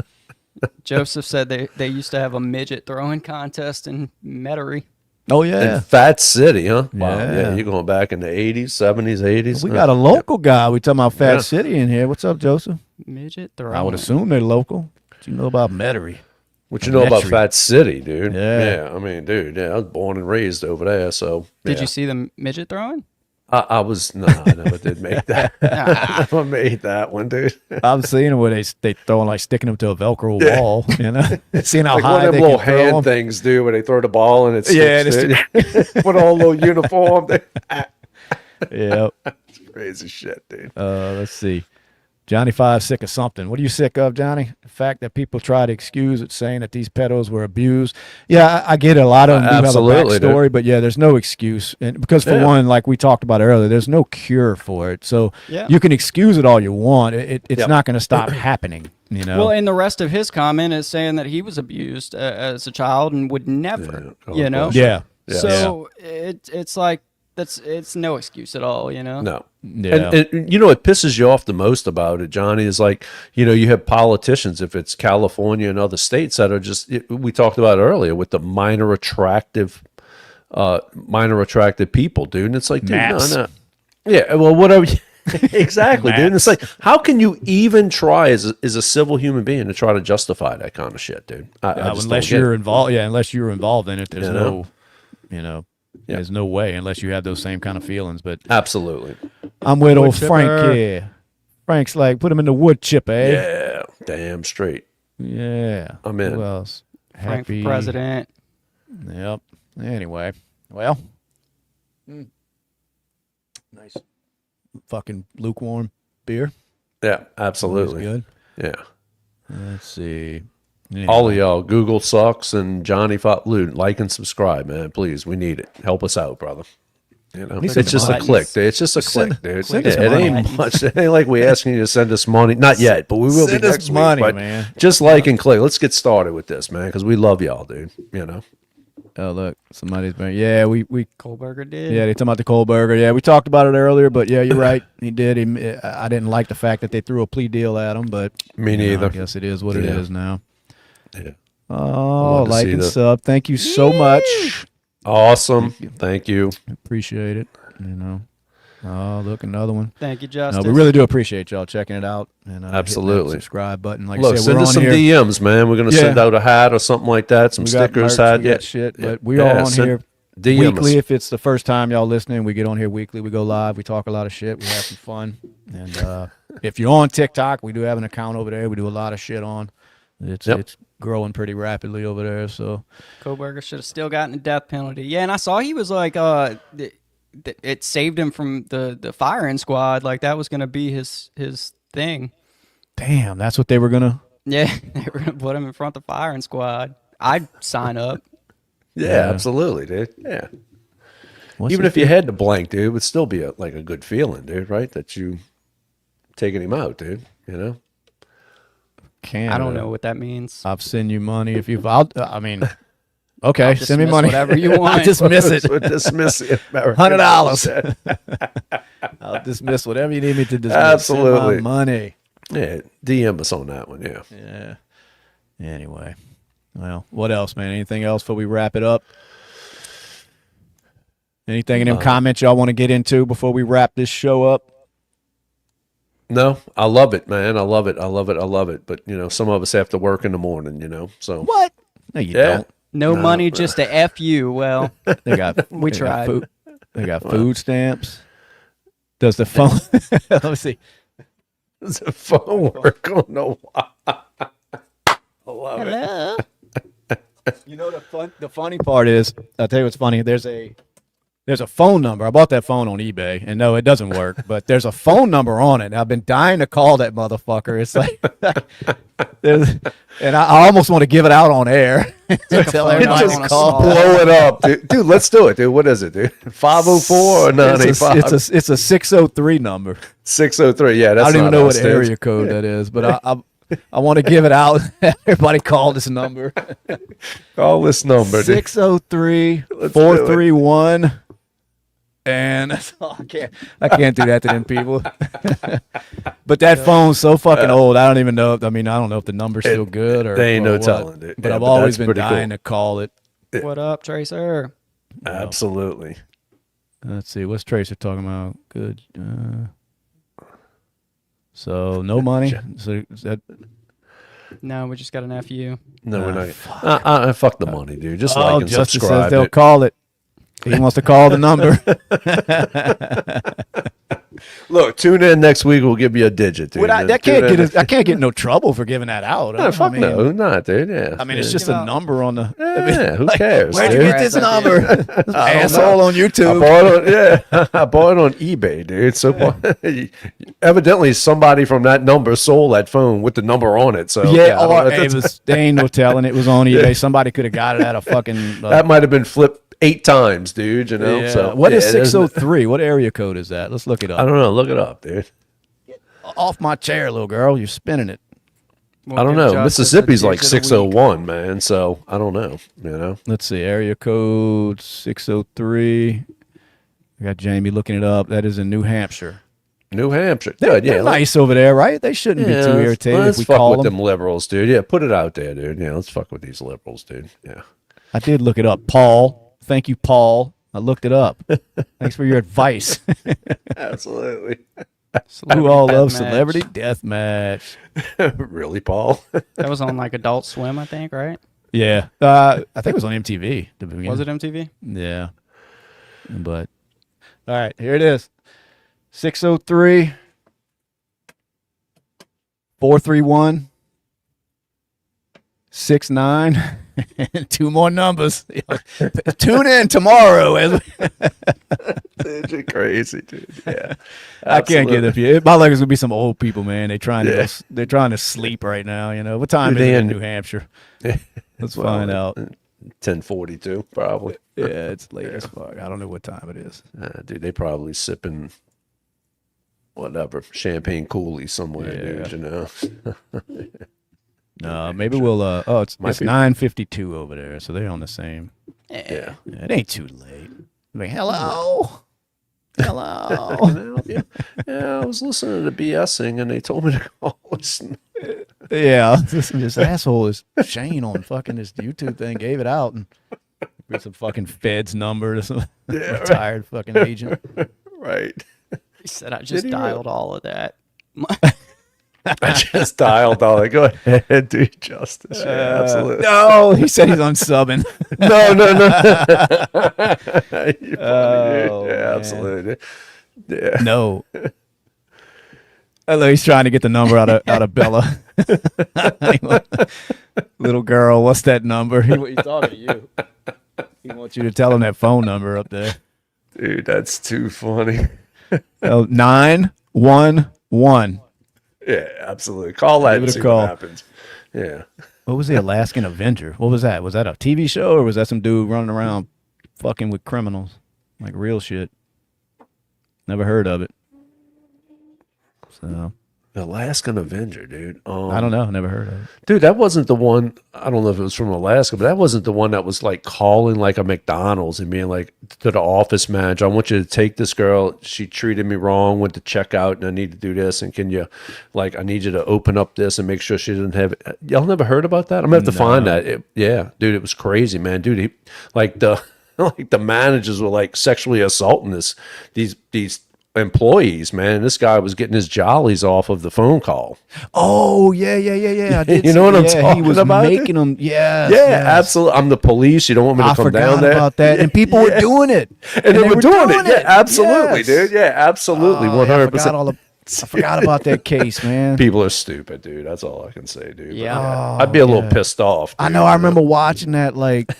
S3: Joseph said they used to have a midget throwing contest in Metairie.
S2: Oh, yeah.
S1: In Fat City, huh? Wow.
S2: Yeah.
S1: You're going back in the 80s, 70s, 80s.
S2: We got a local guy. We talking about Fat City in here. What's up, Joseph?
S3: Midget throwing.
S2: I would assume they're local. What you know about Metairie?
S1: What you know about Fat City, dude?
S2: Yeah.
S1: I mean, dude, I was born and raised over there, so.
S3: Did you see the midget throwing?
S1: I never did make that. I never made that one, dude.
S2: I've seen it where they throwing like sticking them to a Velcro wall, seeing how
S1: Like
S2: high
S1: one of
S2: they
S1: them little
S2: can throw
S1: hand
S2: 'em.
S1: things, dude, where they throw the ball and it's put on a little uniform.
S2: Yeah.
S1: Crazy shit, dude.
S2: Let's see. Johnny Five sick of something. What are you sick of, Johnny? The fact that people try to excuse it, saying that these pedos were abused. Yeah, I get it. A lot of them do have a backstory, but yeah, there's no excuse. And because for one, like we talked about earlier, there's no cure for it. So you can excuse it all you want. It's not going to stop happening.
S3: Well, and the rest of his comment is saying that he was abused as a child and would never.
S2: Yeah.
S3: So it's like it's no excuse at all.
S1: No.
S2: Yeah.
S1: And it pisses you off the most about it, Johnny, is like, you have politicians, if it's California and other states that are just, we talked about earlier with the minor attractive people, dude. And it's like, dude, no. Yeah, well, whatever. Exactly, dude. And it's like, how can you even try as a civil human being to try to justify that kind of shit, dude?
S2: Unless you're involved. Yeah, unless you're involved in it, there's there's no way unless you have those same kind of feelings. But
S1: absolutely.
S2: I'm with old Frank here. Frank's like, put him in the wood chipper, eh?
S1: Yeah, damn straight.
S2: Yeah.
S1: I'm in.
S2: Who else?
S3: Frank for president.
S2: Yep. Anyway, well. Nice. Fucking lukewarm beer.
S1: Yeah, absolutely.
S2: Good.
S1: Yeah.
S2: Let's see. Anyway.
S1: All of y'all, Google sucks and Johnny Loot, like and subscribe, man. Please, we need it. Help us out, brother. It's just a click, dude. It's just a click, dude. It ain't much. It ain't like we asking you to send us money. Not yet, but we will be next week. Money, man. Just like and click. Let's get started with this, man, because we love y'all, dude.
S2: Oh, look, somebody's been. Yeah, we
S3: Kohlberger did.
S2: Yeah, they talking about the Kohlberger. Yeah, we talked about it earlier, but yeah, you're right. He did. I didn't like the fact that they threw a plea deal at him, but
S1: me neither.
S2: I guess it is what it is now.
S1: Yeah.
S2: Oh, like and sub. Thank you so much.
S1: Awesome. Thank you.
S2: Appreciate it. Oh, look, another one.
S3: Thank you, Justin.
S2: No, we really do appreciate y'all checking it out. And
S1: absolutely.
S2: Subscribe button. Like
S1: look,
S2: I said,
S1: send us some DMs, man. We're going to send out a hat or something like that. Some stickers, hat.
S2: Shit. But we are on here weekly. If it's the first time y'all listening, we get on here weekly. We go live. We talk a lot of shit. We have some fun. And if you're on TikTok, we do have an account over there. We do a lot of shit on. It's growing pretty rapidly over there. So
S3: Kohlberger should have still gotten a death penalty. Yeah, and I saw he was like, it saved him from the firing squad. Like that was gonna be his thing.
S2: Damn, that's what they were gonna.
S3: Yeah, they were gonna put him in front of the firing squad. I'd sign up.
S1: Yeah, absolutely, dude. Yeah. Even if you had to blank, dude, it would still be a good feeling, dude. Right? That you taking him out, dude.
S2: Canada.
S3: I don't know what that means.
S2: I'll send you money if you've. Okay, send me money.
S3: Whatever you want.
S2: I'll dismiss it.
S1: Dismiss it.
S2: $100. I'll dismiss whatever you need me to dismiss.
S1: Absolutely.
S2: Send my money.
S1: Yeah, DM us on that one. Yeah.
S2: Yeah. Anyway, well, what else, man? Anything else before we wrap it up? Anything in them comments y'all want to get into before we wrap this show up?
S1: No, I love it, man. I love it. But some of us have to work in the morning. So
S2: what? No, you don't.
S3: No money, just a F you. Well,
S2: they got.
S3: We tried.
S2: They got food stamps. Does the phone? Let me see.
S1: Does the phone work on the wall? I love it.
S2: The funny part is, I'll tell you what's funny. There's there's a phone number. I bought that phone on eBay, and no, it doesn't work. But there's a phone number on it. And I've been dying to call that motherfucker. It's like, and I almost want to give it out on air to tell everybody
S1: Just
S2: to call.
S1: blow it up, dude. Let's do it, dude. What is it, dude? 504 or 985?
S2: It's a 603 number.
S1: 603. Yeah, that's
S2: I don't even
S1: not
S2: know
S1: us,
S2: what
S1: dude.
S2: area code that is, but I want to give it out. Everybody call this number.
S1: Call this number, dude.
S2: 603-431. And that's all I can't do that to them people. But that phone's so fucking old. I don't even know. I don't know if the number's still good or
S1: They ain't
S2: or
S1: no
S2: what.
S1: telling, dude.
S2: But
S1: Yeah,
S2: I've
S1: but
S2: always
S1: that's
S2: been
S1: pretty
S2: dying
S1: cool.
S2: to call it.
S3: What up, Tracer?
S1: Absolutely.
S2: Let's see. What's Tracer talking about? Good. So no money. So is that
S3: No, we just got an FU.
S1: No, we're not. Fuck the money, dude. Just like and
S2: Justice
S1: subscribe.
S2: says they'll
S1: dude.
S2: call it. He wants to call the number.
S1: Look, tune in next week. We'll give you a digit, dude.
S2: I can't get in no trouble for giving that out.
S1: No, fuck no, not, dude. Yeah.
S2: I mean, it's just a number on the.
S1: Yeah, who cares?
S2: Where'd you
S1: dude?
S2: get this number?
S1: I don't
S2: Asshole
S1: know.
S2: on YouTube.
S1: I bought it on eBay, dude. So evidently somebody from that number sold that phone with the number on it. So
S2: Yeah,
S1: I don't know.
S2: it was. They ain't no telling. It was on eBay. Somebody could have got it at a fucking.
S1: That might have been flipped 8 times, dude. You know.
S2: yeah.
S1: So
S2: What is
S1: yeah, there's
S2: 603? What area code is that? Let's look it
S1: I
S2: up.
S1: don't know. Look it up, dude.
S2: Off my chair, little girl. You're spinning it.
S3: We'll
S1: I don't
S3: give
S1: know.
S3: Justice
S1: Mississippi's
S3: a
S1: like
S3: digit a week.
S1: 601, man. So I don't know. You know.
S2: Let's see. Area code 603. I got Jamie looking it up. That is in New Hampshire.
S1: New Hampshire. Good.
S2: They're
S1: Yeah.
S2: nice over there, right? They shouldn't be too irritated
S1: Let's
S2: if we
S1: fuck
S2: call
S1: with
S2: them.
S1: them liberals, dude. Yeah. Put it out there, dude. Yeah. Let's fuck with these liberals, dude. Yeah.
S2: I did look it up. Paul. Thank you, Paul. I looked it up. Thanks for your advice.
S1: Absolutely.
S2: Who all loves
S3: Deathmatch.
S2: Celebrity Deathmatch?
S1: Really, Paul?
S3: That was on like Adult Swim, I think, right?
S2: Yeah. I think it was on MTV to begin.
S3: Was it MTV?
S2: Yeah. But, all right, here it is. 603 431 69 and 2 more numbers. Tune in tomorrow.
S1: Dude, you're crazy, dude. Yeah.
S2: I can't get
S1: Absolutely.
S2: it. My luck is gonna be some old people, man. They're trying to sleep right now. You know what time is it in New Hampshire? Let's find out.
S1: 10:42, probably.
S2: Yeah, it's late as fuck. I don't know what time it is.
S1: Dude, they probably sipping whatever champagne coulis somewhere,
S2: Yeah.
S1: dude. You know.
S2: No, maybe we'll. It's
S1: Might be.
S2: 9:52 over there, so they're on the same.
S1: Yeah.
S2: Yeah, it ain't too late. Like, hello, hello.
S1: Yeah, I was listening to B.S.ing and they told me to call listen.
S2: Yeah, this asshole is Shane on fucking this YouTube thing. Gave it out and with some fucking Fed's number to some retired fucking agent.
S1: Right.
S3: He said I just
S1: he
S3: dialed all of that.
S1: I just dialed all that. Go ahead, do justice. Yeah, absolutely.
S2: No, he said he's unsubbing.
S1: No. You're funny,
S2: Oh,
S1: dude. Yeah,
S2: man.
S1: absolutely. Yeah.
S2: No. He's trying to get the number out of Bella. Little girl, what's that number? He's talking to you. He wants you to tell him that phone number up there.
S1: Dude, that's too funny.
S2: 911.
S1: Yeah, absolutely. Call that
S2: Give it
S1: and
S2: a
S1: see
S2: call.
S1: what happens. Yeah.
S2: What was the Alaskan Avenger? What was that? Was that a TV show or was that some dude running around fucking with criminals? Like real shit. Never heard of it. So
S1: Alaskan Avenger, dude.
S2: I don't know. Never heard of it.
S1: Dude, that wasn't the one. I don't know if it was from Alaska, but that wasn't the one that was like calling like a McDonald's and being like to the office manager, I want you to take this girl. She treated me wrong, went to check out, and I need to do this. And can you, like, I need you to open up this and make sure she didn't have it. Y'all never heard about that? I'm going to have to find that. Yeah, dude, it was crazy, man. Dude, he, like the managers were like sexually assaulting these employees, man. This guy was getting his jollies off of the phone call.
S2: Oh, yeah. I did
S1: You know what I'm
S2: He
S1: talking
S2: was
S1: about, dude?
S2: making them. Yes,
S1: Yeah,
S2: yes.
S1: absolutely. I'm the police. You don't want me to
S2: I
S1: come
S2: forgot
S1: down there.
S2: about that. And people were doing it.
S1: And they were doing it. Yeah, absolutely,
S2: Yes.
S1: dude. Yeah, absolutely.
S2: Oh, yeah,
S1: 100%.
S2: I forgot about that case, man.
S1: People are stupid, dude. That's all I can say, dude. But
S3: Yeah.
S1: I'd be a little
S2: yeah.
S1: pissed off.
S2: I
S1: dude,
S2: know. I remember watching that. Like,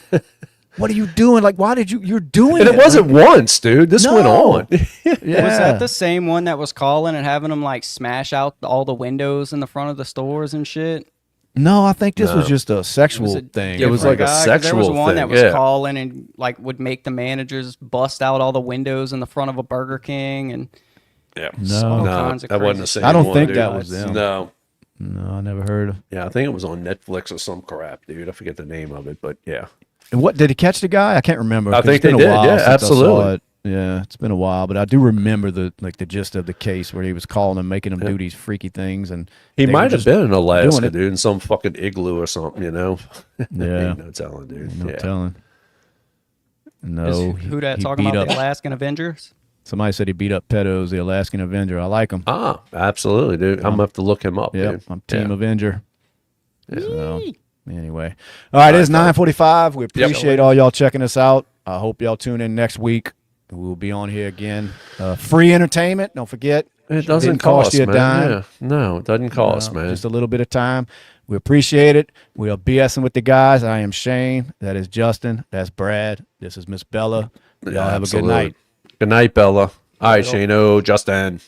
S2: what are you doing? Like, why did you're doing
S1: And it wasn't once, dude. This went on.
S2: Yeah.
S3: Was that the same one that was calling and having them like smash out all the windows in the front of the stores and shit?
S2: No, I think this was just a sexual thing.
S1: It was like a
S3: Guy, 'cause
S1: sexual
S3: There was one
S1: thing,
S3: that was
S1: yeah.
S3: calling and like would make the managers bust out all the windows in the front of a Burger King and
S1: Yeah.
S2: No.
S3: kinds of
S1: that wasn't
S3: crazy
S1: the
S3: shit.
S1: same
S2: I don't
S1: one,
S2: think
S1: dude.
S2: that was them.
S1: No.
S2: No, I never heard of.
S1: Yeah, I think it was on Netflix or some crap, dude. I forget the name of it, but yeah.
S2: And what did he catch the guy? I can't remember.
S1: I
S2: 'cause
S1: think
S2: it's been
S1: they
S2: a
S1: did,
S2: while
S1: yeah,
S2: since I saw
S1: absolutely.
S2: it. Yeah, it's been a while, but I do remember the gist of the case where he was calling them, making them do these freaky things, and
S1: He
S2: they were
S1: might have
S2: just
S1: been in
S2: doing
S1: Alaska,
S2: it.
S1: dude, in some fucking igloo or something, you know?
S2: Yeah.
S1: Ain't no telling, dude.
S2: No
S1: yeah.
S2: telling. No,
S3: Is who that
S2: he
S3: talking
S2: beat
S3: about
S2: up.
S3: the Alaskan Avengers?
S2: Somebody said he beat up pedos, the Alaskan Avenger. I like him.
S1: Ah, absolutely, dude. I'm going to have to look him up,
S2: Yep,
S1: dude.
S2: I'm Team
S1: Yeah.
S2: Avenger. So, anyway. All right, it's 9:45. We appreciate all y'all checking us out. I hope y'all tune in next week. We'll be on here again. Free entertainment. Don't forget.
S1: It doesn't
S2: Didn't cost
S1: cost
S2: you a
S1: man.
S2: dime.
S1: Yeah. No, it doesn't cost, man.
S2: Just a little bit of time. We appreciate it. We are BSing with the guys. I am Shane. That is Justin. That's Brad. This is Miss Bella. Y'all have a good
S1: Absolutely.
S2: night.
S1: Good night, Bella. All right, Shano, Justin.